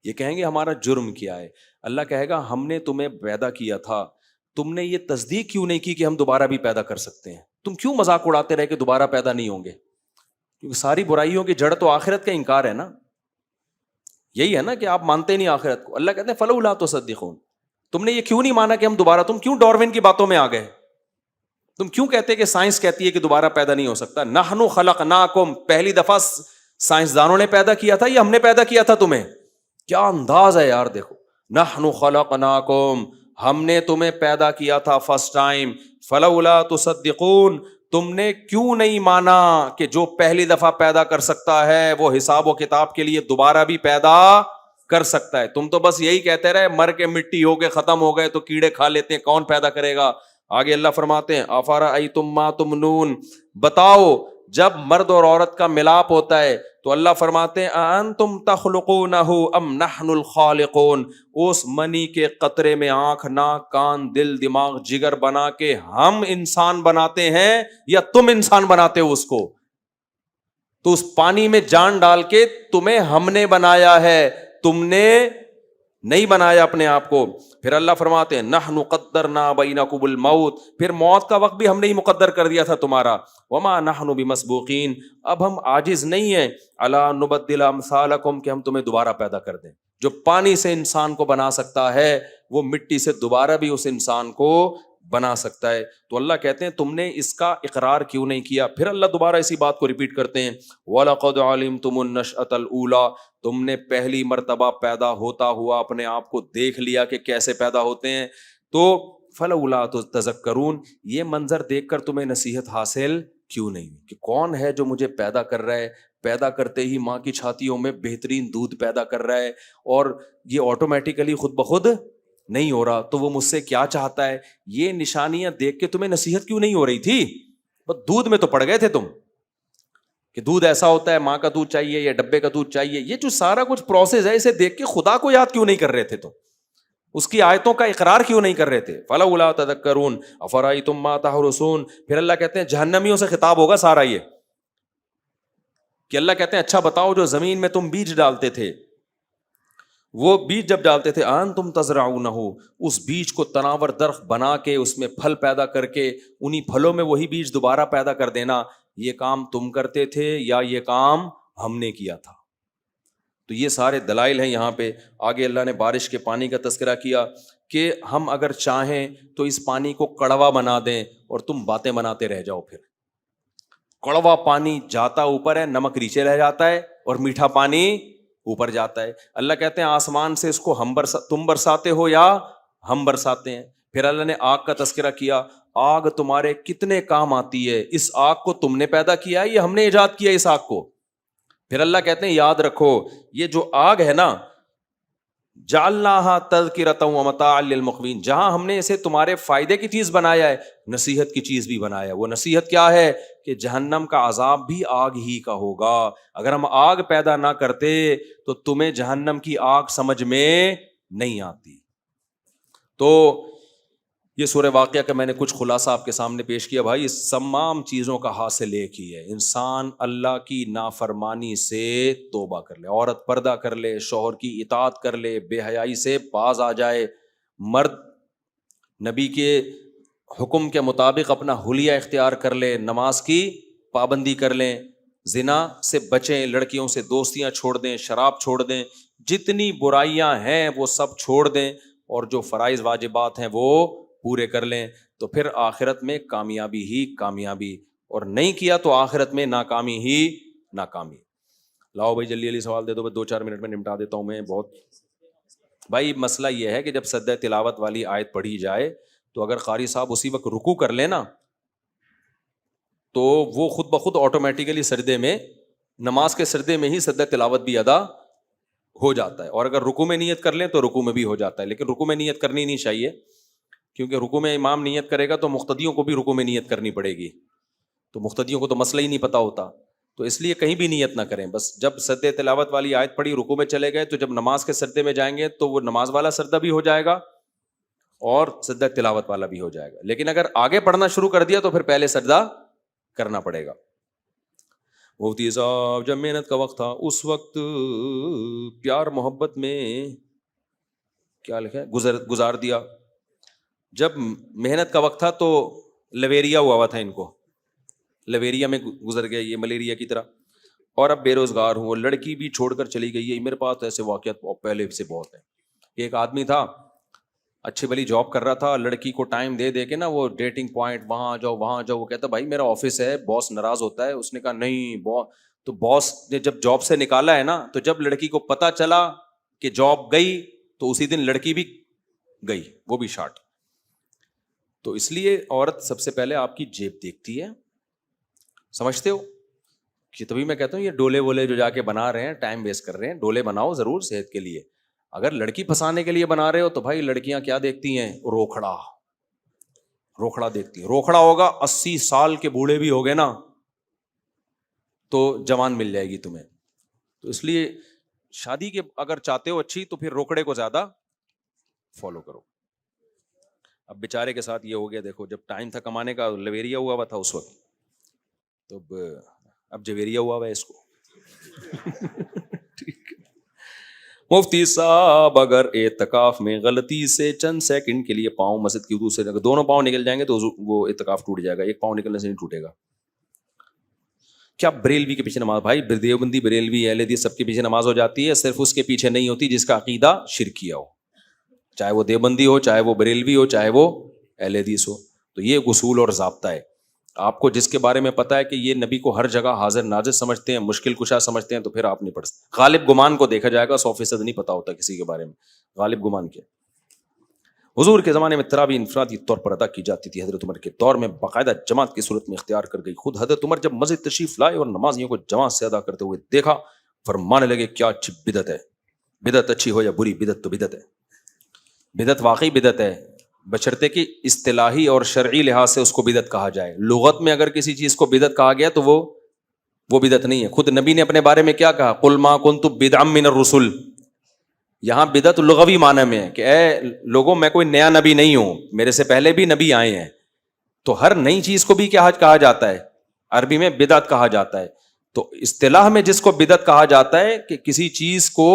یہ کہیں گے ہمارا جرم کیا ہے. اللہ کہے گا ہم نے تمہیں پیدا کیا تھا, تم نے یہ تصدیق کیوں نہیں کی کہ ہم دوبارہ بھی پیدا کر سکتے ہیں. تم کیوں مذاق اڑاتے رہے کہ دوبارہ پیدا نہیں ہوں گے, کیونکہ ساری برائیوں کی جڑ تو آخرت کا انکار ہے نا. یہی ہے نا کہ آپ مانتے نہیں آخرت کو. اللہ کہتے ہیں فلولا تصدقون, تم نے یہ کیوں نہیں مانا کہ ہم دوبارہ, تم کیوں ڈاروین کی باتوں میں آ گئے, تم کیوں کہتے کہ سائنس کہتی ہے کہ دوبارہ پیدا نہیں ہو سکتا. نحن خلقناکم, پہلی دفعہ سائنسدانوں نے پیدا کیا تھا یا ہم نے پیدا کیا تھا تمہیں؟ کیا انداز ہے یار، دیکھو، نحن خلقناکم، ہم نے تمہیں پیدا کیا تھا فرسٹ ٹائم، فلولا تصدقون، تم نے کیوں نہیں مانا کہ جو پہلی دفعہ پیدا کر سکتا ہے وہ حساب و کتاب کے لیے دوبارہ بھی پیدا کر سکتا ہے؟ تم تو بس یہی کہتے رہے مر کے مٹی ہو گئے، ختم ہو گئے تو کیڑے کھا لیتے ہیں، کون پیدا کرے گا؟ آگے اللہ فرماتے ہیں افرأیتم ما تمنون، بتاؤ جب مرد اور عورت کا ملاپ ہوتا ہے تو اللہ فرماتے ہیں اانتم تخلقونہ ام نحن الخالقون، اس منی کے قطرے میں آنکھ ناک کان دل دماغ جگر بنا کے ہم انسان بناتے ہیں یا تم انسان بناتے ہو اس کو؟ تو اس پانی میں جان ڈال کے تمہیں ہم نے بنایا ہے، تم نے نہیں بنایا اپنے آپ کو۔ پھر اللہ فرماتے ہیں نحن قدرنا بینکم الموت، پھر موت کا وقت بھی ہم نے ہی مقدر کر دیا تھا تمہارا، وما نحن بمسبوقین، اب ہم عاجز نہیں ہیں، الا نبدل امثالکم، کہ ہم تمہیں دوبارہ پیدا کر دیں۔ جو پانی سے انسان کو بنا سکتا ہے وہ مٹی سے دوبارہ بھی اس انسان کو بنا سکتا ہے۔ تو اللہ کہتے ہیں تم نے اس کا اقرار کیوں نہیں کیا؟ پھر اللہ دوبارہ اسی بات کو ریپیٹ کرتے ہیں وَلَقَدْ عَلِمْتُمُ النَّشْأَةَ الْأُولَىٰ، تم نے پہلی مرتبہ پیدا ہوتا ہوا اپنے آپ کو دیکھ لیا کہ کیسے پیدا ہوتے ہیں، تو فَلَوْلَا تَذَكَّرُونَ، یہ منظر دیکھ کر تمہیں نصیحت حاصل کیوں نہیں کہ کون ہے جو مجھے پیدا کر رہا ہے، پیدا کرتے ہی ماں کی چھاتیوں میں بہترین دودھ پیدا کر رہا ہے اور یہ آٹومیٹیکلی خود بخود نہیں ہو رہا، تو وہ مجھ سے کیا چاہتا ہے؟ یہ نشانیاں دیکھ کے تمہیں نصیحت کیوں نہیں ہو رہی تھی؟ بس دودھ میں تو پڑ گئے تھے تم کہ دودھ ایسا ہوتا ہے، ماں کا دودھ چاہیے یا ڈبے کا دودھ چاہیے، یہ جو سارا کچھ پروسیس ہے اسے دیکھ کے خدا کو یاد کیوں نہیں کر رہے تھے تم؟ اس کی آیتوں کا اقرار کیوں نہیں کر رہے تھے؟ فَلَوْلَا تَذَكَّرُونَ أَفَرَأَيْتُم مَّا تَحْرُثُونَ، پھر اللہ کہتے ہیں جہنمیوں سے خطاب ہوگا سارا یہ کہ اللہ کہتے ہیں اچھا بتاؤ جو زمین میں تم بیج ڈالتے تھے، وہ بیج جب ڈالتے تھے انتم تزرعونہ، اس بیج کو تناور درخت بنا کے اس میں پھل پیدا کر کے انہی پھلوں میں وہی بیج دوبارہ پیدا کر دینا، یہ کام تم کرتے تھے یا یہ کام ہم نے کیا تھا؟ تو یہ سارے دلائل ہیں یہاں پہ۔ آگے اللہ نے بارش کے پانی کا تذکرہ کیا کہ ہم اگر چاہیں تو اس پانی کو کڑوا بنا دیں اور تم باتیں بناتے رہ جاؤ، پھر کڑوا پانی جاتا اوپر ہے، نمک نیچے رہ جاتا ہے، اور میٹھا پانی اوپر جاتا ہے۔ اللہ کہتے ہیں آسمان سے اس کو تم برساتے ہو یا ہم برساتے ہیں۔ پھر اللہ نے آگ کا تذکرہ کیا، آگ تمہارے کتنے کام آتی ہے، اس آگ کو تم نے پیدا کیا ہے یا ہم نے ایجاد کیا اس آگ کو؟ پھر اللہ کہتے ہیں یاد رکھو یہ جو آگ ہے نا، جعلناها تذکرۃ ومتاعا للمقوین، جہاں ہم نے اسے تمہارے فائدے کی چیز بنایا ہے، نصیحت کی چیز بھی بنایا ہے۔ وہ نصیحت کیا ہے کہ جہنم کا عذاب بھی آگ ہی کا ہوگا۔ اگر ہم آگ پیدا نہ کرتے تو تمہیں جہنم کی آگ سمجھ میں نہیں آتی۔ تو یہ سورہ واقعہ کا میں نے کچھ خلاصہ آپ کے سامنے پیش کیا۔ بھائی اس تمام چیزوں کا حاصل ایک ہی ہے، انسان اللہ کی نافرمانی سے توبہ کر لے، عورت پردہ کر لے، شوہر کی اطاعت کر لے، بے حیائی سے باز آ جائے، مرد نبی کے حکم کے مطابق اپنا حلیہ اختیار کر لے، نماز کی پابندی کر لیں، زنا سے بچیں، لڑکیوں سے دوستیاں چھوڑ دیں، شراب چھوڑ دیں، جتنی برائیاں ہیں وہ سب چھوڑ دیں، اور جو فرائض واجبات ہیں وہ پورے کر لیں، تو پھر آخرت میں کامیابی ہی کامیابی، اور نہیں کیا تو آخرت میں ناکامی ہی ناکامی۔ لاؤ بھائی جلدی جلدی سوال دے دو، 2-4 منٹ میں نمٹا دیتا ہوں میں۔ بہت بھائی مسئلہ یہ ہے کہ جب سجدہ تلاوت والی آیت پڑھی جائے تو اگر قاری صاحب اسی وقت رکوع کر لیں نا تو وہ خود بخود آٹومیٹیکلی سجدے میں، نماز کے سجدے میں ہی سجدہ تلاوت بھی ادا ہو جاتا ہے، اور اگر رکوع میں نیت کر لیں تو رکوع میں بھی ہو جاتا ہے۔ لیکن رکوع میں نیت کرنی نہیں چاہیے، کیونکہ رکوع میں امام نیت کرے گا تو مقتدیوں کو بھی رکوع میں نیت کرنی پڑے گی، تو مقتدیوں کو تو مسئلہ ہی نہیں پتہ ہوتا، تو اس لیے کہیں بھی نیت نہ کریں۔ بس جب سجدہ تلاوت والی آیت پڑھی، رکوع میں چلے گئے، تو جب نماز کے سجدے میں جائیں گے تو وہ نماز والا سجدہ بھی ہو جائے گا اور سجدہ تلاوت والا بھی ہو جائے گا۔ لیکن اگر آگے پڑھنا شروع کر دیا تو پھر پہلے سجدہ کرنا پڑے گا۔ مفتی صاحب جب محنت کا وقت تھا اس وقت پیار محبت میں کیا لکھا ہے گزار دیا، جب محنت کا وقت تھا تو لویریا ہوا تھا، ان کو لویریا میں گزر گیا، یہ ملیریا کی طرح، اور اب بے روزگار ہوں، لڑکی بھی چھوڑ کر چلی گئی ہے۔ میرے پاس ایسے واقعات پہلے سے بہت ہیں۔ ایک آدمی تھا اچھی بلی جاب کر رہا تھا، لڑکی کو ٹائم دے دے کے نا وہ ڈیٹنگ پوائنٹ وہاں جاؤ وہاں جاؤ، وہ کہتا بھائی میرا آفس ہے، باس ناراض ہوتا ہے، اس نے کہا نہیں تو باس نے جب جاب سے نکالا ہے نا, تو جب لڑکی کو پتا چلا کہ جاب گئی تو اسی دن لڑکی بھی گئی, وہ بھی شارٹ. تو اس لیے عورت سب سے پہلے آپ کی جیب دیکھتی ہے, سمجھتے ہو؟ کہ تبھی میں کہتا ہوں یہ ڈولے وولے جو جا کے بنا رہے ہیں ٹائم ویسٹ کر رہے ہیں. ڈولے بناؤ ضرور صحت کے لیے, اگر لڑکی پھنسانے کے لیے بنا رہے ہو تو بھائی لڑکیاں کیا دیکھتی ہیں؟ روکھڑا, روکھڑا دیکھتی ہیں. روکھڑا ہوگا 80 سال کے بوڑھے بھی ہو گئے نا تو جوان مل جائے گی تمہیں. تو اس لیے شادی کے اگر چاہتے ہو اچھی تو پھر روکڑے کو زیادہ فالو کرو. اب بیچارے کے ساتھ یہ ہو گیا, دیکھو جب ٹائم تھا کمانے کا لویریا ہوا تھا اس وقت, تو اب جویریا ہوا ہے اس کو. مفتی صاحب اگر اعتکاف میں غلطی سے چند سیکنڈ کے لیے پاؤں مسجد کی حدود سے, اگر دونوں پاؤں نکل جائیں گے تو وہ اعتکاف ٹوٹ جائے گا, ایک پاؤں نکلنے سے نہیں ٹوٹے گا. کیا بریلوی کے پیچھے نماز؟ بھائی دیوبندی بریلوی اہل حدیث سب کے پیچھے نماز ہو جاتی ہے, صرف اس کے پیچھے نہیں ہوتی جس کا عقیدہ شرکیہ ہو, چاہے وہ دیوبندی ہو, چاہے وہ بریلوی ہو, چاہے وہ اہل حدیث ہو. تو یہ ایک اصول اور ضابطہ ہے. آپ کو جس کے بارے میں پتا ہے کہ یہ نبی کو ہر جگہ حاضر ناظر سمجھتے ہیں, مشکل کشا سمجھتے ہیں, تو پھر آپ نہیں پڑھ سکتے. غالب گمان کو دیکھا جائے گا, 100% نہیں پتا ہوتا کسی کے بارے میں. غالب گمان کیا؟ حضور کے زمانے میں تراویح انفرادی طور پر ادا کی جاتی تھی. حضرت عمر کے دور میں باقاعدہ جماعت کی صورت میں اختیار کر گئی. خود حضرت عمر جب مسجد تشریف لائے اور نمازیوں کو جماعت سے ادا کرتے ہوئے دیکھا, فرمانے لگے کیا اچھی بدعت ہے. بدعت اچھی ہو یا بری, بدعت تو بدعت ہے. بدعت واقعی بدعت ہے, بشرطے کہ اصطلاحی اور شرعی لحاظ سے اس کو بدعت کہا جائے. لغت میں اگر کسی چیز کو بدعت کہا گیا تو وہ بدعت نہیں ہے. خود نبی نے اپنے بارے میں کیا کہا؟ قل ما کنت بدعا من الرسل. یہاں بدعت لغوی معنی میں ہے کہ اے لوگوں میں کوئی نیا نبی نہیں ہوں, میرے سے پہلے بھی نبی آئے ہیں. تو ہر نئی چیز کو بھی کیا کہا جاتا ہے؟ عربی میں بدعت کہا جاتا ہے. تو اصطلاح میں جس کو بدعت کہا جاتا ہے کہ کسی چیز کو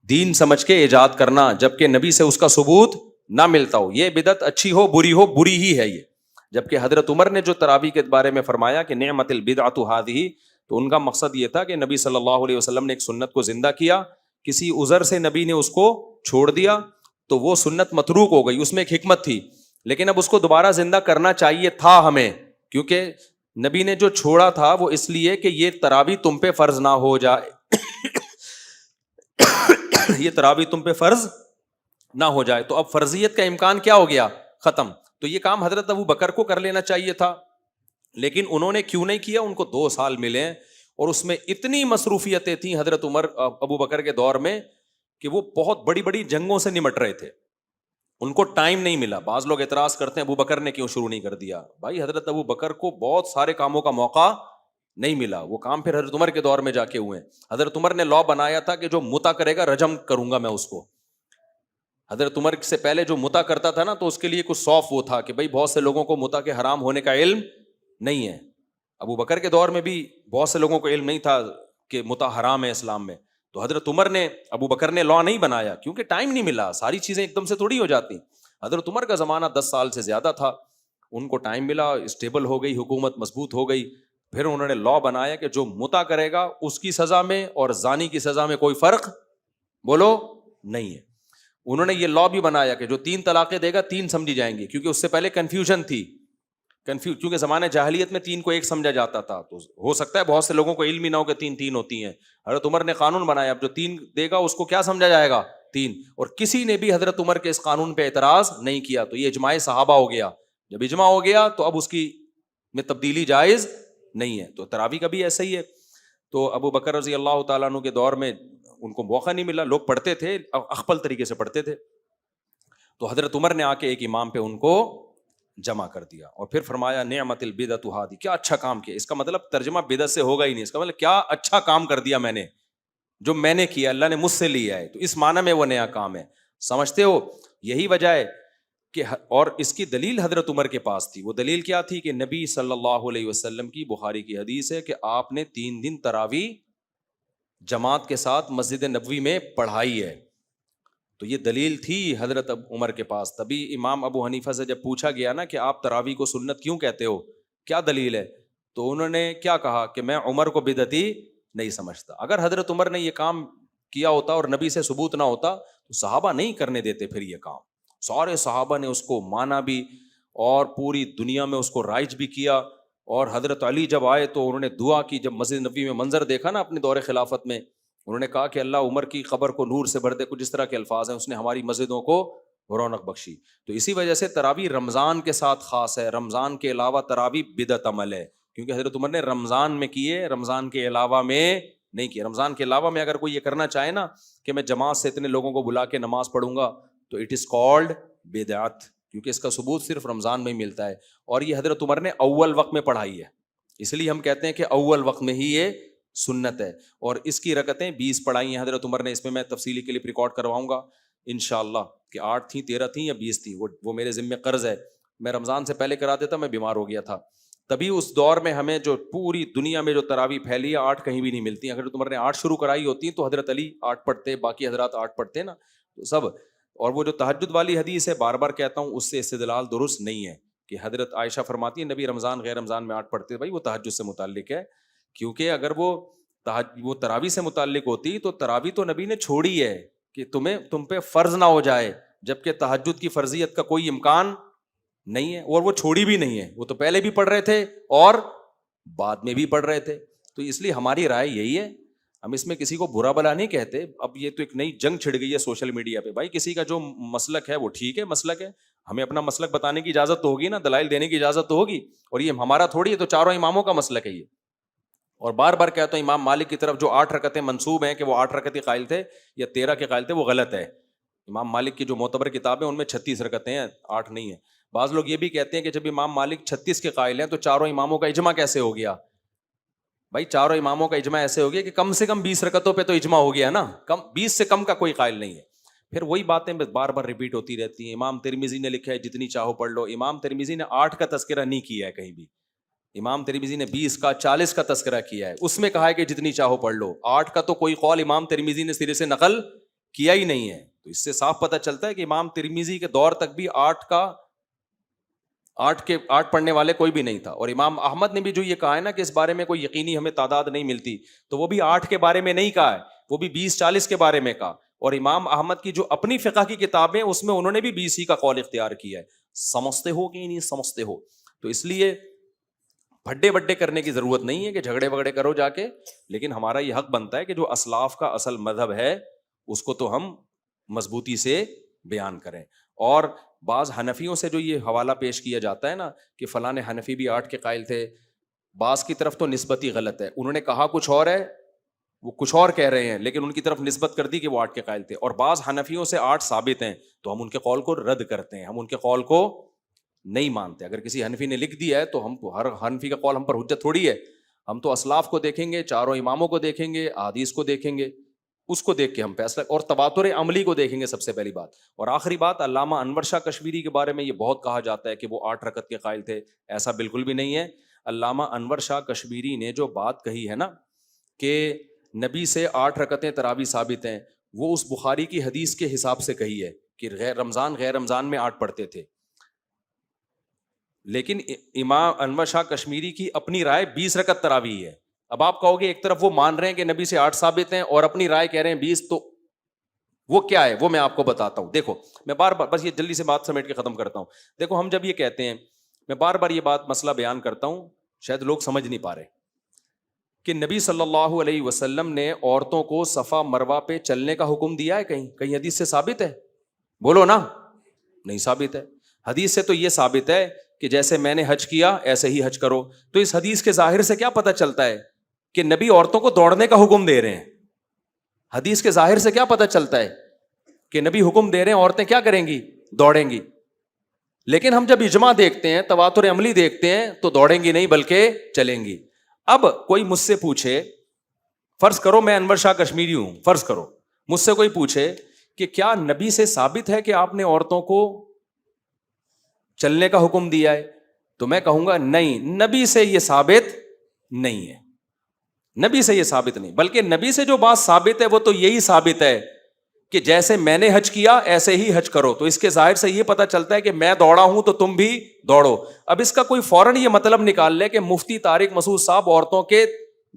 دین سمجھ کے ایجاد کرنا جبکہ نبی سے اس کا ثبوت نہ ملتا ہو, یہ بدعت اچھی ہو بری ہی ہے یہ. جبکہ حضرت عمر نے جو تراویح کے بارے میں فرمایا کہ نعمت البدعۃ ھذہ, تو ان کا مقصد یہ تھا کہ نبی صلی اللہ علیہ وسلم نے ایک سنت کو زندہ کیا, کسی عذر سے نبی نے اس کو چھوڑ دیا تو وہ سنت متروک ہو گئی, اس میں ایک حکمت تھی, لیکن اب اس کو دوبارہ زندہ کرنا چاہیے تھا ہمیں, کیونکہ نبی نے جو چھوڑا تھا وہ اس لیے کہ یہ تراویح تم پہ فرض نہ ہو جائے. یہ تراویح تم پہ فرض نہ ہو جائے. تو اب فرضیت کا امکان کیا ہو گیا؟ ختم. تو یہ کام حضرت ابو بکر کو کر لینا چاہیے تھا, لیکن انہوں نے کیوں نہیں کیا؟ ان کو 2 سال ملے اور اس میں اتنی مصروفیتیں تھیں حضرت عمر ابو بکر کے دور میں کہ وہ بہت بڑی بڑی جنگوں سے نمٹ رہے تھے, ان کو ٹائم نہیں ملا. بعض لوگ اعتراض کرتے ہیں ابو بکر نے کیوں شروع نہیں کر دیا؟ بھائی حضرت ابو بکر کو بہت سارے کاموں کا موقع نہیں ملا, وہ کام پھر حضرت عمر کے دور میں جا کے ہوئے. حضرت عمر نے لا بنایا تھا کہ جو متا کرے گا رجم کروں گا میں اس کو. حضرت عمر سے پہلے جو متا کرتا تھا نا تو اس کے لیے کچھ صوف وہ تھا کہ بھائی بہت سے لوگوں کو متا کے حرام ہونے کا علم نہیں ہے. ابو بکر کے دور میں بھی بہت سے لوگوں کو علم نہیں تھا کہ متا حرام ہے اسلام میں. تو حضرت عمر نے, ابو بکر نے لا نہیں بنایا کیونکہ ٹائم نہیں ملا, ساری چیزیں ایک دم سے تھوڑی ہو جاتی. حضرت عمر کا زمانہ 10 سال سے زیادہ تھا, ان کو ٹائم ملا, اسٹیبل ہو گئی حکومت, مضبوط ہو گئی. پھر انہوں نے لا بنایا کہ جو متا کرے گا اس کی سزا میں اور زانی کی سزا میں کوئی فرق بولو نہیں ہے. انہوں نے یہ لا بھی بنایا کہ جو 3 طلاقیں دے گا 3 سمجھی جائیں گی, کیونکہ اس سے پہلے کنفیوژن تھی, کیونکہ زمانے جاہلیت میں 3 کو 1 سمجھا جاتا تھا. تو ہو سکتا ہے بہت سے لوگوں کو علم ہی نہ ہو کہ 3 ہوتی ہیں. حضرت عمر نے قانون بنایا, اب جو 3 دے گا اس کو کیا سمجھا جائے گا؟ 3. اور کسی نے بھی حضرت عمر کے اس قانون پہ اعتراض نہیں کیا, تو یہ اجماع صحابہ ہو گیا. جب اجماع ہو گیا تو اب اس کی میں تبدیلی جائز نہیں ہے. تو تراویح کا بھی ایسا ہی ہے. تو ابو بکر رضی اللہ تعالیٰ عنہ کے دور میں ان کو موقع نہیں ملا, لوگ پڑھتے تھے اخپل طریقے سے پڑھتے تھے. تو حضرت عمر نے آ کے ایک امام پہ ان کو جمع کر دیا اور پھر فرمایا نعمت البدعۃ ھذہ, کیا اچھا کام کیا. اس کا مطلب ترجمہ بدعت سے ہوگا ہی نہیں, اس کا مطلب کیا اچھا کام کر دیا میں نے, جو میں نے کیا اللہ نے مجھ سے لیا ہے, تو اس معنی میں وہ نیا کام ہے. سمجھتے ہو؟ یہی وجہ ہے کہ, اور اس کی دلیل حضرت عمر کے پاس تھی. وہ دلیل کیا تھی کہ نبی صلی اللہ علیہ وسلم کی بخاری کی حدیث ہے کہ آپ نے 3 دن تراویح جماعت کے ساتھ مسجد نبوی میں پڑھائی ہے. تو یہ دلیل تھی حضرت عمر کے پاس. تبھی امام ابو حنیفہ سے جب پوچھا گیا نا کہ آپ تراویح کو سنت کیوں کہتے ہو, کیا دلیل ہے, تو انہوں نے کیا کہا کہ میں عمر کو بدعتی نہیں سمجھتا. اگر حضرت عمر نے یہ کام کیا ہوتا اور نبی سے ثبوت نہ ہوتا تو صحابہ نہیں کرنے دیتے پھر یہ کام. سارے صحابہ نے اس کو مانا بھی اور پوری دنیا میں اس کو رائج بھی کیا. اور حضرت علی جب آئے تو انہوں نے دعا کی. جب مسجد نبوی میں منظر دیکھا نا اپنے دور خلافت میں, انہوں نے کہا کہ اللہ عمر کی قبر کو نور سے بھر دے, کچھ اس طرح کے الفاظ ہیں. اس نے ہماری مسجدوں کو رونق بخشی. تو اسی وجہ سے تراویح رمضان کے ساتھ خاص ہے. رمضان کے علاوہ تراویح بدعت عمل ہے, کیونکہ حضرت عمر نے رمضان میں کیے, رمضان کے علاوہ میں نہیں کیے. رمضان کے علاوہ میں اگر کوئی یہ کرنا چاہے نا کہ میں جماعت سے اتنے لوگوں کو بلا کے نماز پڑھوں گا, تو اٹ از کالڈ بدعت, کیونکہ اس کا ثبوت صرف رمضان میں ہی ملتا ہے. اور یہ حضرت عمر نے اول وقت میں پڑھائی ہے, اس لیے ہم کہتے ہیں کہ اول وقت میں ہی یہ سنت ہے. اور اس کی رکعتیں 20 پڑھائی ہیں حضرت عمر نے. اس میں میں تفصیلی کلپ ریکارڈ کرواؤں گا انشاءاللہ کہ 8 تھیں, 13 تھیں یا 20 تھیں, وہ میرے ذمہ قرض ہے. میں رمضان سے پہلے کرا دیتا, میں بیمار ہو گیا تھا. تبھی اس دور میں ہمیں جو پوری دنیا میں جو تراویح پھیلی ہے 8 کہیں بھی نہیں ملتی. اگر حضرت عمر نے 8 شروع کرائی ہوتی تو حضرت علی 8 پڑھتے, باقی حضرات 8 پڑھتے نا, تو سب. اور وہ جو تہجد والی حدیث ہے, بار بار کہتا ہوں, اس سے استدلال درست نہیں ہے کہ حضرت عائشہ فرماتی ہیں نبی رمضان غیر رمضان میں 8 پڑھتے. بھائی وہ تہجد سے متعلق ہے, کیونکہ اگر وہ تراویح سے متعلق ہوتی تو تراویح تو نبی نے چھوڑی ہے کہ تم پہ فرض نہ ہو جائے, جبکہ تہجد کی فرضیت کا کوئی امکان نہیں ہے. اور وہ چھوڑی بھی نہیں ہے, وہ تو پہلے بھی پڑھ رہے تھے اور بعد میں بھی پڑھ رہے تھے. تو اس لیے ہماری رائے یہی ہے, ہم اس میں کسی کو برا بلا نہیں کہتے. اب یہ تو ایک نئی جنگ چھڑ گئی ہے سوشل میڈیا پہ. بھائی کسی کا جو مسلک ہے وہ ٹھیک ہے, مسلک ہے, ہمیں اپنا مسلک بتانے کی اجازت تو ہوگی نا, دلائل دینے کی اجازت تو ہوگی. اور یہ ہمارا تھوڑی ہے, تو چاروں اماموں کا مسلک ہے یہ. اور بار بار کہتا ہوں امام مالک کی طرف جو 8 رکعتیں منسوب ہیں کہ وہ 8 رکعتیں قائل تھے یا 13 کے قائل تھے, وہ غلط ہے. امام مالک کی جو معتبر کتابیں ان میں 36 رکعتیں ہیں, 8 نہیں ہیں. بعض لوگ یہ بھی کہتے ہیں کہ جب امام مالک 36 کے قائل ہیں تو چاروں اماموں کا اجماع کیسے ہو گیا؟ بھائی چاروں اماموں کا اجماع ایسے ہو گیا کہ کم سے کم 20 رکعتوں پہ تو اجماع ہو گیا نا, 20 سے کم کا کوئی قائل نہیں ہے. پھر وہی باتیں بار بار ریپیٹ ہوتی رہتی ہیں. امام ترمذی نے لکھا ہے جتنی چاہو پڑھ لو. امام ترمذی نے 8 کا تذکرہ نہیں کیا ہے کہیں بھی. امام ترمذی نے 20 کا 40 کا تذکرہ کیا ہے, اس میں کہا ہے کہ جتنی چاہو پڑھ لو. 8 کا تو کوئی قول امام ترمذی نے سرے سے نقل کیا ہی نہیں ہے. تو اس سے صاف پتہ چلتا ہے کہ امام ترمذی کے دور تک بھی 8 پڑھنے والے کوئی بھی نہیں تھا. اور امام احمد نے بھی جو یہ کہا ہے نا کہ اس بارے میں کوئی یقینی ہمیں تعداد نہیں ملتی, تو وہ بھی 8 کے بارے میں نہیں کہا ہے, وہ بھی 20-40 کے بارے میں کہا. اور امام احمد کی جو اپنی فقہ کی کتابیں اس میں انہوں نے بھی 20 ہی کا قول اختیار کیا ہے. سمجھتے ہو کہ نہیں سمجھتے ہو؟ تو اس لیے بھڈے بڈے کرنے کی ضرورت نہیں ہے کہ جھگڑے وگڑے کرو جا کے. لیکن ہمارا یہ حق بنتا ہے کہ جو اسلاف کا اصل مذہب ہے اس کو تو ہم مضبوطی سے بیان کریں. اور بعض حنفیوں سے جو یہ حوالہ پیش کیا جاتا ہے نا کہ فلاں حنفی بھی 8 کے قائل تھے, بعض کی طرف تو نسبت ہی غلط ہے. انہوں نے کہا کچھ اور ہے, وہ کچھ اور کہہ رہے ہیں, لیکن ان کی طرف نسبت کر دی کہ وہ 8 کے قائل تھے. اور بعض حنفیوں سے 8 ثابت ہیں تو ہم ان کے قول کو رد کرتے ہیں, ہم ان کے قول کو نہیں مانتے. اگر کسی حنفی نے لکھ دیا ہے تو ہم ہر حنفی کا قول ہم پر حجت تھوڑی ہے. ہم تو اسلاف کو دیکھیں گے, چاروں اماموں کو دیکھیں گے, احادیث کو دیکھیں گے, اس کو دیکھ کے ہم فیصلہ, اور تواتر عملی کو دیکھیں گے سب سے پہلی بات. اور آخری بات, علامہ انور شاہ کشمیری کے بارے میں یہ بہت کہا جاتا ہے کہ وہ 8 رکعت کے قائل تھے. ایسا بالکل بھی نہیں ہے. علامہ انور شاہ کشمیری نے جو بات کہی ہے نا کہ نبی سے 8 رکعتیں تراویح ثابت ہیں, وہ اس بخاری کی حدیث کے حساب سے کہی ہے کہ غیر رمضان میں 8 پڑھتے تھے. لیکن امام انور شاہ کشمیری کی اپنی رائے 20 رکعت تراویح ہے. اب آپ کہو گے ایک طرف وہ مان رہے ہیں کہ نبی سے 8 ثابت ہیں اور اپنی رائے کہہ رہے ہیں 20, تو وہ کیا ہے وہ میں آپ کو بتاتا ہوں. دیکھو میں بار بار بس یہ جلدی سے بات سمیٹ کے ختم کرتا ہوں. دیکھو ہم جب یہ کہتے ہیں, میں بار بار یہ بات مسئلہ بیان کرتا ہوں, شاید لوگ سمجھ نہیں پا رہے کہ نبی صلی اللہ علیہ وسلم نے عورتوں کو صفا مروہ پہ چلنے کا حکم دیا ہے؟ کہیں حدیث سے ثابت ہے؟ بولو نا. نہیں ثابت ہے. حدیث سے تو یہ ثابت ہے کہ جیسے میں نے حج کیا ایسے ہی حج کرو. تو اس حدیث کے ظاہر سے کیا پتہ چلتا ہے کہ نبی عورتوں کو دوڑنے کا حکم دے رہے ہیں. حدیث کے ظاہر سے کیا پتہ چلتا ہے کہ نبی حکم دے رہے ہیں, عورتیں کیا کریں گی؟ دوڑیں گی. لیکن ہم جب اجماع دیکھتے ہیں, تواتر عملی دیکھتے ہیں, تو دوڑیں گی نہیں بلکہ چلیں گی. اب کوئی مجھ سے پوچھے, فرض کرو میں انور شاہ کشمیری ہوں, فرض کرو مجھ سے کوئی پوچھے کہ کیا نبی سے ثابت ہے کہ آپ نے عورتوں کو چلنے کا حکم دیا ہے, تو میں کہوں گا نہیں, نبی سے یہ ثابت نہیں ہے. نبی سے یہ ثابت نہیں, بلکہ نبی سے جو بات ثابت ہے وہ تو یہی ثابت ہے کہ جیسے میں نے حج کیا ایسے ہی حج کرو. تو اس کے ظاہر سے یہ پتہ چلتا ہے کہ میں دوڑا ہوں تو تم بھی دوڑو. اب اس کا کوئی فوراً یہ مطلب نکال لے کہ مفتی طارق مسعود صاحب عورتوں کے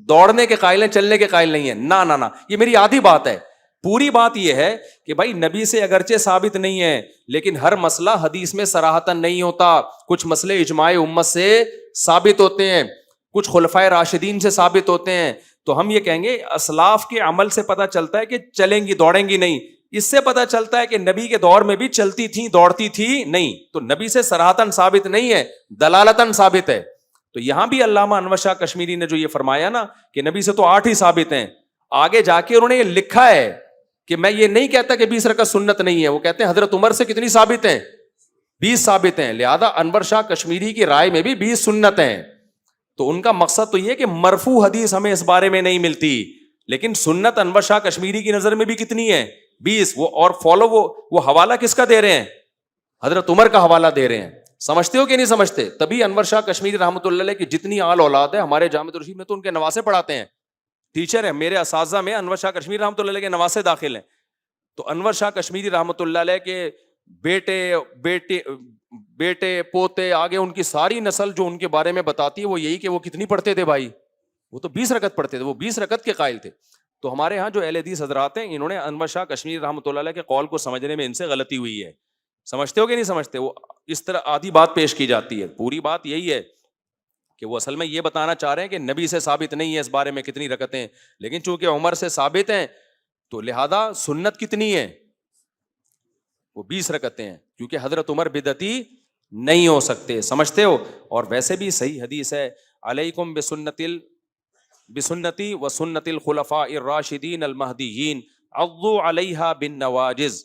دوڑنے کے قائل ہیں, چلنے کے قائل نہیں ہیں. نہ یہ میری آدھی بات ہے. پوری بات یہ ہے کہ بھائی نبی سے اگرچہ ثابت نہیں ہے لیکن ہر مسئلہ حدیث میں صراحتاً نہیں ہوتا. کچھ مسئلے اجماع امت سے ثابت ہوتے ہیں, کچھ خلفائے راشدین سے ثابت ہوتے ہیں. تو ہم یہ کہیں گے اسلاف کے عمل سے پتہ چلتا ہے کہ چلیں گی دوڑیں گی نہیں. اس سے پتہ چلتا ہے کہ نبی کے دور میں بھی چلتی تھی دوڑتی تھی نہیں. تو نبی سے صراحتاً ثابت نہیں ہے, دلالتاً ثابت ہے. تو یہاں بھی علامہ انور شاہ کشمیری نے جو یہ فرمایا نا کہ نبی سے تو 8 ہی ثابت ہیں, آگے جا کے انہوں نے یہ لکھا ہے کہ میں یہ نہیں کہتا کہ 20 رکعت سنت نہیں ہے, وہ کہتے ہیں حضرت عمر سے کتنی ثابت ہیں, 20 ثابت ہیں. لہذا انور شاہ کشمیری کی رائے میں بھی 20 سنت ہیں. تو ان کا مقصد تو یہ کہ مرفوع حدیث ہمیں اس بارے میں نہیں ملتی, لیکن سنت انور شاہ کشمیری کی نظر میں بھی کتنی ہے, 20. وہ اور فالو وہ حوالہ کس کا دے رہے ہیں, حضرت عمر کا حوالہ دے رہے ہیں. سمجھتے ہو کہ نہیں سمجھتے؟ تبھی انور شاہ کشمیری رحمۃ اللہ علیہ کی جتنی آل اولاد ہے ہمارے جامع الرشید میں تو ان کے نواسے پڑھاتے ہیں, ٹیچر ہیں. میرے اساتذہ میں انور شاہ کشمیری رحمۃ اللہ علیہ کے نواسے داخل ہیں. تو انور شاہ کشمیری رحمۃ اللہ علیہ کے بیٹے پوتے آگے ان کی ساری نسل جو ان کے بارے میں بتاتی ہے وہ یہی کہ وہ کتنی پڑھتے تھے بھائی, وہ تو 20 رکعت پڑھتے تھے, وہ 20 رکعت کے قائل تھے. تو ہمارے ہاں جو اہل حدیث حضرات ہیں انہوں نے انور شاہ کشمیری رحمۃ اللہ علیہ کے قول کو سمجھنے میں ان سے غلطی ہوئی ہے. سمجھتے ہو کہ نہیں سمجھتے؟ وہ اس طرح آدھی بات پیش کی جاتی ہے. پوری بات یہی ہے کہ وہ اصل میں یہ بتانا چاہ رہے ہیں کہ نبی سے ثابت نہیں ہے اس بارے میں کتنی رکعتیں, لیکن چونکہ عمر سے ثابت ہیں تو لہذا سنت کتنی ہے, وہ 20 رکعتیں ہیں, کیونکہ حضرت عمر بدعتی نہیں ہو سکتے. سمجھتے ہو؟ اور ویسے بھی صحیح حدیث ہے, علیکم بسنتی و سنت الخلفاء الراشدین المہدیین عضوا علیہا بالنواجذ,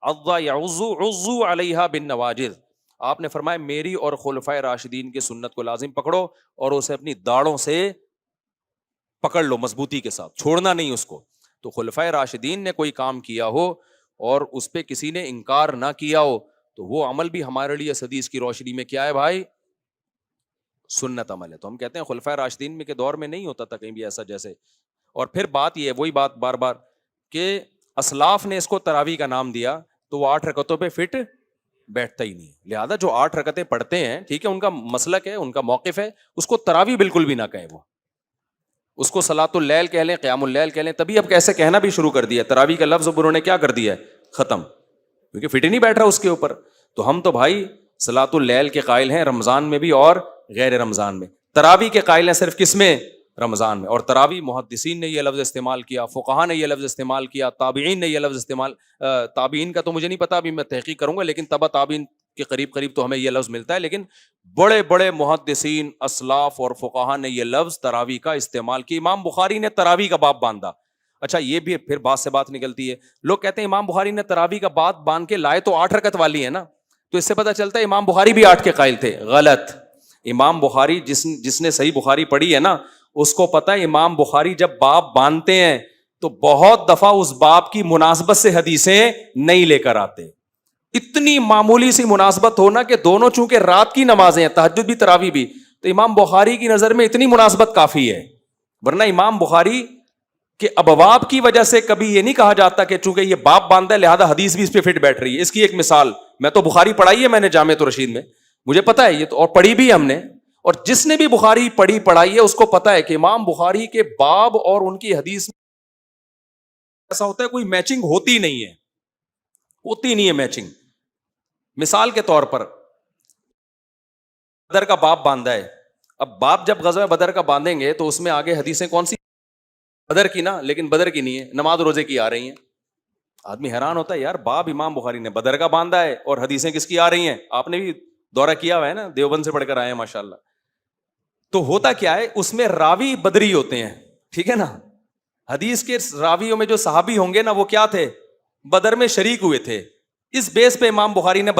عضا عضو علیہا بالنواجذ. آپ نے فرمایا میری اور خلفائے راشدین کی سنت کو لازم پکڑو اور اسے اپنی داڑھوں سے پکڑ لو مضبوطی کے ساتھ, چھوڑنا نہیں اس کو. تو خلفائے راشدین نے کوئی کام کیا ہو اور اس پہ کسی نے انکار نہ کیا ہو تو وہ عمل بھی ہمارے لیے اس حدیث کی روشنی میں کیا ہے بھائی, سنت عمل ہے. تو ہم کہتے ہیں خلفائے راشدین میں کے دور میں نہیں ہوتا تھا کہیں بھی ایسا جیسے. اور پھر بات یہ ہے, وہی بات بار بار کہ اسلاف نے اس کو تراویح کا نام دیا تو وہ 8 رکعتوں پہ فٹ بیٹھتا ہی نہیں. لہذا جو 8 رکعتیں پڑھتے ہیں, ٹھیک ہے, ان کا مسلک ہے, ان کا موقف ہے, اس کو تراویح بالکل بھی نہ کہیں, وہ اس کو صلاۃ اللیل کہہ لیں, قیام اللیل کہہ لیں. تبھی اب کیسے کہنا بھی شروع کر دیا, تراویح کا لفظ اب انہوں نے کیا کر دیا ہے, ختم, کیونکہ فٹ ہی نہیں بیٹھ رہا اس کے اوپر. تو ہم تو بھائی صلاۃ اللیل کے قائل ہیں رمضان میں بھی اور غیر رمضان میں. تراویح کے قائل ہیں صرف کس میں, رمضان میں. اور تراویح محدثین نے یہ لفظ استعمال کیا, فقہا نے یہ لفظ استعمال کیا, تابعین نے یہ لفظ استعمال, تابعین کا تو مجھے نہیں پتا, ابھی میں تحقیق کروں گا, لیکن تبع تابعین کے قریب قریب تو ہمیں یہ لفظ ملتا ہے. لیکن بڑے بڑے محدثین اسلاف اور فقہا نے یہ لفظ تراویح کا استعمال کیا. امام بخاری نے تراویح کا باب باندھا. اچھا یہ بھی پھر بات سے بات نکلتی ہے, لوگ کہتے ہیں امام بخاری نے تراویح کا باب باندھ کے لائے تو 8 رکعت والی ہے نا, تو اس سے پتہ چلتا ہے امام بخاری بھی 8 کے قائل تھے. غلط. امام بخاری جس نے صحیح بخاری پڑھی ہے نا اس کو پتہ ہے امام بخاری جب باب باندھتے ہیں تو بہت دفعہ اس باب کی مناسبت سے حدیثیں نہیں لے کر آتے. اتنی معمولی سی مناسبت ہونا کہ دونوں چونکہ رات کی نمازیں ہیں, تہجد بھی تراویح بھی, تو امام بخاری کی نظر میں اتنی مناسبت کافی ہے. ورنہ امام بخاری کہ ابواب کی وجہ سے کبھی یہ نہیں کہا جاتا کہ چونکہ یہ باب باندھا ہے لہذا حدیث بھی اس پہ فٹ بیٹھ رہی ہے. اس کی ایک مثال, میں تو بخاری پڑھائی ہے میں نے جامع الرشید میں, مجھے پتا ہے یہ تو, اور پڑھی بھی ہم نے, اور جس نے بھی بخاری پڑھائی ہے اس کو پتا ہے کہ امام بخاری کے باب اور ان کی حدیث میں ایسا ہوتا ہے کوئی میچنگ ہوتی نہیں ہے میچنگ. مثال کے طور پر بدر کا باب باندھا ہے, اب باب جب غزوہ بدر کا باندھیں گے تو اس میں آگے حدیثیں کون سی, بدر کی نا, لیکن بدر کی نہیں ہے, نماز روزے کی آ رہی ہیں. آدمی حیران ہوتا ہے یار باب امام بخاری نے بدر کا باندھا ہے اور حدیثیں کس کی آ رہی ہیں. آپ نے بھی دورہ کیا ہوا ہے نا, دیوبند سے پڑھ کر آئے ہیں ماشاءاللہ. تو ہوتا کیا ہے, اس میں راوی بدری ہوتے ہیں, ٹھیک ہے نا. حدیث کے راویوں میں جو صحابی ہوں گے نا وہ کیا تھے, بدر میں شریک ہوئے تھے. اس بیس پہ امام بخاری نے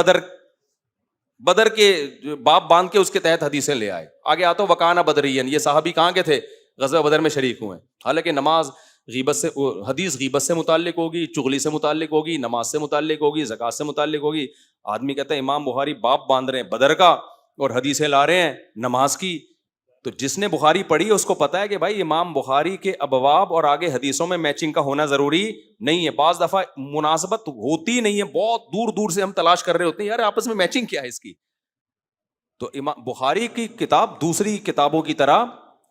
بدر کے باب باندھ کے اس کے تحت حدیثیں لے آئے. آگے آتا وکانہ بدرین, یہ صحابی کہاں کے تھے, غزوہ بدر میں شریک ہوئے. حالانکہ نماز غیبت سے, حدیث غیبت سے متعلق ہوگی, چغلی سے متعلق ہوگی, نماز سے متعلق ہوگی, زکات سے متعلق ہوگی. آدمی کہتا ہے امام بخاری باب باندھ رہے ہیں بدر کا اور حدیثیں لا رہے ہیں نماز کی. تو جس نے بخاری پڑھی ہے اس کو پتا ہے کہ بھائی امام بخاری کے ابواب اور آگے حدیثوں میں میچنگ کا ہونا ضروری نہیں ہے. بعض دفعہ مناسبت ہوتی نہیں ہے, بہت دور دور سے ہم تلاش کر رہے ہوتے ہیں یار آپس میں میچنگ کیا ہے اس کی. تو امام بخاری کی کتاب دوسری کتابوں کی طرح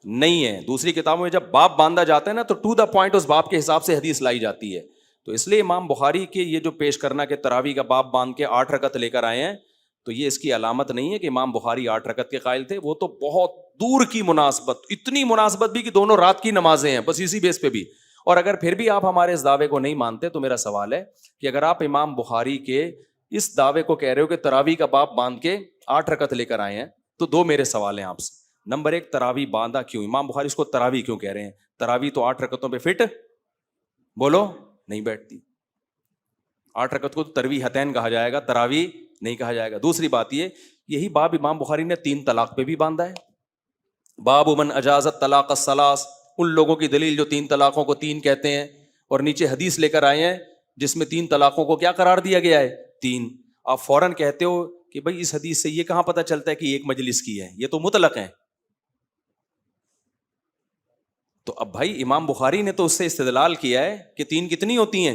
نہیں ہے. دوسری کتابوں میں جب باب باندھا جاتا ہے نا تو ٹو دا پوائنٹ اس باب کے حساب سے حدیث لائی جاتی ہے. تو اس لیے امام بخاری کے یہ جو پیش کرنا کہ تراویح کا باب باندھ کے 8 رکعت لے کر آئے ہیں، تو یہ اس کی علامت نہیں ہے کہ امام بخاری 8 رکعت کے قائل تھے. وہ تو بہت دور کی مناسبت، اتنی مناسبت بھی کہ دونوں رات کی نمازیں ہیں، بس اسی بیس پہ بھی. اور اگر پھر بھی آپ ہمارے اس دعوے کو نہیں مانتے تو میرا سوال ہے کہ اگر آپ امام بخاری کے اس دعوے کو کہہ رہے ہو کہ تراویح کا باب باندھ کے 8 رکعت لے کر آئے ہیں، تو 2 میرے سوال ہیں آپ سے. نمبر 1، تراویح باندھا کیوں؟ امام بخاری اس کو تراویح کیوں کہہ رہے ہیں؟ تراویح تو 8 رکعتوں پہ فٹ بولو نہیں بیٹھتی. 8 رکعت کو تراویحتین کہا جائے گا، تراویح نہیں کہا جائے گا. دوسری بات یہ، یہی باب امام بخاری نے 3 طلاق پہ بھی باندھا ہے. باب من اجازت طلاق الثلاث، ان لوگوں کی دلیل جو 3 طلاقوں کو 3 کہتے ہیں، اور نیچے حدیث لے کر آئے ہیں جس میں 3 طلاقوں کو کیا قرار دیا گیا ہے؟ 3. آپ فوراً کہتے ہو کہ بھائی اس حدیث سے یہ کہاں پتہ چلتا ہے کہ ایک مجلس کی ہے، یہ تو مطلق ہے. تو اب بھائی امام بخاری نے تو اس سے استدلال کیا ہے کہ 3 کتنی ہوتی ہیں؟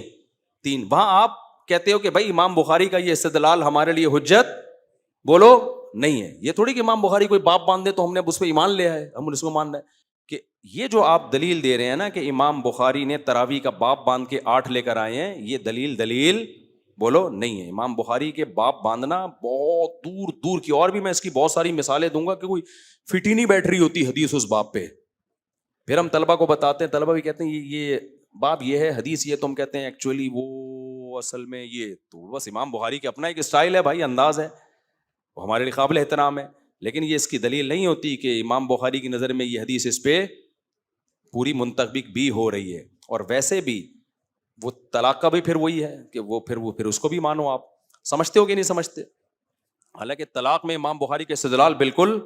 3. وہاں آپ کہتے ہو کہ بھائی امام بخاری کا یہ استدلال ہمارے لیے حجت بولو نہیں ہے. یہ تھوڑی کہ امام بخاری کوئی باب باندھ دے تو ہم نے اس پہ ایمان لیا ہے، ہم اس کو ماننا ہے. کہ یہ جو آپ دلیل دے رہے ہیں نا کہ امام بخاری نے تراویح کا باب باندھ کے 8 لے کر آئے ہیں، یہ دلیل بولو نہیں ہے. امام بخاری کے باب باندھنا بہت دور دور کی، اور بھی میں اس کی بہت ساری مثالیں دوں گا کہ کوئی فٹ ہی نہیں بیٹھ رہی ہوتی حدیث اس باب پہ. پھر ہم طلبہ کو بتاتے ہیں، طلبہ بھی کہتے ہیں یہ باب یہ ہے، حدیث یہ، تم کہتے ہیں ایکچولی وہ اصل میں یہ. تو بس امام بخاری کے اپنا ایک اسٹائل ہے بھائی، انداز ہے، وہ ہمارے لیے قابل احترام ہے، لیکن یہ اس کی دلیل نہیں ہوتی کہ امام بخاری کی نظر میں یہ حدیث اس پہ پوری منطبق بھی ہو رہی ہے. اور ویسے بھی وہ طلاق کا بھی پھر وہی ہے کہ وہ پھر اس کو بھی مانو. آپ سمجھتے ہو کہ نہیں سمجھتے؟ حالانکہ طلاق میں امام بخاری کے استدلال بالکل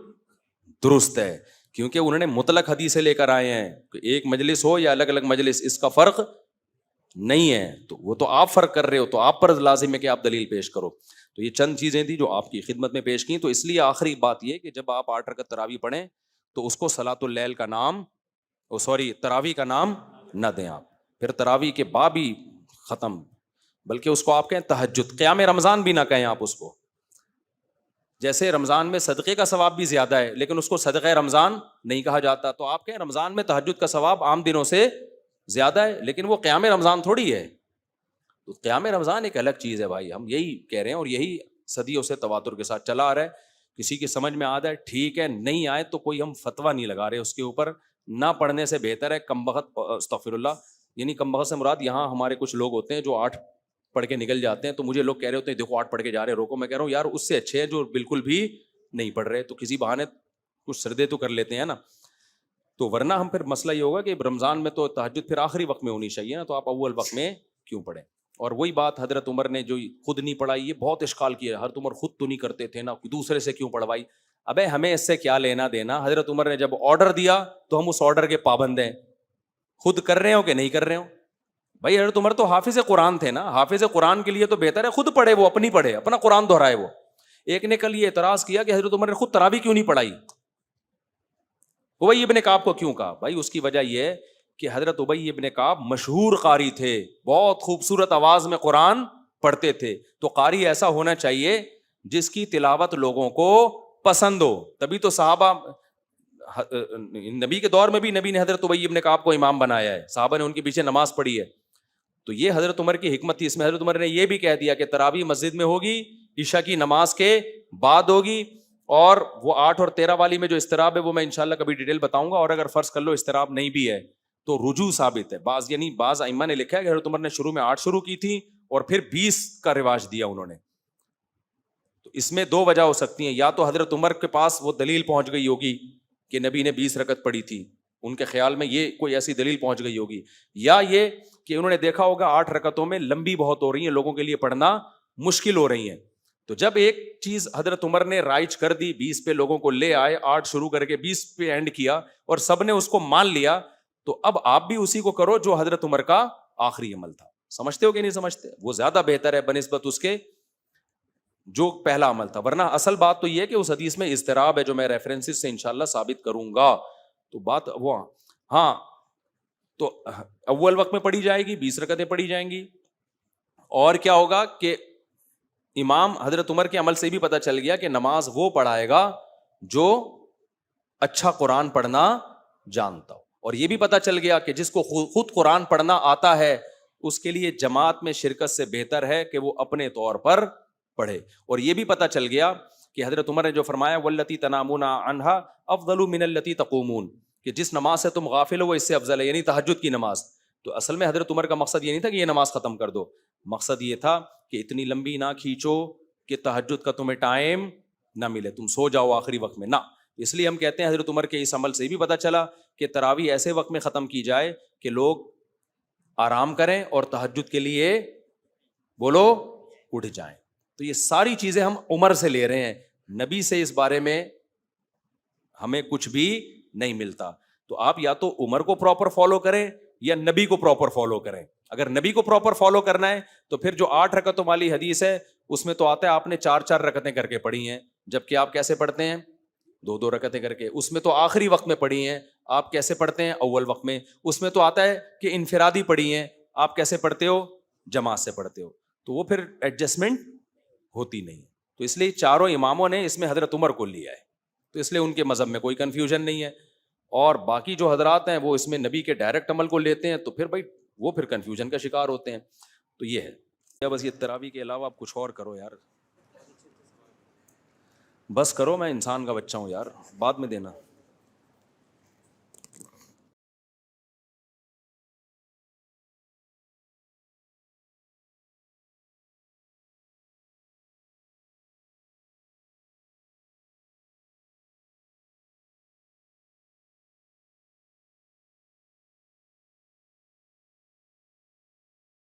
درست ہے، کیونکہ انہوں نے مطلق حدیثیں لے کر آئے ہیں کہ ایک مجلس ہو یا الگ الگ مجلس، اس کا فرق نہیں ہے. تو وہ تو آپ فرق کر رہے ہو، تو آپ پر لازم ہے کہ آپ دلیل پیش کرو. تو یہ چند چیزیں تھیں جو آپ کی خدمت میں پیش کی. تو اس لیے آخری بات یہ کہ جب آپ 8 رکعت تراویح پڑھیں تو اس کو صلاۃ اللیل کا نام، تراویح کا نام نہ دیں آپ. پھر تراویح کے باب ہی ختم، بلکہ اس کو آپ کہیں تہجد. قیام رمضان بھی نہ کہیں آپ اس کو. جیسے رمضان میں صدقے کا ثواب بھی زیادہ ہے لیکن اس کو صدقہ رمضان نہیں کہا جاتا، تو آپ کہیں رمضان میں تہجد کا ثواب عام دنوں سے زیادہ ہے، لیکن وہ قیام رمضان تھوڑی ہے. تو قیام رمضان ایک الگ چیز ہے بھائی. ہم یہی کہہ رہے ہیں اور یہی صدیوں سے تواتر کے ساتھ چلا آ رہا ہے. کسی کی سمجھ میں آ جائے ٹھیک ہے، نہیں آئے تو کوئی ہم فتویٰ نہیں لگا رہے اس کے اوپر. نہ پڑھنے سے بہتر ہے کم بخت، استغفر اللہ، یعنی کم بخت سے مراد یہاں ہمارے کچھ لوگ ہوتے ہیں جو 8 پڑھ کے نکل جاتے ہیں. تو مجھے لوگ کہہ رہے ہوتے ہیں دیکھو 8 پڑھ کے جا رہے ہیں، روکو. میں کہہ رہا ہوں یار اس سے اچھے ہیں جو بالکل بھی نہیں پڑھ رہے، تو کسی بہانے کچھ سردے تو کر لیتے ہیں نا. تو ورنہ ہم پھر مسئلہ یہ ہوگا کہ رمضان میں تو تہجد پھر آخری وقت میں ہونی چاہیے نا، تو آپ اول وقت میں کیوں پڑھیں؟ اور وہی بات حضرت عمر نے جو خود نہیں پڑھائی، یہ بہت اشکال کیا. حضرت عمر خود تو نہیں کرتے تھے نا، دوسرے سے کیوں پڑھوائی؟ ابے ہمیں اس سے کیا لینا دینا؟ حضرت عمر نے جب آرڈر دیا تو ہم اس آرڈر کے پابند ہیں. خود کر رہے ہو کہ نہیں کر رہے ہو بھائی. حضرت عمر تو حافظ قرآن تھے نا، حافظ قرآن کے لیے تو بہتر ہے خود پڑھے، وہ اپنی پڑھے، اپنا قرآن دہرائے. وہ ایک نے کل یہ اعتراض کیا کہ حضرت عمر نے خود تراویح کیوں نہیں پڑھائی، ابی ابن کعب کو کیوں کہا؟ بھائی اس کی وجہ یہ ہے کہ حضرت ابی ابن کعب مشہور قاری تھے، بہت خوبصورت آواز میں قرآن پڑھتے تھے. تو قاری ایسا ہونا چاہیے جس کی تلاوت لوگوں کو پسند ہو. تبھی تو صحابہ، نبی کے دور میں بھی نبی نے حضرت ابی ابن کعب کو امام بنایا ہے، صحابہ نے ان کے پیچھے نماز پڑھی ہے. تو یہ حضرت عمر کی حکمت تھی. اس میں حضرت عمر نے یہ بھی کہہ دیا کہ تراویح مسجد میں ہوگی، عشاء کی نماز کے بعد ہوگی. اور وہ 8 اور 13 والی میں جو اضطراب ہے وہ میں انشاءاللہ کبھی ڈیٹیل بتاؤں گا. اور اگر فرض کر لو اضطراب نہیں بھی ہے تو رجوع ثابت ہے. بعض ائمہ نے لکھا ہے کہ حضرت عمر نے شروع میں 8 شروع کی تھی اور پھر 20 کا رواج دیا انہوں نے. تو اس میں 2 وجہ ہو سکتی ہیں، یا تو حضرت عمر کے پاس وہ دلیل پہنچ گئی ہوگی کہ نبی نے 20 رکعت پڑھی تھی، ان کے خیال میں یہ کوئی ایسی دلیل پہنچ گئی ہوگی، یا یہ کہ انہوں نے دیکھا ہوگا 8 رکعتوں میں لمبی بہت ہو رہی ہیں، لوگوں کے لیے پڑھنا مشکل ہو رہی ہیں. تو جب ایک چیز حضرت عمر نے رائج کر دی، 20 پہ لوگوں کو لے آئے، 8 شروع کر کے 20 پہ اینڈ کیا اور سب نے اس کو مان لیا، تو اب آپ بھی اسی کو کرو جو حضرت عمر کا آخری عمل تھا. سمجھتے ہو کہ نہیں سمجھتے؟ وہ زیادہ بہتر ہے بنسبت اس کے جو پہلا عمل تھا. ورنہ اصل بات تو یہ ہے کہ اس حدیث میں اضطراب ہے جو میں ریفرنسز سے انشاءاللہ ثابت کروں گا. تو بات وہ ہاں، تو اول وقت میں پڑھی جائے گی، 20 رکعتیں پڑھی جائیں گی. اور کیا ہوگا کہ امام حضرت عمر کے عمل سے بھی پتہ چل گیا کہ نماز وہ پڑھائے گا جو اچھا قرآن پڑھنا جانتا ہو. اور یہ بھی پتہ چل گیا کہ جس کو خود قرآن پڑھنا آتا ہے اس کے لیے جماعت میں شرکت سے بہتر ہے کہ وہ اپنے طور پر پڑھے. اور یہ بھی پتہ چل گیا کہ حضرت عمر نے جو فرمایا واللتی تنامون عنہا افضل من التی تقومون, کہ جس نماز سے تم غافل ہو وہ اس سے افضل ہے, یعنی تہجد کی نماز. تو اصل میں حضرت عمر کا مقصد یہ نہیں تھا کہ یہ نماز ختم کر دو, مقصد یہ تھا کہ اتنی لمبی نہ کھینچو کہ تہجد کا تمہیں ٹائم نہ ملے, تم سو جاؤ آخری وقت میں. نہ, اس لیے ہم کہتے ہیں حضرت عمر کے اس عمل سے بھی پتہ چلا کہ تراویح ایسے وقت میں ختم کی جائے کہ لوگ آرام کریں اور تہجد کے لیے بولو اٹھ جائیں. تو یہ ساری چیزیں ہم عمر سے لے رہے ہیں, نبی سے اس بارے میں ہمیں کچھ بھی نہیں ملتا. تو آپ یا تو عمر کو پراپر فالو کریں یا نبی کو پراپر فالو کریں. اگر نبی کو پراپر فالو کرنا ہے تو پھر جو 8 رکعتوں والی حدیث ہے اس میں تو آتا ہے آپ نے 4 رکعتیں کر کے پڑھی ہیں, جبکہ آپ کیسے پڑھتے ہیں 2 رکعتیں کر کے. اس میں تو آخری وقت میں پڑھی ہیں, آپ کیسے پڑھتے ہیں اول وقت میں. اس میں تو آتا ہے کہ انفرادی پڑھی ہیں, آپ کیسے پڑھتے ہو جماعت سے پڑھتے ہو. تو وہ پھر ایڈجسٹمنٹ ہوتی نہیں. تو اس لیے چاروں اماموں نے اس میں حضرت عمر کو لیا ہے, تو اس لیے ان کے مذہب میں کوئی کنفیوژن نہیں ہے. اور باقی جو حضرات ہیں وہ اس میں نبی کے ڈائریکٹ عمل کو لیتے ہیں, تو پھر بھائی وہ پھر کنفیوژن کا شکار ہوتے ہیں. تو یہ ہے, بس یہ تراویح کے علاوہ آپ کچھ اور کرو یار, بس کرو, میں انسان کا بچہ ہوں یار, بعد میں دینا.